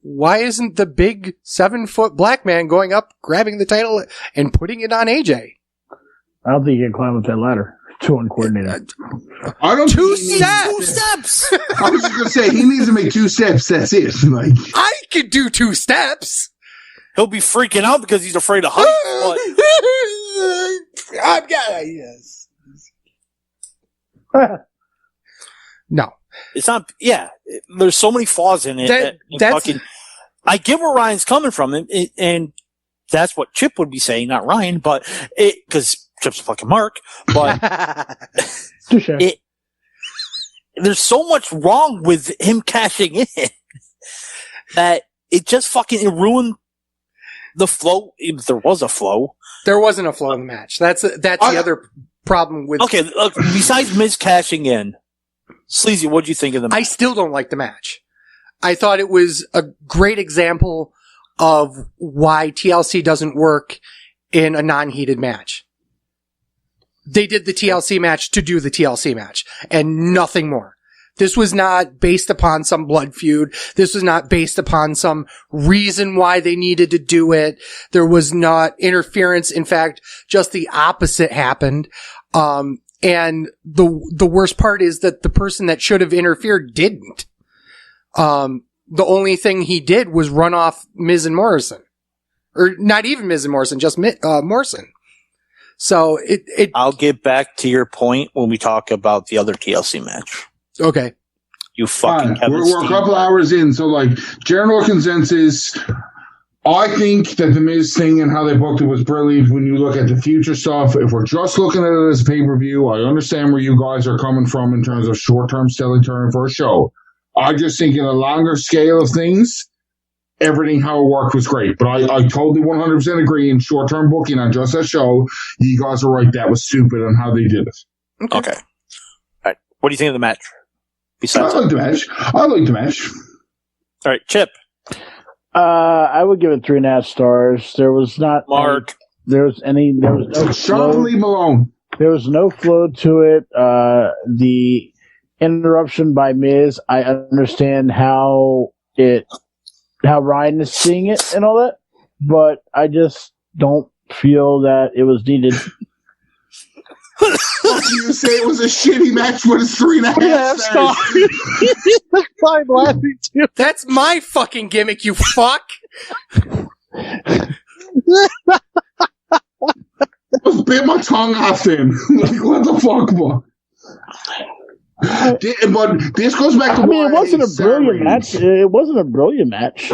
why isn't the big 7-foot black man going up, grabbing the title, and putting it on AJ? I don't think you can climb up that ladder. Too uncoordinated. I don't. Two Two steps. steps. I was just gonna say he needs to make 2 steps. That's it. Like I could do 2 steps. He'll be freaking out because he's afraid of heights. I've got yes. No, It's not. Yeah, there's so many flaws in it. I get where Ryan's coming from, and that's what Chip would be saying, not Ryan, but because Chip's a fucking Mark. But there's so much wrong with him cashing in that it just fucking ruined the flow. If there was a flow, there wasn't a flow in the match. That's the other problem with. Okay, look, besides Miz cashing in, Sleazy, what'd you think of the match? I still don't like the match. I thought it was a great example of why TLC doesn't work in a non-heated match. They did the TLC match to do the TLC match and nothing more. This was not based upon some blood feud. This was not based upon some reason why they needed to do it. There was not interference. In fact, just the opposite happened. And the worst part is that the person that should have interfered didn't. The only thing he did was run off Miz and Morrison. Or not even Miz and Morrison, just Morrison. So I'll get back to your point when we talk about the other TLC match. Okay. You fucking Kevin we're a couple hours in, so like general consensus. I think that the Miz thing and how they booked it was brilliant. When you look at the future stuff, if we're just looking at it as a pay-per-view, I understand where you guys are coming from in terms of short-term selling term for a show. I just think in a longer scale of things, everything how it worked was great. But I totally 100% agree in short-term booking on just that show. You guys are right. That was stupid on how they did it. Okay. All right. What do you think of the match? Besides, I like the match. All right, Chip. I would give it 3.5 stars. There was not Mark. There was no Sean, leave him alone. There was no flow to it. The interruption by Miz, I understand how Ryan is seeing it and all that, but I just don't feel that it was needed. You say it was a shitty match, but it's 3.5 stars. I'm laughing too. That's my fucking gimmick, you fuck. I bit my tongue off then. Like, what the fuck, man? But this goes back to it wasn't a brilliant match. It wasn't a brilliant match,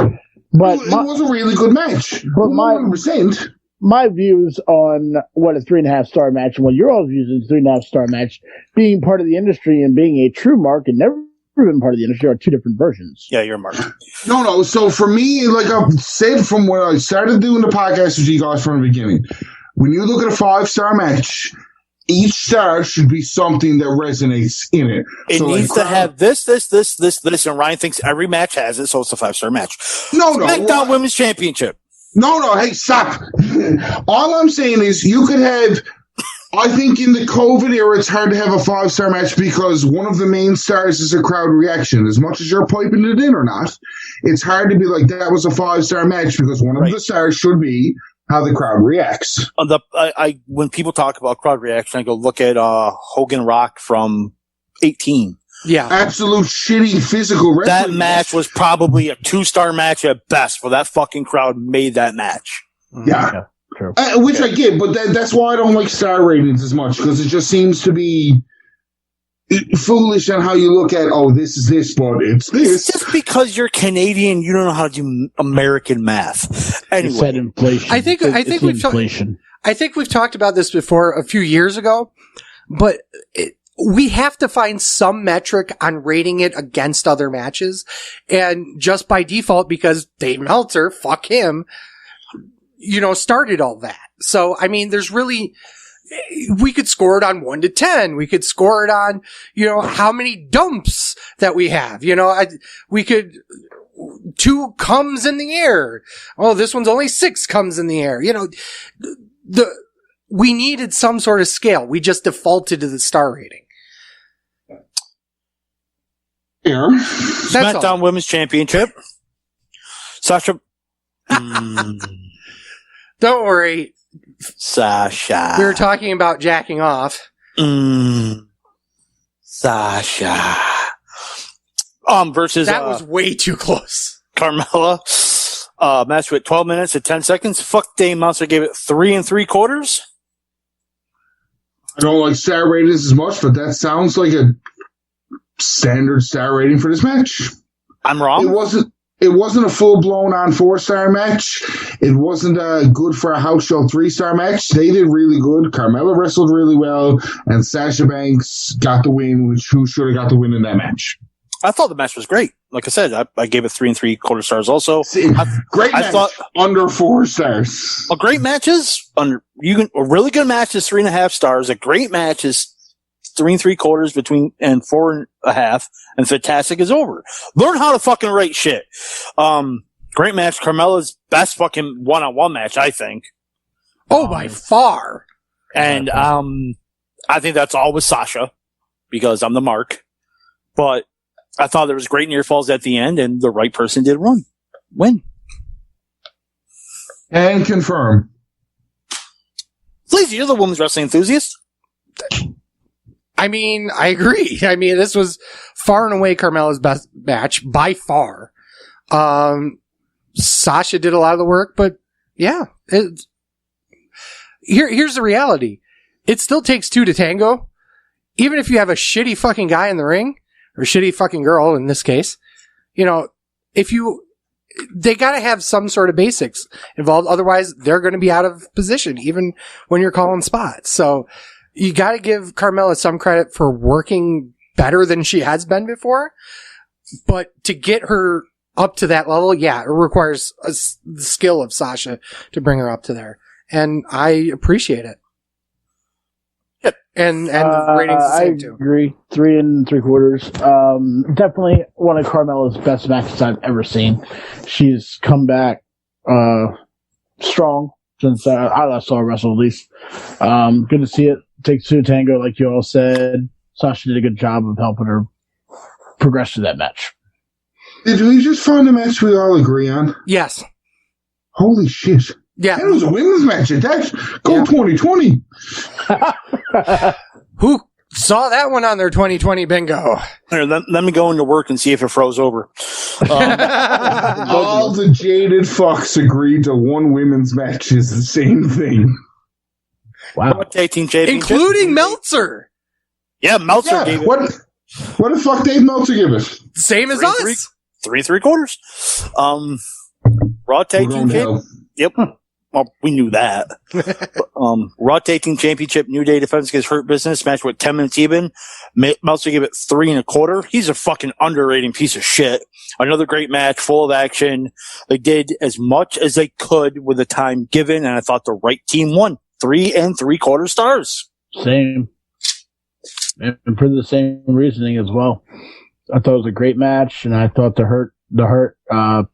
but it was a really good match. But 100%. My views on what a 3.5 star match and what your all views on a 3.5 star match, being part of the industry and being a true mark and never been part of the industry, are two different versions. Yeah, you're a mark. No. So for me, like I've said from when I started doing the podcast with you guys from the beginning, when you look at a 5-star match, each star should be something that resonates in it. It needs to have this, and Ryan thinks every match has it, so it's a 5-star match. No. SmackDown Women's Championship. No, hey, stop. All I'm saying is you could have, I think in the COVID era, it's hard to have a 5-star match because one of the main stars is a crowd reaction. As much as you're piping it in or not, it's hard to be like, that was a 5-star match because one of the stars should be how the crowd reacts. When people talk about crowd reaction, I go look at Hogan Rock from 18. Yeah. Absolute shitty physical wrestling. That match was probably a 2-star match at best, for that fucking crowd made that match. Yeah. true. Which I get, but that's why I don't like star ratings as much, because it just seems to be foolish on how you look at, this is this, but it's this. It's just because you're Canadian, you don't know how to do American math. It's that Anyway, inflation. I think we've inflation. I think we've talked about this before a few years ago, but we have to find some metric on rating it against other matches. And just by default, because Dave Meltzer, fuck him, started all that. So, I mean, we could score it on 1 to 10. We could score it on, how many dumps that we have. We could 2 comes in the air. Oh, this one's only 6 comes in the air. We needed some sort of scale. We just defaulted to the star rating. Yeah. SmackDown Women's Championship. Sasha. Don't worry. Sasha. We were talking about jacking off. Sasha. Versus That was way too close. Carmella. Match with 12 minutes and 10 seconds. Fuck, Dave Meltzer gave it 3 3/4. I don't like star ratings as much, but that sounds like a standard star rating for this match. I'm wrong. It wasn't a full-blown on 4-star match. It wasn't good for a house show 3-star match. They did really good. Carmella wrestled really well, and Sasha Banks got the win, who should have got the win in that match. I thought the match was great. Like I said, I gave it 3 3/4 stars also. Great match. Under 4 stars. A great match is a really good match is 3.5 stars. A great match is 3 3/4 between and 4.5, and fantastic is over. Learn how to fucking rate shit. Great match. Carmella's best fucking one-on-one match, I think. Oh, by far. And I think that's all with Sasha, because I'm the mark. But I thought there was great near falls at the end, and the right person did win. And confirm. Please, you're the women's wrestling enthusiast. I mean, I agree. I mean, this was far and away Carmella's best match, by far. Sasha did a lot of the work, but yeah. Here's the reality. It still takes 2 to tango. Even if you have a shitty fucking guy in the ring, or shitty fucking girl in this case, they gotta have some sort of basics involved. Otherwise, they're gonna be out of position, even when you're calling spots. So, you gotta give Carmella some credit for working better than she has been before. But to get her up to that level, yeah, it requires the skill of Sasha to bring her up to there. And I appreciate it. Yep. And the ratings the same too. I agree. 3 3/4. Definitely one of Carmella's best matches I've ever seen. She's come back strong since I last saw her wrestle, at least. Good to see it. Takes 2 to tango, like you all said. Sasha did a good job of helping her progress to that match. Did we just find a match we all agree on? Yes. Holy shit. Yeah. It was a women's match. That's Go 2020. Who saw that one on their 2020 bingo? Here, let me go into work and see if it froze over. All the jaded fucks agreed to one women's match is the same thing. Wow. Tag team championship, Including Meltzer. Yeah, Meltzer gave it What the fuck Dave Meltzer give it? Same as us. 3 3/4. Raw tag team championship. Yep. Well, we knew that. Raw Tag Team Championship, New Day defense against Hurt Business, match with 10 minutes even. Meltzer gave it 3 1/4. He's a fucking underrated piece of shit. Another great match, full of action. They did as much as they could with the time given, and I thought the right team won. 3 3/4 stars. Same. And for the same reasoning as well. I thought it was a great match, and I thought the Hurt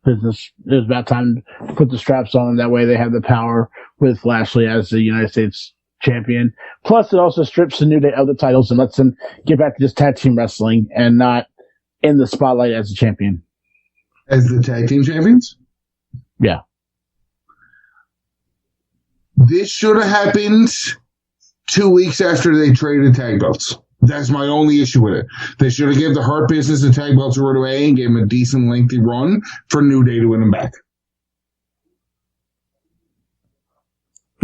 business, it was about time to put the straps on them. That way they have the power with Lashley as the United States champion. Plus, it also strips the New Day of the titles and lets them get back to just tag team wrestling and not in the spotlight as the champion. As the tag team champions? Yeah. This should have happened 2 weeks after they traded tag belts. That's my only issue with it. They should have given the Hurt Business the tag belts right away and gave them a decent, lengthy run for New Day to win them back.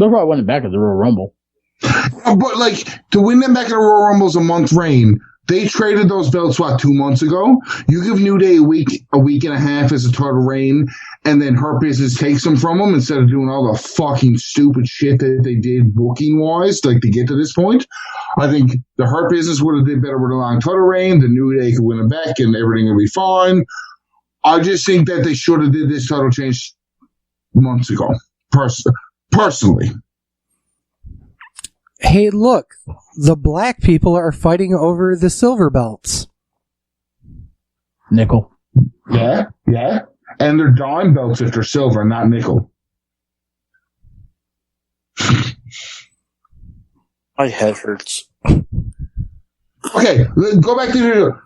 They'll probably win it back at the Royal Rumble. But, like, to win them back at the Royal Rumble's a month reign. They traded those belts, 2 months ago? You give New Day a week and a half as a title reign, and then Hurt Business takes them from them instead of doing all the fucking stupid shit that they did booking-wise, like, to get to this point. I think the Hurt Business would have did better with a long title reign. The New Day could win it back, and everything would be fine. I just think that they should have did this title change months ago, personally. Hey, look, the black people are fighting over the silver belts. Nickel. Yeah. And they're dime belts if they're silver, not nickel. My head hurts. Okay, go back to the...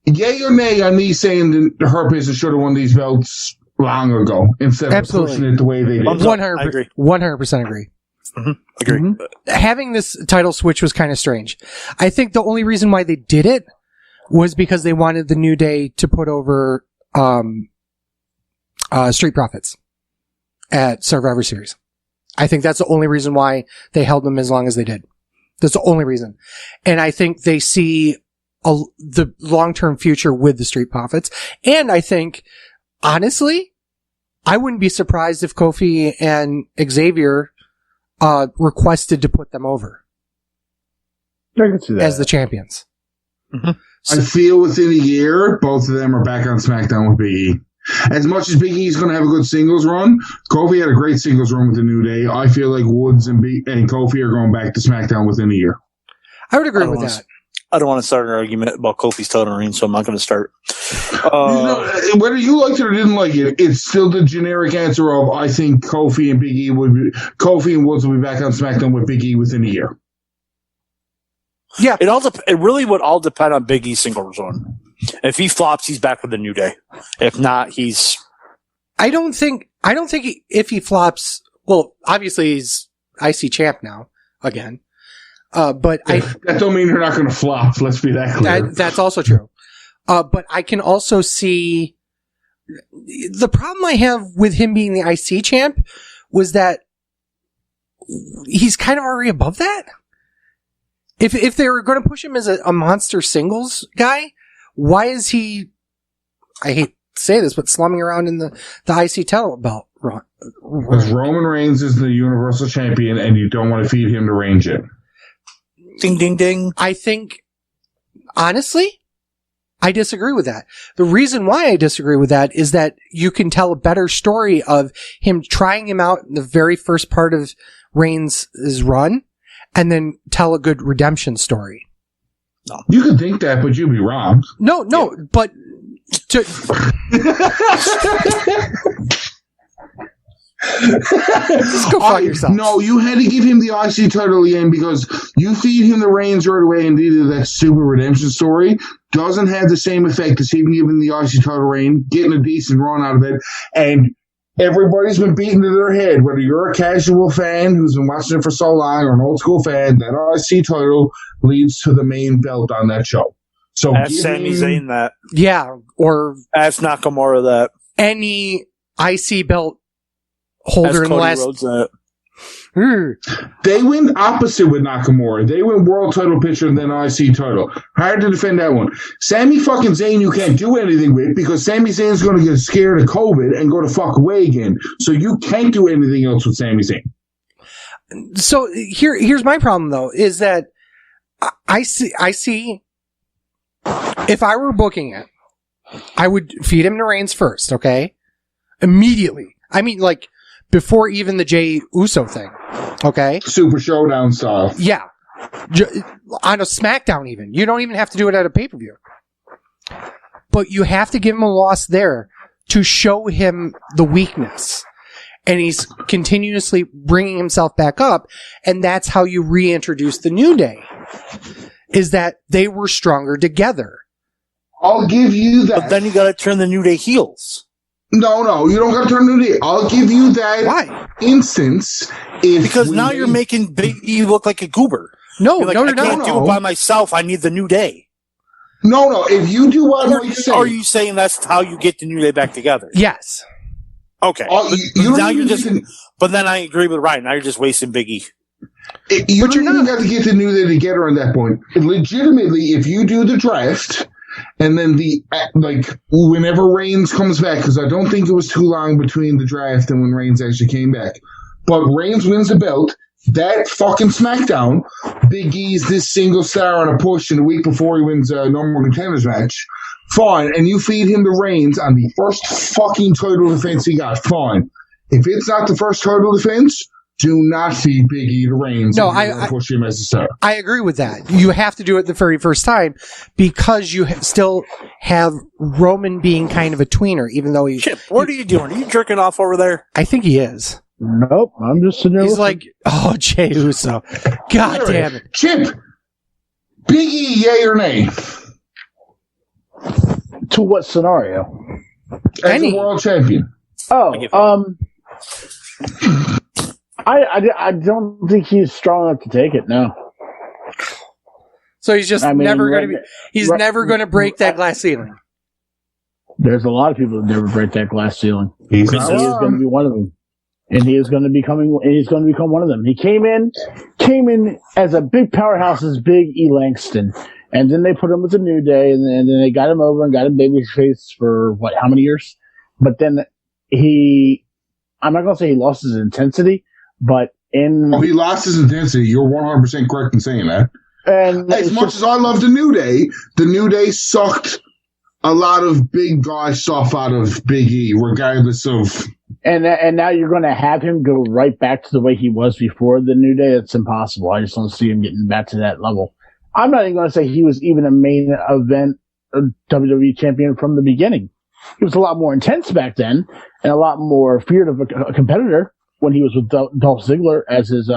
Yay or nay on me saying that Hurt Business should have won these belts long ago instead of pushing it the way they did. 100% agree. Mm-hmm. Agree. Mm-hmm. Having this title switch was kind of strange. I think the only reason why they did it was because they wanted the New Day to put over Street Profits at Survivor Series. I think that's the only reason why they held them as long as they did. That's the only reason. And I think they see the long-term future with the Street Profits. And I think, honestly, I wouldn't be surprised if Kofi and Xavier requested to put them over I can see that. as the champions. Mm-hmm. I feel within a year, both of them are back on SmackDown with Big E. As much as Big E is going to have a good singles run, Kofi had a great singles run with the New Day. I feel like Woods and Kofi are going back to SmackDown within a year. I would agree with that. I don't want to start an argument about Kofi's title reign, so I'm not going to start. Whether you liked it or didn't like it, it's still the generic answer of I think Kofi and Woods will be back on SmackDown with Big E within a year. Yeah, It really would all depend on Big E's singles run. If he flops, he's back with the New Day. If not, he's. I don't think if he flops, well, obviously he's IC champ now again. But that don't mean you're not going to flop. Let's be that clear. That's also true. But I can also see the problem I have with him being the IC champ was that he's kind of already above that. If they were going to push him as a monster singles guy, why is he, I hate to say this, but slumming around in the IC title belt? Because Roman Reigns is the Universal Champion and you don't want to feed him the range yet. Ding, ding, ding. I think, honestly, I disagree with that. The reason why I disagree with that is that you can tell a better story of him trying him out in the very first part of Reigns' run and then tell a good redemption story. No. You could think that, but you'd be wrong. No, but to... Just go fuck yourself. No, you had to give him the IC title again because you feed him the reins right away and did that stupid redemption story. Doesn't have the same effect as even giving the IC title reign, getting a decent run out of it, and everybody's been beaten to their head. Whether you're a casual fan who's been watching it for so long or an old school fan, that IC title leads to the main belt on that show. So ask Sami Zayn that. Yeah, or ask Nakamura that. Any IC belt holder in the last. They went opposite with Nakamura. They went world title picture and then IC title. Hard to defend that one. Sami fucking Zayn you can't do anything with because Sami Zayn's going to get scared of COVID and go to fuck away again. So you can't do anything else with Sami Zayn. So here's my problem though, is that I see if I were booking it, I would feed him to Reigns first, okay? Immediately. I mean, like, before even the Jey Uso thing, okay? Super Showdown style. Yeah. On a SmackDown even. You don't even have to do it at a pay-per-view. But you have to give him a loss there to show him the weakness. And he's continuously bringing himself back up, and that's how you reintroduce the New Day, is that they were stronger together. I'll give you that. But then you gotta turn the New Day heels. No, you don't got to turn New Day. I'll give you that instance. Because now you're making Big E look like a goober. No, you're like, I can't do it by myself. I need the New Day. No. If you do what I say, are you saying that's how you get the New Day back together? Yes. Okay. But then I agree with Ryan. Now you're just wasting Big E. You don't even have to get the New Day together on that point. Legitimately, if you do the draft, and then whenever Reigns comes back, because I don't think it was too long between the draft and when Reigns actually came back, but Reigns wins the belt, that fucking SmackDown, Big E's this single star on a push in the week before he wins a number one contenders match, fine, and you feed him the Reigns on the first fucking title defense he got, fine. If it's not the first title defense, do not feed Big E the Reigns. No, I push him as a star. I agree with that. You have to do it the very first time because you still have Roman being kind of a tweener, even though he. Chip, what are you doing? Are you jerking off over there? I think he is. Nope, I'm just sitting there. He's like, oh, Jey Uso. God damn it. Chip, Big E, yay or nay? To what scenario? As a world champion. Oh, I don't think he's strong enough to take it. No. So he's just never going to be. He's never going to break that glass ceiling. There's a lot of people that never break that glass ceiling. He is going to be one of them, and he is going to become one of them. He came in as a big powerhouse as Big E Langston, and then they put him with the New Day, and then they got him over and got him babyface for how many years? But then I'm not going to say he lost his intensity. But he lost his intensity. You're 100% correct in saying that. And as much as I love the New Day sucked a lot of big guy stuff out of Big E, regardless of. And now you're going to have him go right back to the way he was before the New Day. It's impossible. I just don't see him getting back to that level. I'm not even going to say he was even a main event WWE champion from the beginning. He was a lot more intense back then, and a lot more feared of a competitor. When he was with Dolph Ziggler as his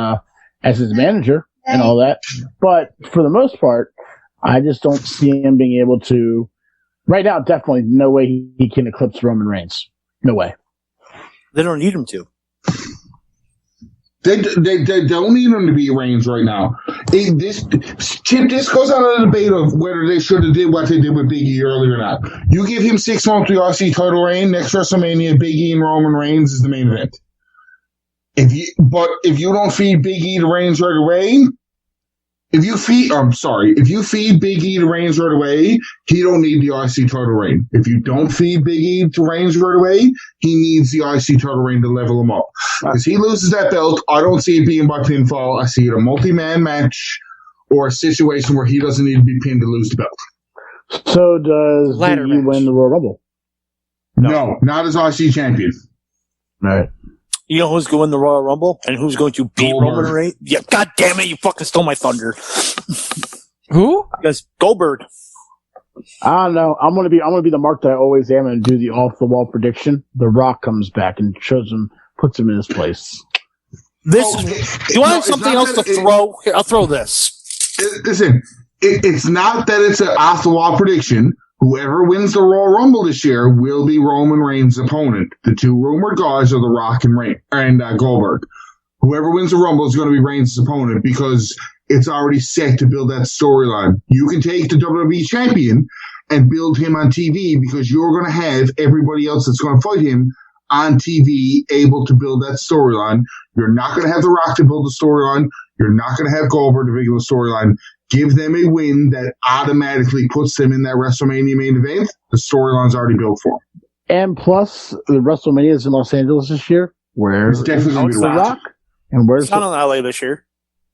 manager and all that. But for the most part, I just don't see him being able to. Right now, definitely no way he can eclipse Roman Reigns. No way. They don't need him to. They don't need him to be Reigns right now. This goes on a debate of whether they should have did what they did with Big E earlier or not. You give him 6 months to the IC title reign. Next WrestleMania, Big E and Roman Reigns is the main event. If you don't feed Big E to Reigns right away, if you feed Big E to Reigns right away, he don't need the IC title reign. If you don't feed Big E to Reigns right away, he needs the IC title reign to level him up. Because he loses that belt, I don't see it being by pinfall. I see it a multi-man match or a situation where he doesn't need to be pinned to lose the belt. So does Big E win the Royal Rumble? No, not as IC champion. All right. You know who's going to win the Royal Rumble and who's going to beat Roman Reigns? Yeah, God damn it! You fucking stole my thunder. Who? Because Goldberg. I don't know. I'm gonna be the mark that I always am and do the off the wall prediction. The Rock comes back and puts him in his place. You want something else to throw? Here, I'll throw this. Listen, it's not that it's an off the wall prediction. Whoever wins the Royal Rumble this year will be Roman Reigns' opponent. The two rumored guys are The Rock and Goldberg. Whoever wins the Rumble is going to be Reigns' opponent because it's already set to build that storyline. You can take the WWE champion and build him on TV because you're going to have everybody else that's going to fight him on TV able to build that storyline. You're not going to have The Rock to build the storyline. You're not going to have Goldberg to build the storyline. Give them a win that automatically puts them in that WrestleMania main event. The storyline's already built for them. And plus, the WrestleMania is in Los Angeles this year. Where's The Rock? And where's it's not in LA this year.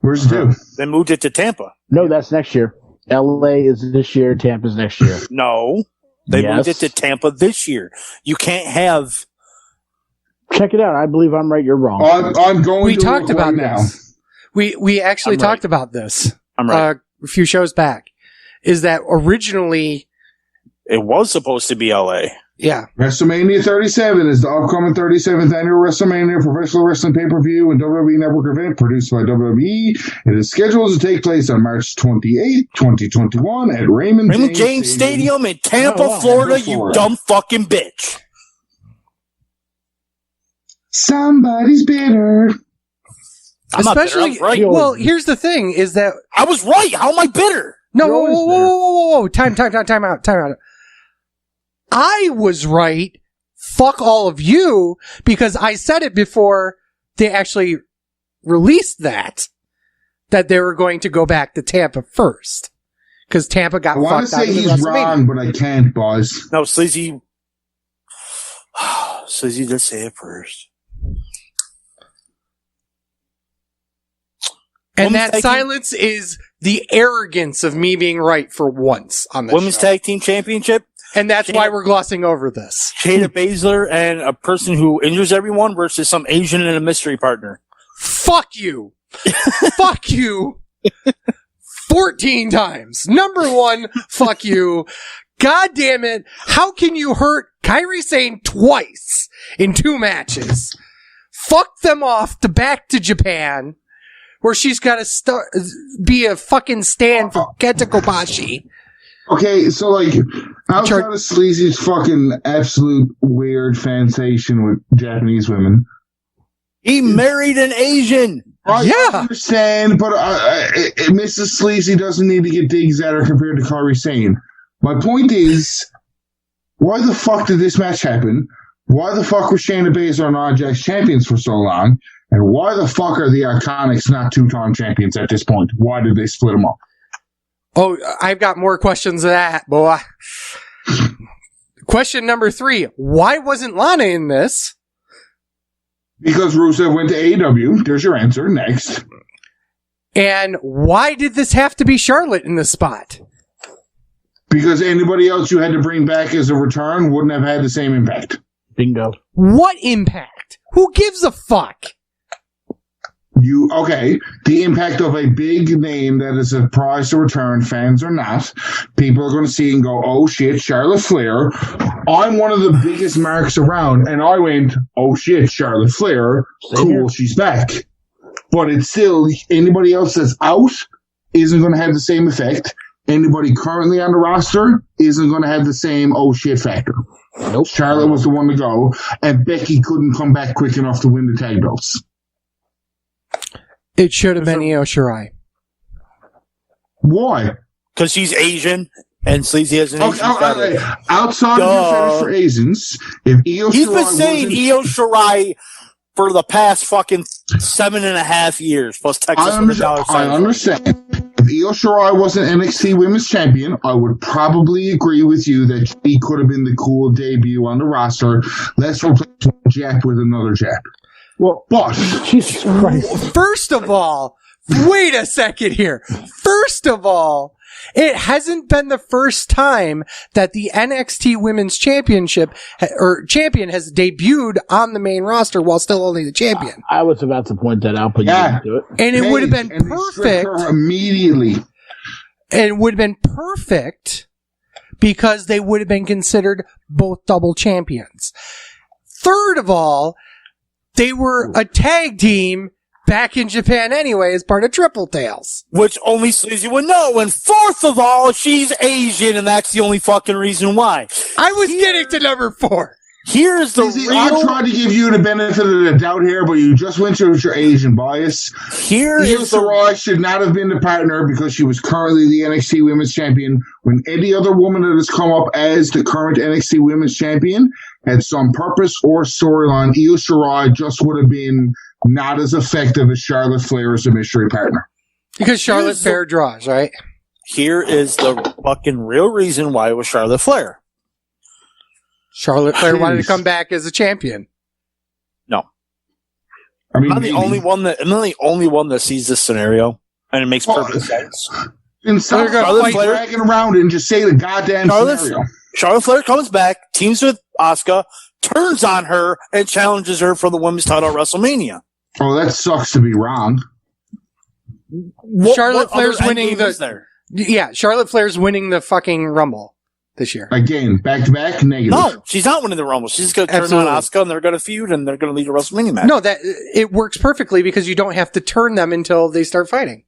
Where's it do? They moved it to Tampa. No, that's next year. LA is this year. Tampa's next year. No, they moved it to Tampa this year. You can't have. Check it out. I believe I'm right. You're wrong. I'm going. We talked about this. We actually talked about this. I'm right. A few shows back, is that originally it was supposed to be LA. Yeah. WrestleMania 37 is the upcoming 37th annual WrestleMania professional wrestling pay-per-view and WWE Network event produced by WWE. It is scheduled to take place on March 28, 2021 at Raymond James Stadium in Tampa, Florida, you dumb fucking bitch. Somebody's bitter. Especially, right. Well, here's the thing: is that I was right. How am I bitter? No, whoa! Time out! I was right fuck all of you, because I said it before they actually released that they were going to go back to Tampa first. Because Tampa got fucked out of the I want to say he's wrong, but I can't, boys. No, Sleazy did say it first. And Women's that silence is the arrogance of me being right for once on the Women's show. Tag Team Championship. And that's why we're glossing over this. Shayna Baszler and a person who injures everyone versus some Asian and a mystery partner. Fuck you. Fuck you. 14 times. Number one, fuck you. God damn it. How can you hurt Kairi Sane twice in 2 matches? Fuck them off to back to Japan, where she's got to be a fucking stand for Kenta Kobashi. Okay, so like, outside of Sleazy's fucking absolute weird sensation with Japanese women, he married an Asian. I understand, but Mrs. Sleazy doesn't need to get digs at her compared to Kairi Sane. My point is, why the fuck did this match happen? Why the fuck were Shayna Baszler and Nia Jax champions for so long? And why the fuck are the Iconics not 2-time champions at this point? Why did they split them up? Oh, I've got more questions than that, boy. Question number 3. Why wasn't Lana in this? Because Rusev went to AEW. There's your answer. Next. And why did this have to be Charlotte in this spot? Because anybody else you had to bring back as a return wouldn't have had the same impact. Bingo. What impact? Who gives a fuck? The impact of a big name that is a prize to return, fans or not, people are going to see and go, oh shit, Charlotte Flair. I'm one of the biggest marks around, and I went, oh shit, Charlotte Flair, cool, she's back. But it's still, anybody else that's out isn't going to have the same effect. Anybody currently on the roster isn't going to have the same oh shit factor. Nope. Charlotte was the one to go, and Becky couldn't come back quick enough to win the tag belts. It should have been Io Shirai. Why? Because she's Asian, and Sleazy has an Asian family. Outside of your fetish for Asians, if Io Shirai He's been saying Io Shirai for the past fucking 7.5 years, plus Texas with a dollar sign. I understand. If Io Shirai wasn't NXT Women's Champion, I would probably agree with you that she could have been the cool debut on the roster. Let's replace one Jap with another Jap. Well, but Jesus Christ. First of all, wait a second here. First of all, it hasn't been the first time that the NXT Women's Championship or champion has debuted on the main roster while still only the champion. I was about to point that out, but you didn't do it. And it would have been perfect. Immediately. And it would have been perfect because they would have been considered both double champions. Third of all, they were a tag team back in Japan anyway as part of Triple Tails. Which only Sleazy would know. And fourth of all, she's Asian, and that's the only fucking reason why. I was getting to number 4. Here's the real... I tried to give you the benefit of the doubt here, but you just went with your Asian bias. Here Io is the... Shirai should not have been the partner because she was currently the NXT Women's Champion. When any other woman that has come up as the current NXT Women's Champion had some purpose or storyline, Io Shirai just would have been not as effective as Charlotte Flair as a mystery partner. Because Charlotte Flair draws, right? Here is the fucking real reason why it was Charlotte Flair. Charlotte Flair wanted to come back as a champion. No. I mean, I'm the only one that sees this scenario, and it makes perfect sense. And so Charlotte Flair dragging around and just say the goddamn scenario. Charlotte Flair comes back, teams with Asuka, turns on her, and challenges her for the women's title at WrestleMania. Oh, that sucks to be wrong. Charlotte Flair's winning the... Yeah, Charlotte Flair's winning the fucking Rumble this year. Again, back-to-back, negative. No, she's not winning the Rumble. She's going to turn on Asuka, and they're going to feud, and they're going to lead a WrestleMania match. No, that it works perfectly because you don't have to turn them until they start fighting.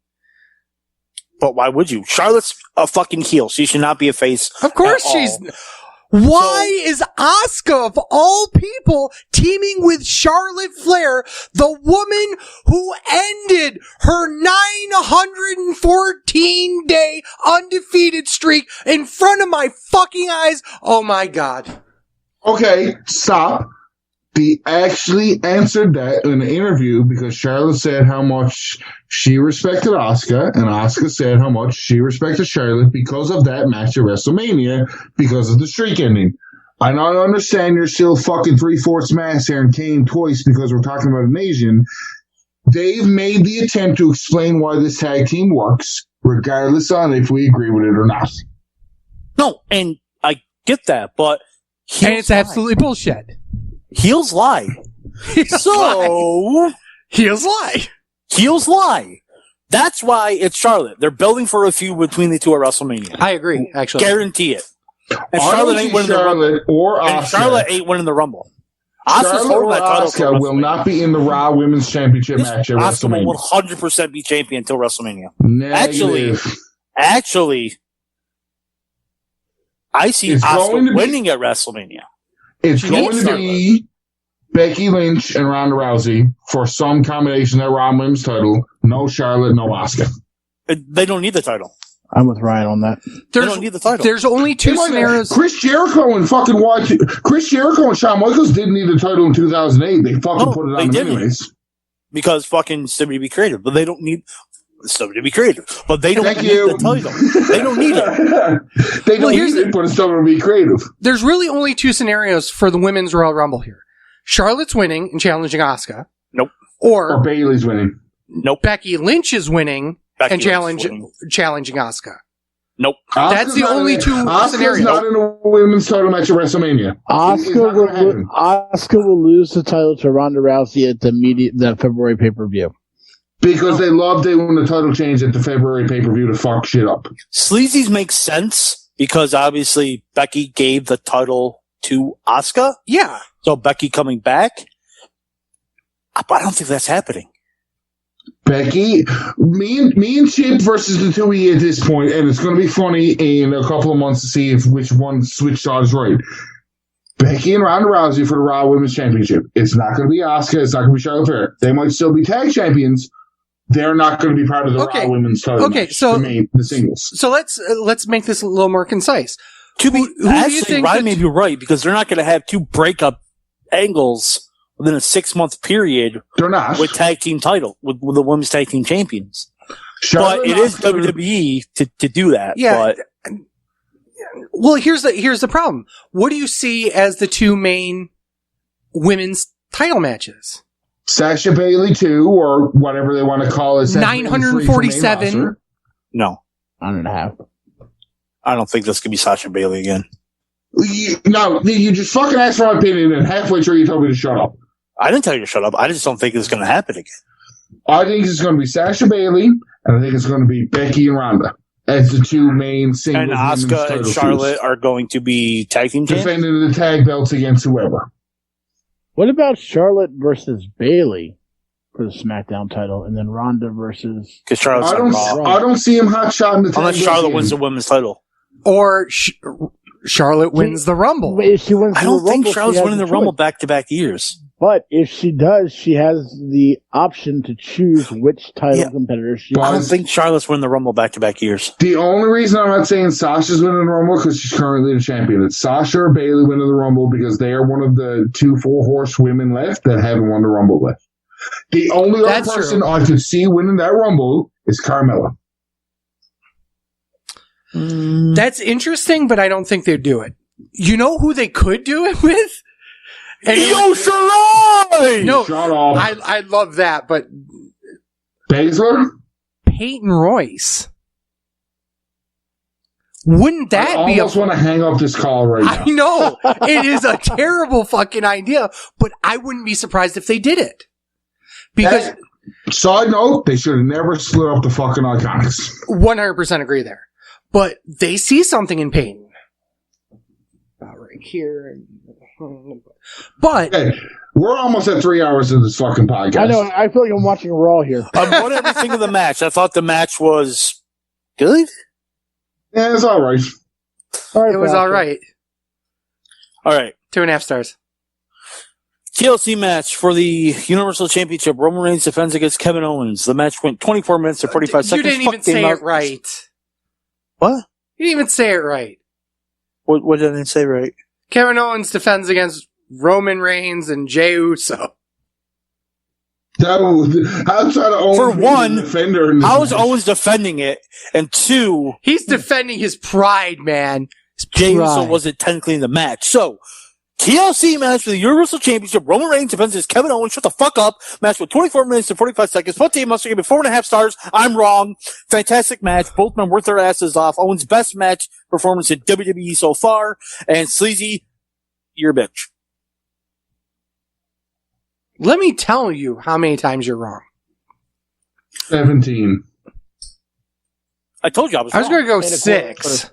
But why would you? Charlotte's a fucking heel. She should not be a face. Of course she's... Why is Asuka, of all people, teaming with Charlotte Flair, the woman who ended her 914-day undefeated streak in front of my fucking eyes? Oh my God. Okay, stop. They actually answered that in an interview because Charlotte said how much she respected Asuka, and Asuka said how much she respected Charlotte because of that match at WrestleMania, because of the streak ending. I don't understand you're still fucking 3/4 mass here and came twice because we're talking about an Asian. They've made the attempt to explain why this tag team works, regardless on if we agree with it or not. No, and I get that, but And it's absolutely bullshit. heels lie. So Heels lie. heels lie. That's why it's Charlotte. They're building for a feud between the two at WrestleMania. I agree, actually. Guarantee it. And I Charlotte don't ain't see winning the Rumble. Charlotte or And Asuka. Charlotte ain't winning the Rumble. Asuka's Charlotte holding or that title till Asuka will WrestleMania. not be in the Raw Women's Championship match at Asuka will WrestleMania. 100% be champion until WrestleMania. Negative. Actually, I see It's going to Asuka be- winning at WrestleMania. It's She going needs to be Becky Lynch and Ronda Rousey for some combination of Raw Women's title. No Charlotte, no Asuka. They don't need the title. I'm with Ryan on that. They don't need the title. There's only two scenarios. Chris Jericho and Chris Jericho and Shawn Michaels didn't need the title in 2008. They fucking No, put it they on them didn't. anyways. Because fucking WWE Creative. But they don't need WWE Creative. But they don't Thank need you. the title. They don't need it. They don't here's need it, but it's still going to be creative. There's really only two scenarios for the Women's Royal Rumble here. Charlotte's winning and challenging Asuka. Nope. Or Or Bailey's winning. Nope. Becky Lynch is winning Becky and Lynch is winning. challenging Asuka. Nope. That's the only two Asuka's scenarios. not in a women's title match at WrestleMania. It's Asuka not gonna happen. will lose the title to Ronda Rousey at the February pay-per-view. Because they love doing the title change at the February pay-per-view to fuck shit up. Sleazy's makes sense because obviously Becky gave the title to Asuka. Yeah. So Becky coming back. But I don't think that's happening. Becky, me and Chip versus the 2E at this point, and it's going to be funny in a couple of months to see if which side is right. Becky and Ronda Rousey for the Raw Women's Championship. It's not going to be Asuka. It's not going to be Charlotte Flair. They might still be tag champions. They're not going to be part of the Raw Women's title. Okay, match, so the singles. So let's make this a little more concise. To be Who do you actually, think Ryan that- may be right because they're not going to have two breakup angles within a 6-month period They're not. with tag team title with the women's tag team champions. Charlotte But it and is Asuka- WWE to do that. Yeah. But Well, here's the problem. What do you see as the two main women's title matches? Sasha Bailey 2, or whatever they want to call it. Sasha Bailey 3 for main 947. roster. no, 1.5. I don't think this could be Sasha Bailey again. No, you just fucking asked for my opinion, and halfway through you told me to shut up. I didn't tell you to shut up. I just don't think it's going to happen again. I think it's going to be Sasha Bailey, and I think it's going to be Becky and Ronda as the two main singles. And women's Asuka title and Charlotte feuds. are going to be tag team champions. Defending the tag belts against whoever. What about Charlotte versus Bailey for the SmackDown title, and then Ronda versus? Because Charlotte's I on don't, Raw. I don't see him hot shotting the tag Unless belts Charlotte again. wins the women's title. Or Charlotte wins the Rumble. If she wins I the don't think Rumble, she Charlotte's has winning a the Rumble choice. back-to-back years. But if she does, she has the option to choose which title Yeah. competitor she. But- I don't think Charlotte's winning the Rumble back-to-back years. The only reason I'm not saying Sasha's winning the Rumble because she's currently the champion. It's Sasha or Bailey winning the Rumble because they are one of the 2 4-horse women left that haven't won the Rumble left. The only other That's person true. I could see winning that Rumble is Carmella. That's interesting, but I don't think they'd do it. You know who they could do it with? And Io Shirai! No, Shut up. I love that, but Baszler? Peyton Royce. Wouldn't I that be a... almost want to hang up this call right now. I know. It is a terrible fucking idea, but I wouldn't be surprised if they did it. Because Side note, they should have never split up the fucking Iconics. 100% agree there. But they see something in Peyton. About right here. But Hey, we're almost at 3 hours of this fucking podcast. I know. I feel like I'm watching Raw here. What did you think of the match? I thought the match was good. Yeah, it's all right. All right, it was Pastor. all right. All right. 2.5 stars. TLC match for the Universal Championship. Roman Reigns defends against Kevin Owens. The match went 24 minutes to 45 You seconds. didn't even Fuck, they say marked- it right. What? You didn't even say it right. What did I say right? Kevin Owens defends against Roman Reigns and Jey Uso. Outside of Owens, For one, defender in this how is match. Owens defending it? And two, He's defending his pride, man. His Jey Uso pride. wasn't technically in the match. So, TLC match for the Universal Championship. Roman Reigns defends against Kevin Owens. Shut the fuck up. Match with 24 minutes and 45 seconds. 28 must give it 4.5 stars. I'm wrong. Fantastic match. Both men worked their asses off. Owens' best match performance in WWE so far. And Sleazy, you're a bitch. Let me tell you how many times you're wrong. 17. I told you I was I was wrong. going to go 6,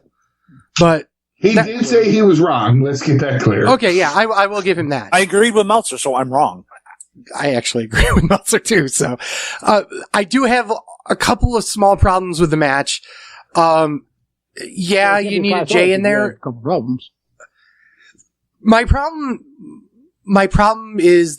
but He did say he was wrong. Let's get that clear. okay, yeah, I will give him that. I agreed with Meltzer, so I'm wrong. I actually agree with Meltzer too. So, I do have a couple of small problems with the match. Yeah, you needed Jay in there. A couple problems. My problem is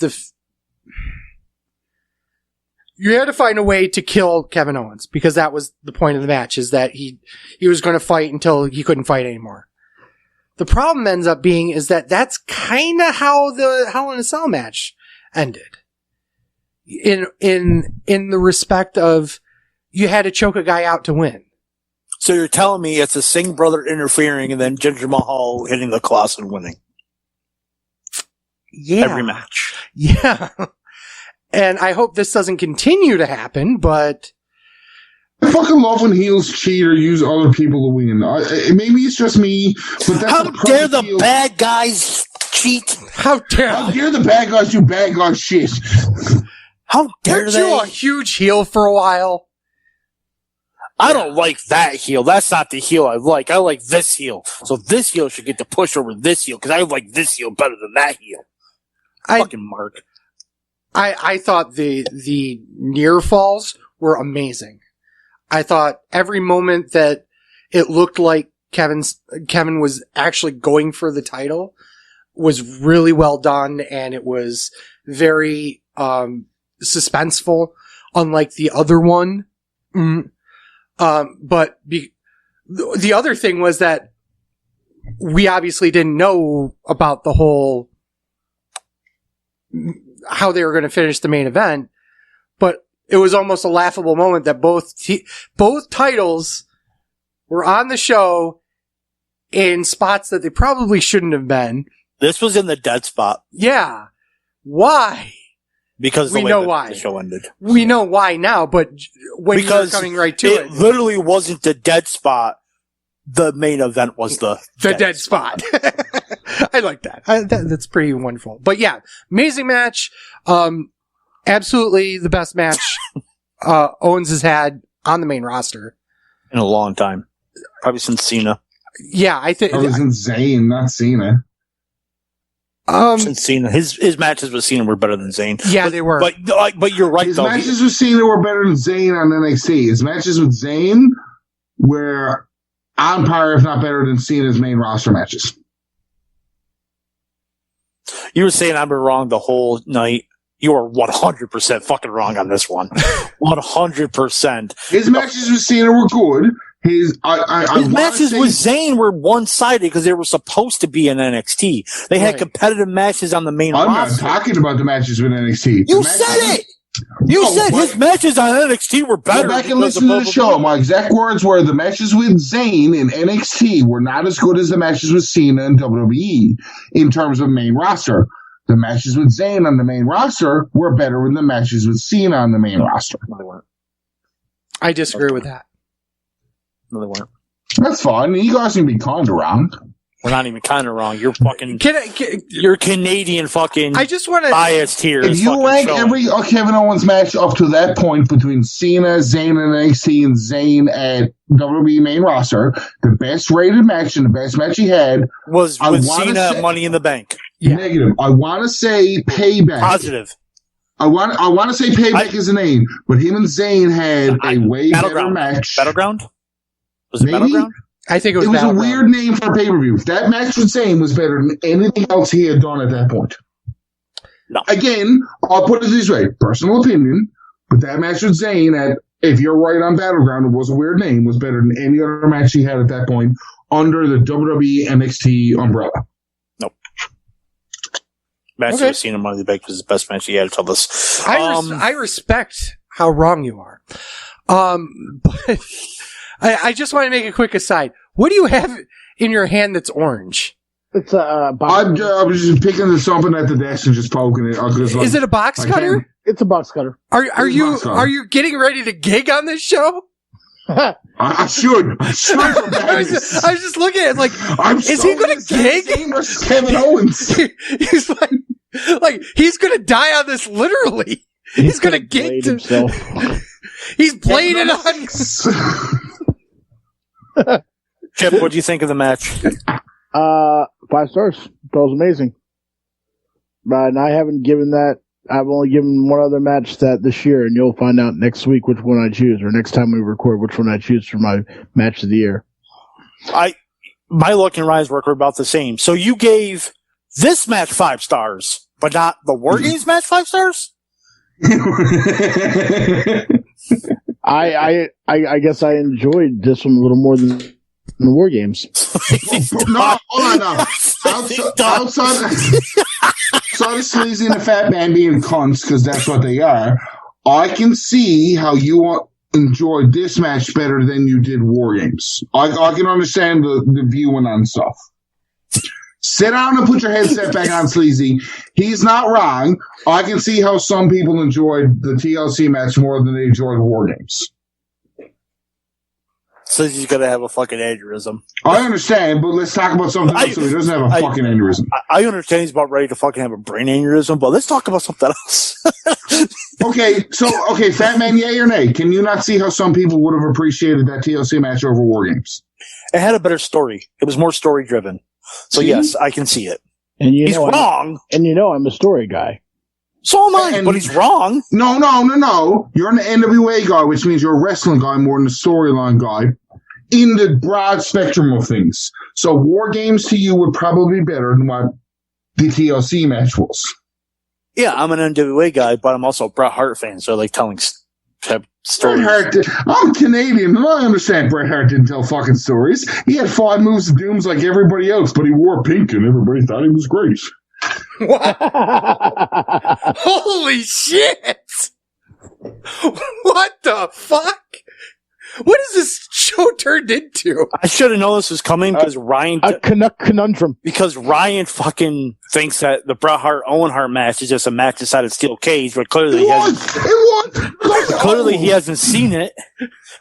you had to find a way to kill Kevin Owens because that was the point of the match, is that he was going to fight until he couldn't fight anymore. The problem ends up being is that that's kind of how the Hell in a Cell match ended. In the respect of you had to choke a guy out to win. So you're telling me it's the Singh brother interfering and then Jinder Mahal hitting the Colossus and winning Yeah. every match. Yeah. And I hope this doesn't continue to happen, but I fucking love when heels cheat or use other people to win. Maybe it's just me, but that's How what dare the heels- bad guys cheat? how dare How dare the bad guys do bad guy shit? How dare Weren't you a they? huge heel for a while? I don't like that heel. That's not the heel I like. I like this heel. So this heel should get the push over this heel because I like this heel better than that heel. Fucking Mark. I thought the near falls were amazing. I thought every moment that it looked like Kevin was actually going for the title was really well done, and it was very suspenseful, unlike the other one. But the other thing was that we obviously didn't know about the whole how they were going to finish the main event, but it was almost a laughable moment that both titles were on the show in spots that they probably shouldn't have been. This was in the dead spot Yeah. Why? because We the way know the why. show ended. We know why now, but when Because you're coming right to It it, literally wasn't the dead spot. The main event was the dead spot. I like that. That's pretty wonderful. But yeah, amazing match. Absolutely the best match Owens has had on the main roster in a long time. Probably since Cena. Yeah, I think. I was in Zayn, not Cena. Since Cena. His matches with Cena were better than Zayn. Yeah, they were. But you're right, His though. matches with Cena were better than Zayn on NXT. His matches with Zayn were on par, if not better than Cena's main roster matches. You were saying I've been wrong the whole night. You are 100% fucking wrong on this one. 100%. His matches with Cena were good. His matches with Zayn were one-sided because they were supposed to be in NXT. They had Right. competitive matches on the main I'm not roster. talking about the matches with NXT. You The said matches- it! You No, said but- his matches on NXT were better. Go back and because listen of to the blah, show. blah, blah. My exact words were the matches with Zayn in NXT were not as good as the matches with Cena in WWE in terms of main roster. The matches with Zayn on the main roster were better than the matches with Cena on the main roster. No, they weren't. I disagree with that. No, they weren't. That's fine. You guys can be kind of wrong. We're not even kind of wrong. You're fucking... Can You're Canadian fucking I just want to. biased here. If is you fucking rank showing. every Kevin Owens match up to that point between Cena, Zayn at NXT, and Zayn at WWE main roster, the best rated match and the best match he had, was I with wanna Cena say- Money in the Bank. Yeah. negative. I want to say Payback. Positive. I want to say Payback is a name, but him and Zayn had a way better Battleground. match. Battleground? Was it Maybe? Battleground? I think it was. It was a Battleground. weird name for a pay-per-view. That match with Zayn was better than anything else he had done at that point. No. Again, I'll put it this way, personal opinion, but that match with Zayn at, if you're right on Battleground, it was a weird name, was better than any other match he had at that point under the WWE NXT umbrella. Nope. match Okay. I've seen in Money in the Bank was the best match he had until this. I respect how wrong you are. But I just want to make a quick aside. What do you have in your hand that's orange? It's a I box. was just picking something at the desk and just poking it. Is it a box I cutter? can't- It's a box cutter. Are It's a you box cutter. are you getting ready to gig on this show? I should. I should. I was just looking at it like, is he gonna gig? Versus Kevin Owens. he's like he's gonna die on this literally. He's gonna gig blade to. himself. He's playing it on. Chip, what do you think of the match? 5 stars. That was amazing. And I haven't given that. I've only given one other match that this year, and you'll find out next week which one I choose, or next time we record which one I choose for my match of the year. My luck and Ryan's work are about the same. So you gave this match 5 stars, but not the War Games match 5 stars? I guess I enjoyed this one a little more than the War Games. No, hold on now. Outside of Sleazy and the Fat Man being cunts, because that's what they are, I can see how you enjoyed this match better than you did War Games. I can understand the viewing on stuff. Sit down and put your headset back on, Sleazy. He's not wrong. I can see how some people enjoyed the TLC match more than they enjoyed War Games. So he's gonna have a fucking aneurysm. I understand, but let's talk about something else so he doesn't have a fucking aneurysm. I understand he's about ready to fucking have a brain aneurysm, but let's talk about something else. Okay, Fat Man, yay or nay? Can you not see how some people would have appreciated that TLC match over War Games? It had a better story. It was more story driven. So See? yes, I can see it. And He's wrong. I'm a story guy. So am I, And- but he's wrong. No. You're an NWA guy, which means you're a wrestling guy more than a storyline guy in the broad spectrum of things. So War Games to you would probably be better than what the TLC match was. Yeah, I'm an NWA guy, but I'm also a Bret Hart fan, so I like telling Bret stories. Hart, I'm Canadian, and I understand Bret Hart didn't tell fucking stories. He had 5 moves of dooms like everybody else, but he wore pink and everybody thought he was great. What? Holy shit! What the fuck? What is this show turned into? I should have known this was coming because Ryan A Canuck conundrum. fucking thinks that the Bret Hart Owen Hart match is just a match inside a steel cage, but clearly he hasn't seen it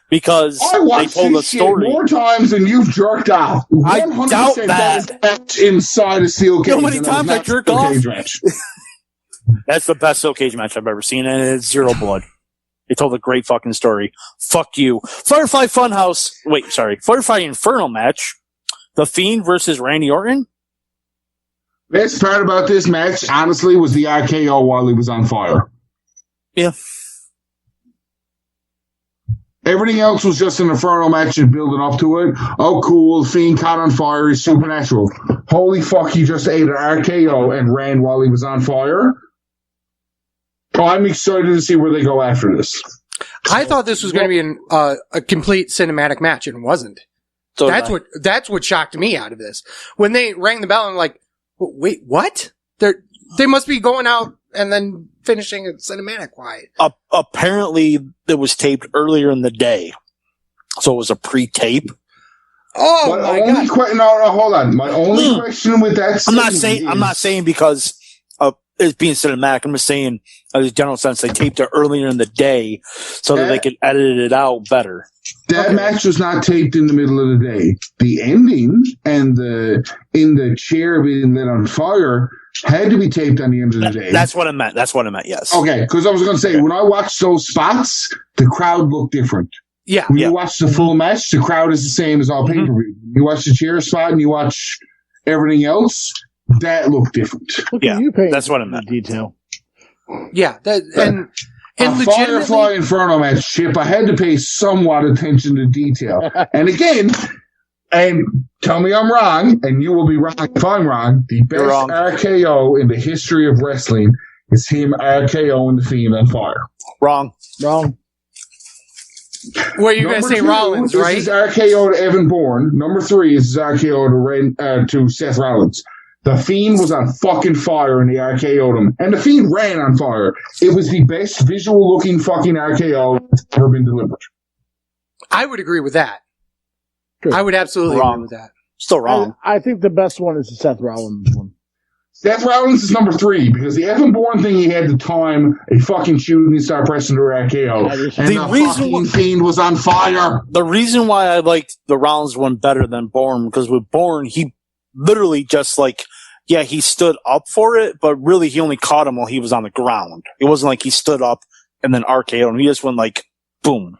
because I they watched told the this shit story. more times than you've jerked off. I 100% doubt is that. match inside a steel cage. You know how many and that was times I not jerk steel off? cage match. That's the best steel cage match I've ever seen, and it's zero blood. They told a great fucking story. Fuck you. Firefly Inferno match. The Fiend versus Randy Orton. Best part about this match, honestly, was the RKO while he was on fire. Yeah. Everything else was just an Inferno match and building up to it. Oh, cool. Fiend caught on fire. He's supernatural. Holy fuck, he just ate an RKO and ran while he was on fire. Oh, I'm excited to see where they go after this. I thought this was going to be a complete cinematic match, and it wasn't. So That's what shocked me out of this. When they rang the bell, I'm like, wait, what? They must be going out and then finishing a cinematic. Why? apparently it was taped earlier in the day, so it was a pre-tape. Oh My my only god! no, hold on. My only question with that I'm not is- saying because of it being cinematic. I'm just saying, as a general sense, they taped it earlier in the day so that they could edit it out better. That match was not taped in the middle of the day. The ending and in the chair being lit on fire had to be taped on the end of the day. That's what I meant. Yes. Okay, because I was going to say, when I watched those spots, the crowd looked different. Yeah, When you watch the full match, the crowd is the same as all pay-per-view. You watch the chair spot and you watch everything else, that looked different. Look Yeah, at you paying that's what I meant. Detail. yeah. And A legitimately, Firefly Inferno match, Chip, I had to pay somewhat attention to detail. And again, and tell me I'm wrong, and you will be wrong if I'm wrong, the best wrong. RKO in the history of wrestling is him RKOing the Fiend on fire. Wrong. what you're going to say, Rollins, This is right? RKO to Evan Bourne. Number 3 is RKO to Seth Rollins. The Fiend was on fucking fire in the RKO him, and the Fiend ran on fire. It was the best visual looking fucking RKO that's ever been delivered. I would agree with that. True. I would absolutely Wrong. agree with that. Still wrong. I think the best one is the Seth Rollins one. Seth Rollins is number 3 because the Evan Bourne thing he had to time a fucking shooting star pressing the RKO, and The the reason fucking Fiend was on fire. The reason why I liked the Rollins one better than Bourne, because with Bourne, he literally just he stood up for it, but really he only caught him while he was on the ground. It wasn't like he stood up and then RKO'd him. He just went boom.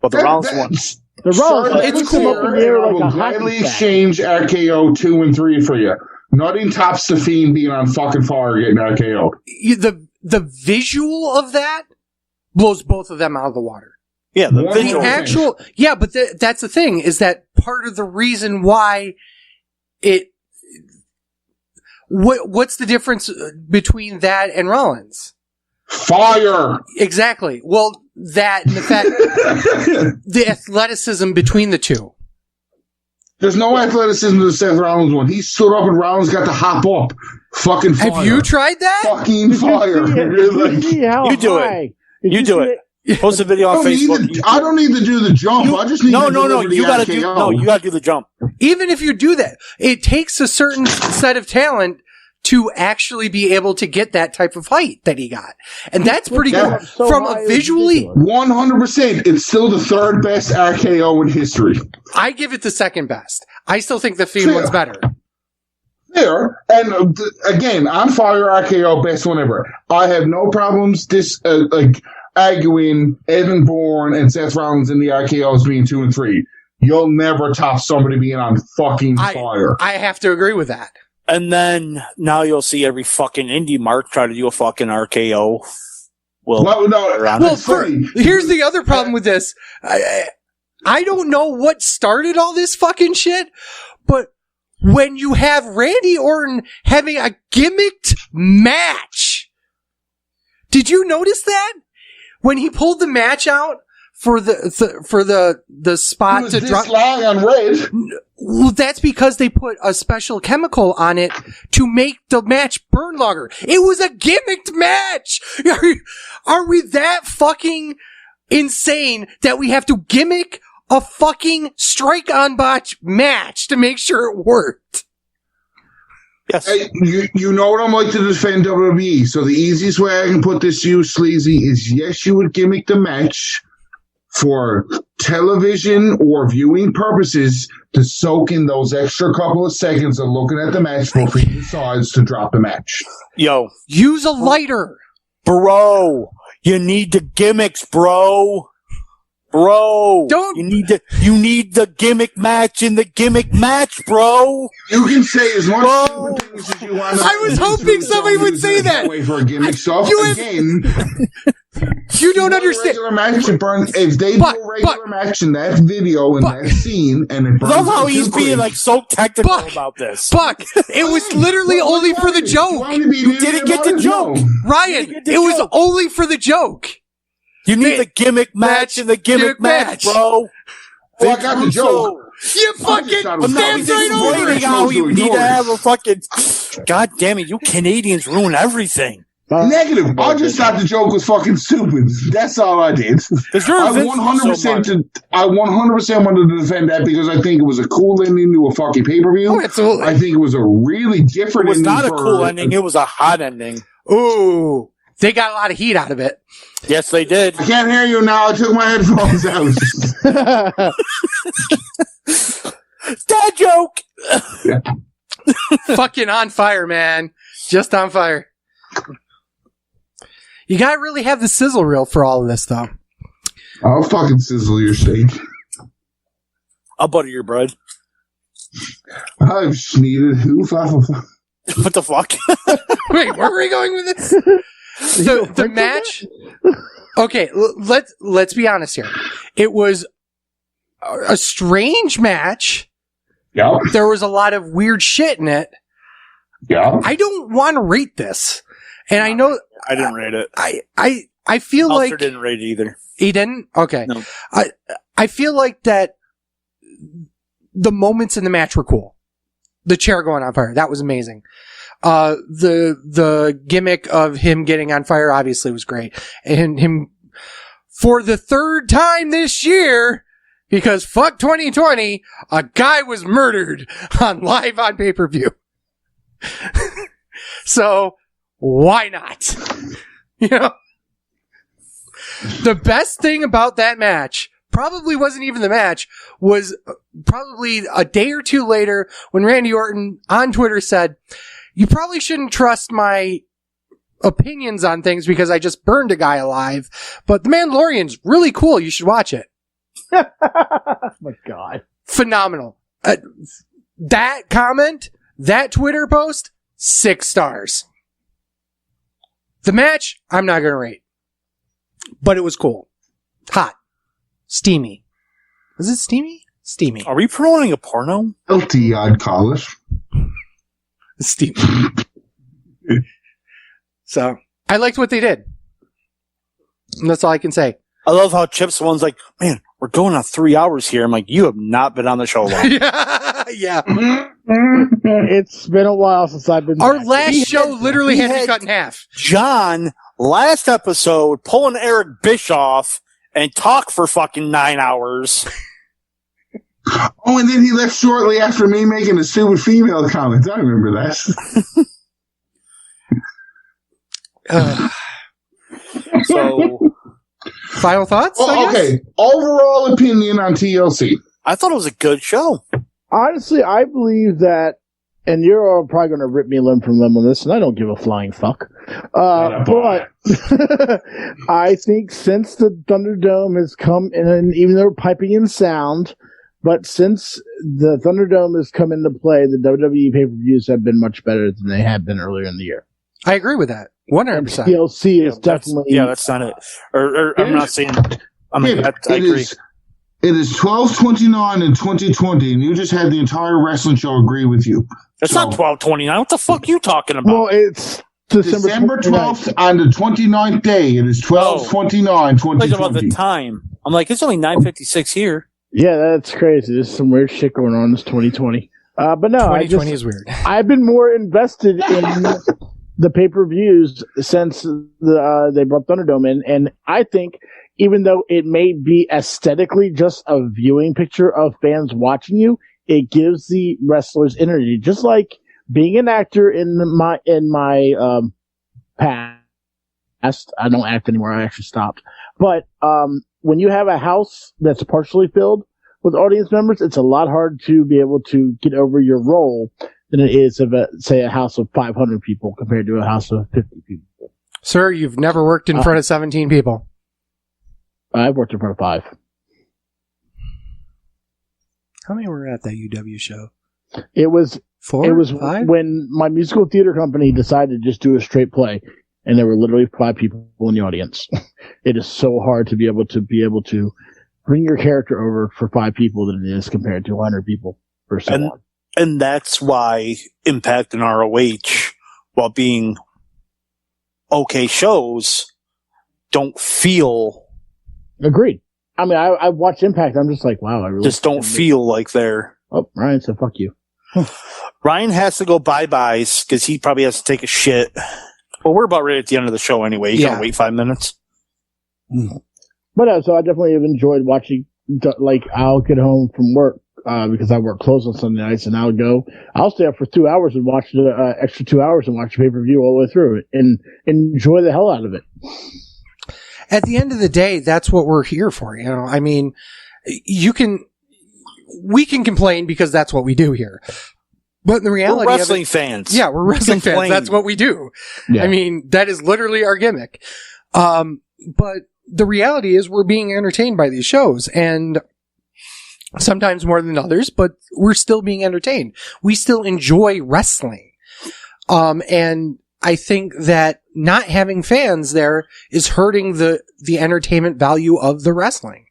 But the Rollins one, The Rollins, It's puts him up in cool. the air I like will a gladly hockey stick. exchange RKO 2 and 3 for you. Nothing tops the Fiend being on fucking fire getting RKO. The visual of that blows both of them out of the water. yeah, the One visual. The more actual, yeah, but that's the thing, is that part of the reason why what's the difference between that and Rollins? Fire! Exactly. Well, that and the fact, the athleticism between the two. There's no athleticism to the Seth Rollins one. He stood up and Rollins got to hop up. Fucking fire. Have you tried that? Fucking fire. You do it. You do it. Post a video on Facebook. I don't need to do the jump. I just need to deliver the You gotta RKO. you gotta do the jump. Even if you do that, it takes a certain set of talent to actually be able to get that type of height that he got. And that's pretty Yeah. good. So From high, a it's visually, ridiculous. 100%. It's still the 3rd best RKO in history. I give it the second best. I still think the Fiend one's better. There. And again, on fire RKO, best one ever. I have no problems arguing Evan Bourne and Seth Rollins in the RKOs being 2 and 3. You'll never top somebody being on fucking fire. I have to agree with that. And then now you'll see every fucking indie mark try to do a fucking RKO. Well, no, around Well, it's funny. here's the other problem with this. I don't know what started all this fucking shit, but when you have Randy Orton having a gimmicked match, did you notice that? When he pulled the match out for the spot He was to this drop. long on red. Well, that's because they put a special chemical on it to make the match burn longer. It was a gimmicked match. Are we that fucking insane that we have to gimmick a fucking strike on botch match to make sure it worked? Yes. Hey, you know what I'm like to defend WWE, so the easiest way I can put this to you, Sleazy, is yes, you would gimmick the match for television or viewing purposes to soak in those extra couple of seconds of looking at the match before he decides to drop the match. Yo, Use a lighter. bro, you need the gimmicks, bro. Don't- you need the gimmick match in the gimmick match, bro. You can say as much Whoa. stupid things as you want. I was hoping somebody would say that. Way for a gimmick stuff. You have- Again, You don't a understand. regular match, it burns. If they But- do a regular match in that video in but- that scene, and it burns Love how out he's too being quick, so technical Buck. about this. Buck, it was literally Well, only what's for the wrong? joke. You want me to be You an didn't idiot get the about it? joke. No. Ryan, You get the it was joke. only for the joke. You need They- the gimmick match in the gimmick match, bro. Oh, I got the joke. You fucking thought it But was- now stand he's right over explaining it. how you Ignore need to it. have a fucking. God damn it! You Canadians ruin everything. Negative. I just thought the joke was fucking stupid. That's all I did. Because you're I a Vince 100% Russo I 100% wanted to defend that because I think it was a cool ending to a fucking pay per view. Oh, absolutely. I think it was a really It different. was ending not a for- cool ending. It was a hot ending. Ooh, they got a lot of heat out of it. Yes, they did. I can't hear you now. I took my headphones out. Dad joke. Fucking on fire, man. Just on fire. You gotta really have the sizzle reel for all of this, though. I'll fucking sizzle your steak. I'll butter your bread. I've sneezed. What the fuck? Wait, where were we going with this? The match. Okay, let's be honest here. It was a strange match. Yeah, There was a lot of weird shit in it. yeah. I don't want to rate this, and I know I didn't rate it. I feel Meltzer like didn't rate it either. he didn't. Okay, No. I feel like that the moments in the match were cool. the chair going on fire. That was amazing. The gimmick of him getting on fire obviously was great. And him, for the third time this year, because fuck 2020, a guy was murdered live on pay-per-view. So, why not? You know? The best thing about that match probably wasn't even the match, was probably a day or two later when Randy Orton on Twitter said, "You probably shouldn't trust my opinions on things because I just burned a guy alive, but The Mandalorian's really cool. You should watch it." Oh my God. Phenomenal. That comment, that Twitter post, 6 stars. The match, I'm not going to rate. But it was cool. Hot. Steamy. Was it steamy? Steamy. Are we promoting a porno? Guilty, I'd call it. Steamy. So, I liked what they did. And that's all I can say. I love how Chip's the one's like, man, we're going on 3 hours here. I'm like, you have not been on the show long. Yeah. It's been a while since I've been Our back. last show literally had to be had- cut in half. John, last episode, pulling Eric Bischoff and talk for fucking 9 hours. Oh, and then he left shortly after me making a stupid female comment. I remember that. So Final thoughts? I Oh, guess? okay. Overall opinion on TLC. I thought it was a good show. Honestly, I believe that, and you're all probably going to rip me limb from limb on this, and I don't give a flying fuck. But I think since the Thunderdome has come in, and even though we're piping in sound, but since the Thunderdome has come into play, the WWE pay-per-views have been much better than they had been earlier in the year. I agree with that. 100%. TLC is definitely... That's not it. Or I'm not saying. I mean, I It agree. It is 12/29 in 2020, and you just had the entire wrestling show agree with you. It's not 12/29. What the fuck are you talking about? Well, it's December 12th on the 29th day. It is 12/29, Like about the 2020. time. I'm like, it's only 9:56 here. Yeah, that's crazy. There's some weird shit going on this 2020. But no, 2020 is weird. I've been more invested in the pay-per-views since they brought Thunderdome in, and I think even though it may be aesthetically just a viewing picture of fans watching you, it gives the wrestlers energy. Just like being an actor in my past, I don't act anymore. I actually stopped. But when you have a house that's partially filled with audience members, it's a lot harder to be able to get over your role than it is of a house of 500 people compared to a house of 50 people. Sir, you've never worked in front of 17 people. I've worked in front of 5. How many were at that UW show? It was 4? it was 5? when my musical theater company decided to just do a straight play, and there were literally 5 people in the audience. It is so hard to be able to bring your character over for 5 people than it is compared to 100 people for someone. And that's why Impact and ROH, while being okay shows, don't feel, Agreed. I mean, I watched Impact. I'm just like, wow, I really just don't feel like they're. Oh, Ryan said, "Fuck you." Ryan has to go bye-byes because he probably has to take a shit. Well, we're about ready at the end of the show anyway. You gotta wait 5 minutes. But so I definitely have enjoyed watching. Like, I'll get home from work because I work close on Sunday nights, and I'll stay up for 2 hours and watch the extra 2 hours and watch the pay-per-view all the way through it and enjoy the hell out of it. At the end of the day, that's what we're here for. You know, I mean, we can complain because that's what we do here. But in the reality We're of wrestling it, fans. yeah, we're wrestling fans. Complain. That's what we do. Yeah. I mean, that is literally our gimmick. But the reality is we're being entertained by these shows, and sometimes more than others, but we're still being entertained. We still enjoy wrestling. And I think that not having fans there is hurting the entertainment value of the wrestling.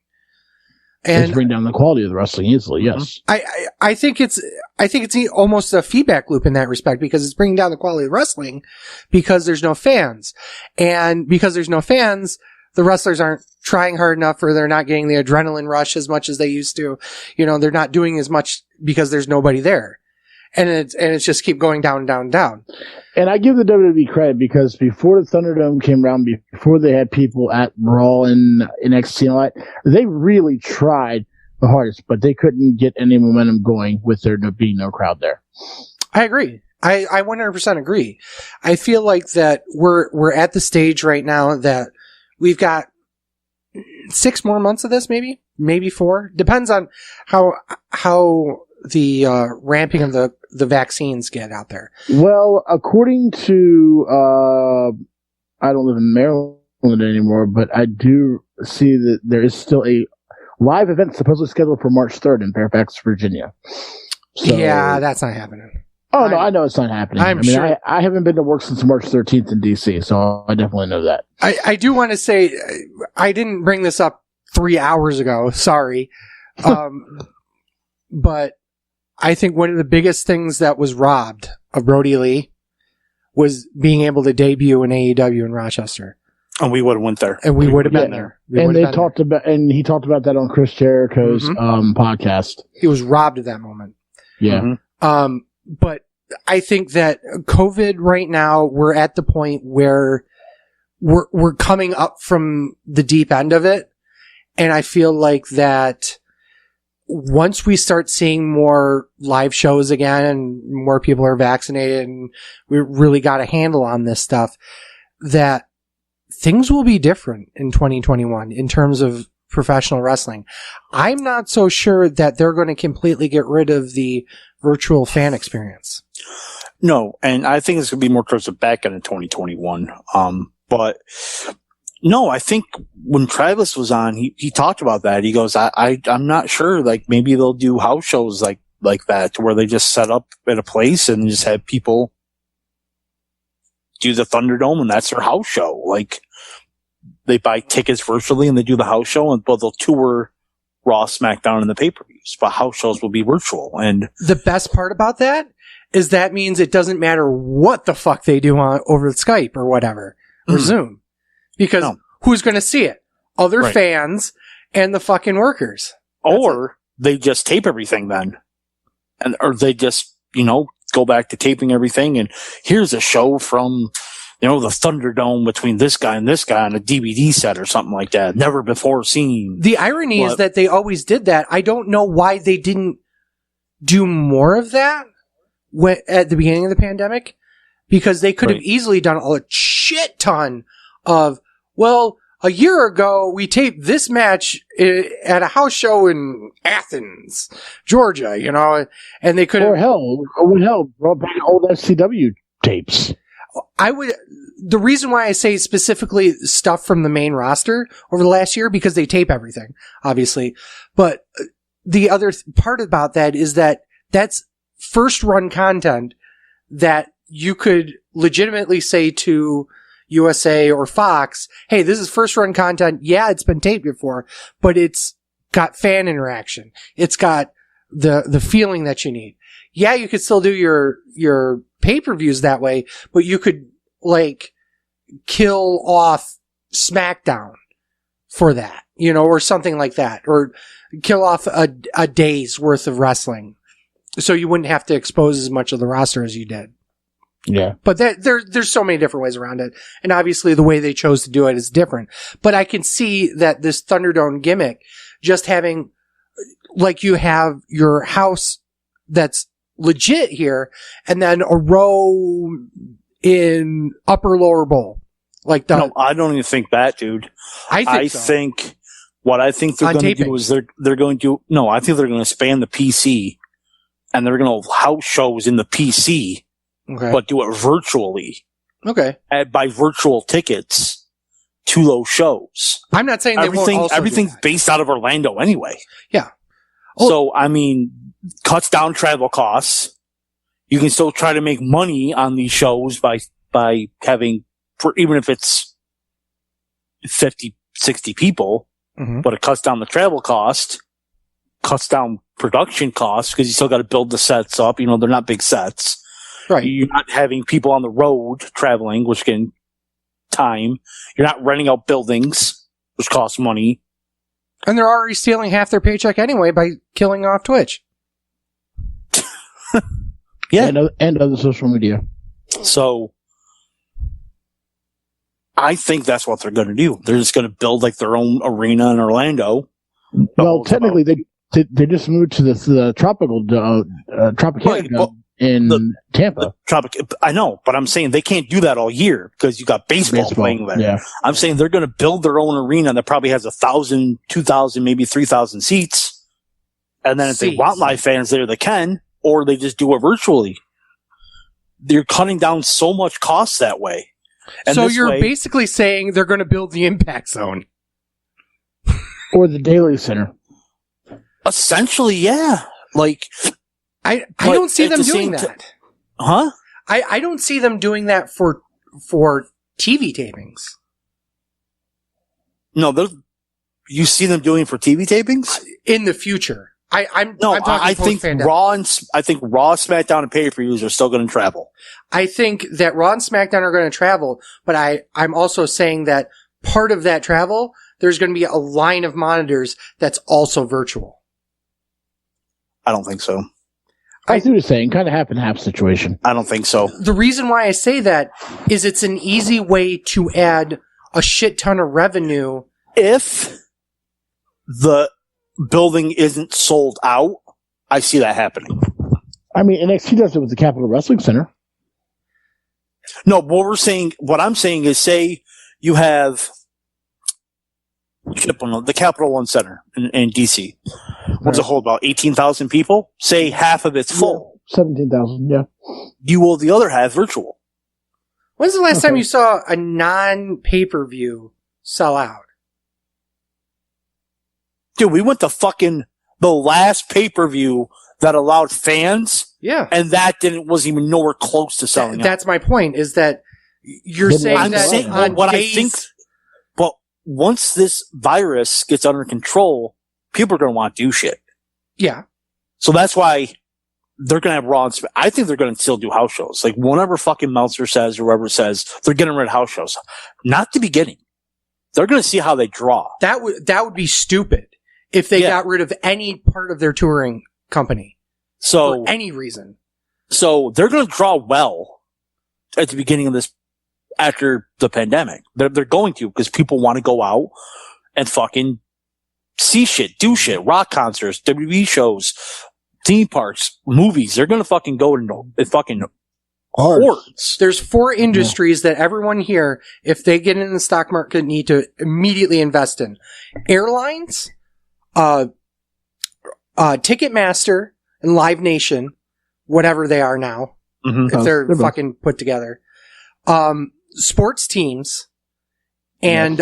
And bring down the quality of the wrestling easily. Yes. I think it's almost a feedback loop in that respect, because it's bringing down the quality of wrestling because there's no fans. And because there's no fans, the wrestlers aren't trying hard enough, or they're not getting the adrenaline rush as much as they used to. You know, they're not doing as much because there's nobody there. and it's just keep going down, down, down. And I give the WWE credit because before the Thunderdome came around, before they had people at Raw and NXT and all that, they really tried the hardest, but they couldn't get any momentum going with there being no crowd there. I agree. I 100% agree. I feel like that we're at the stage right now that we've got 6 more months of this, maybe 4. Depends on how the ramping of the vaccines get out there. Well, according to I don't live in Maryland anymore, but I do see that there is still a live event supposedly scheduled for March 3rd in Fairfax, Virginia. So, yeah, that's not happening. Oh, no, I know it's not happening. I'm sure. I haven't been to work since March 13th in D.C., so I definitely know that. I do want to say, I didn't bring this up 3 hours ago, sorry. But I think one of the biggest things that was robbed of Brody Lee was being able to debut in AEW in Rochester. And we would have went there. And we would have been there. And he talked about that on Chris Jericho's podcast. He was robbed of that moment. Yeah. But I think that COVID right now, we're at the point where we're coming up from the deep end of it. And I feel like that once we start seeing more live shows again and more people are vaccinated and we really got a handle on this stuff, that things will be different in 2021 in terms of professional wrestling. I'm not so sure that they're going to completely get rid of the virtual fan experience. No, and I think it's going to be more towards the back end of 2021. But no, I think when Travis was on, he talked about that. He goes, I'm not sure. Like maybe they'll do house shows like that, to where they just set up at a place and just have people do the Thunderdome, and that's their house show. Like they buy tickets virtually and they do the house show, and they'll tour Raw, SmackDown, and the pay-per-views. But house shows will be virtual. And the best part about that is that means it doesn't matter what the fuck they do over Skype or whatever or Zoom, because who's going to see it? Other fans and the fucking workers. Or they just tape everything then, or they just go back to taping everything. And here's a show from the Thunderdome between this guy and this guy on a DVD set or something like that, never before seen. The irony is that they always did that. I don't know why they didn't do more of that at the beginning of the pandemic, because they could have easily done a shit ton of, well, a year ago we taped this match at a house show in Athens, Georgia, and they could have. Or hell, brought back old FCW tapes. The reason why I say specifically stuff from the main roster over the last year, because they tape everything, obviously. But the other part about that is that that's first run content that you could legitimately say to USA or Fox, hey, this is first run content. Yeah, it's been taped before, but it's got fan interaction. It's got the feeling that you need. Yeah, you could still do your pay-per-views that way, but you could kill off SmackDown for that, or something like that, or kill off a day's worth of wrestling, so you wouldn't have to expose as much of the roster as you did. Yeah. But there's so many different ways around it. And obviously the way they chose to do it is different. But I can see that this Thunderdome gimmick, just having, you have your house that's legit here, and then a row in upper lower bowl. No, I don't even think that, dude. I think what I think they're going to do is they're going to, no, I think they're going to expand the PC, and they're going to have house shows in the PC, but do it virtually. Okay. Buy virtual tickets to those shows. I'm not saying everything's based out of Orlando anyway. Yeah. So, cuts down travel costs. You can still try to make money on these shows by having, even if it's 50, 60 people, but it cuts down the travel cost, cuts down production costs, because you still got to build the sets up. They're not big sets. Right. You're not having people on the road traveling, which can time. You're not renting out buildings, which costs money. And they're already stealing half their paycheck anyway by killing off Twitch. Yeah. And other social media. So I think that's what they're going to do. They're just going to build like their own arena in Orlando. Well, technically, they just moved to the tropical Tropicana in Tampa. I know, but I'm saying they can't do that all year because you got baseball playing there. Yeah. I'm saying they're going to build their own arena that probably has 1,000, 2,000, maybe 3,000 seats. And then if they want live fans there, they can, or they just do it virtually. They're cutting down so much cost that way. And so you're basically saying they're going to build the Impact Zone. Or the Daily Center. Essentially, yeah. Like, I don't see them doing that. Huh? I don't see them doing that for TV tapings. No, you see them doing it for TV tapings? In the future. I'm talking I think Raw and SmackDown and pay-per-views are still going to travel. I think that Raw and SmackDown are going to travel, but I'm also saying that part of that travel, there's going to be a line of monitors that's also virtual. I don't think so. I see what you're saying. Kind of half and half situation. I don't think so. The reason why I say that is it's an easy way to add a shit ton of revenue. If the building isn't sold out, I see that happening. I mean, NXT does it with the Capitol Wrestling Center. No, what I'm saying is, say you have the Capital One Center in DC. What's it hold, about 18,000 people? Say half of it's full. 17,000, yeah. You will the other half virtual. When's the last time you saw a non-pay-per-view sell out? Dude, we went to fucking the last pay-per-view that allowed fans. Yeah. And that wasn't even nowhere close to selling out. That's my point, is that you're saying that but once this virus gets under control, people are going to want to do shit. Yeah. So that's why they're going to have Raw and I think they're going to still do house shows. Like, whenever fucking Meltzer says or whoever says, they're getting rid of house shows. Not the beginning. They're going to see how they draw. That would be stupid if they got rid of any part of their touring company. So, for any reason. So they're going to draw well at the beginning of this, after the pandemic. They're going to, because people want to go out and fucking see shit, do shit, rock concerts, WWE shows, theme parks, movies. They're going to fucking go into fucking hordes. There's 4 industries that everyone here, if they get in the stock market, need to immediately invest in. Airlines, Ticketmaster, and Live Nation, whatever they are now, if they're fucking put together. Sports teams, and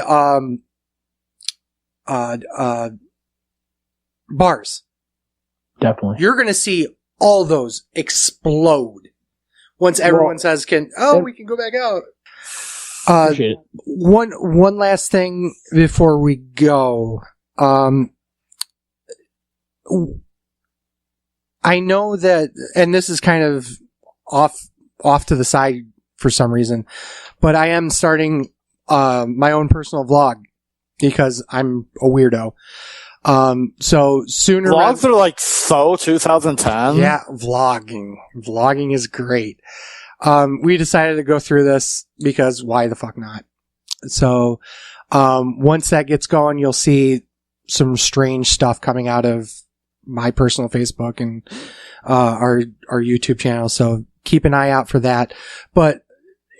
bars. Definitely. You're going to see all those explode once everyone says, we can go back out. Appreciate it. One last thing before we go. I know that, and this is kind of off to the side for some reason, but I am starting my own personal vlog because I'm a weirdo. So sooner vlogs are like 2010. Yeah, vlogging is great. We decided to go through this because why the fuck not? So once that gets going, you'll see some strange stuff coming out of my personal Facebook and our YouTube channel. So keep an eye out for that. But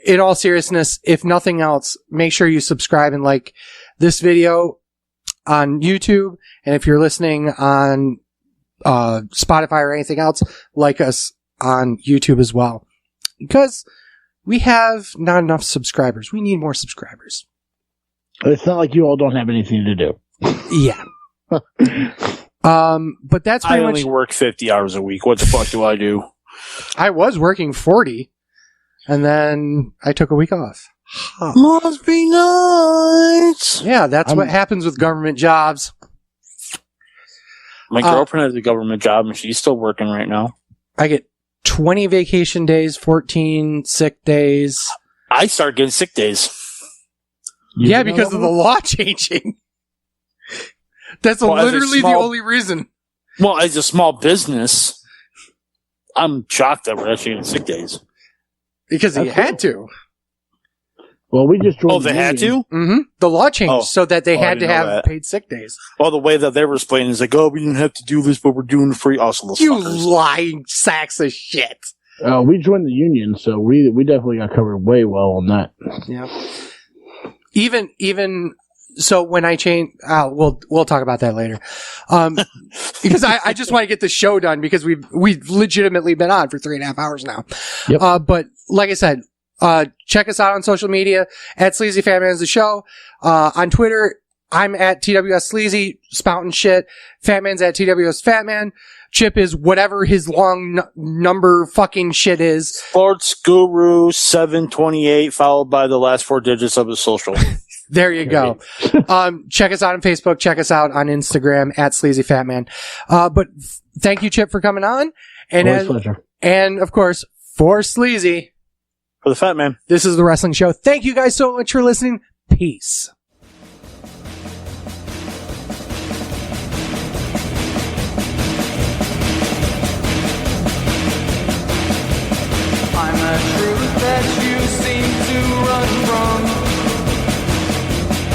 in all seriousness, if nothing else, make sure you subscribe and like this video on YouTube. And if you're listening on Spotify or anything else, like us on YouTube as well. Because we have not enough subscribers. We need more subscribers. It's not like you all don't have anything to do. Yeah. But that's pretty much. I only work 50 hours a week. What the fuck do I do? I was working 40, and then I took a week off. Huh. Must be nice. Yeah, that's what happens with government jobs. My girlfriend has a government job, and she's still working right now. I get 20 vacation days, 14 sick days. I start getting sick days. Yeah, because of the law changing. That's literally the only reason. Well, as a small business, I'm shocked that we're actually getting sick days. Because he had to. Well, we just joined. Oh, they had to? Mm-hmm. The law changed so that they I had to didn't know have that. paid sick days. Well, the way that they were explaining is like, oh, we didn't have to do this, but we're doing it free. Also, those You fuckers. lying sacks of shit. We joined the union, so we definitely got covered way well on that. Yeah. Even so, when I change, we'll talk about that later. Because I just want to get the show done because we've legitimately been on for 3.5 hours now. Yep. But like I said, check us out on social media at Sleazy Fatman is the show. On Twitter, I'm at TWS Sleazy, spouting shit. Fatman's at TWS Fatman. Chip is whatever his long number fucking shit is. Sports Guru 728, followed by the last 4 digits of his social. There you go. Check us out on Facebook. Check us out on Instagram at Sleazy Fatman. But thank you, Chip, for coming on. Always pleasure. And of course, for Sleazy, For the Fat Man. this is the wrestling show. Thank you guys so much for listening. Peace. I'm a truth that you seem to run from.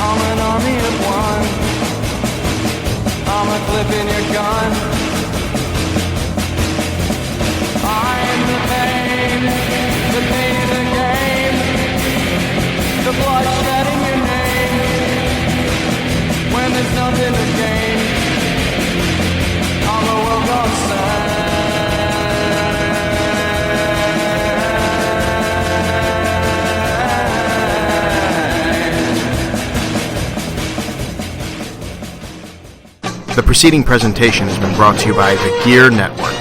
I'm an army of one. I'm a clip in your gun. I'm the pain of the game. The bloodshed in your name. When there's nothing to gain, all the world goes sad. The preceding presentation has been brought to you by the Gear Network.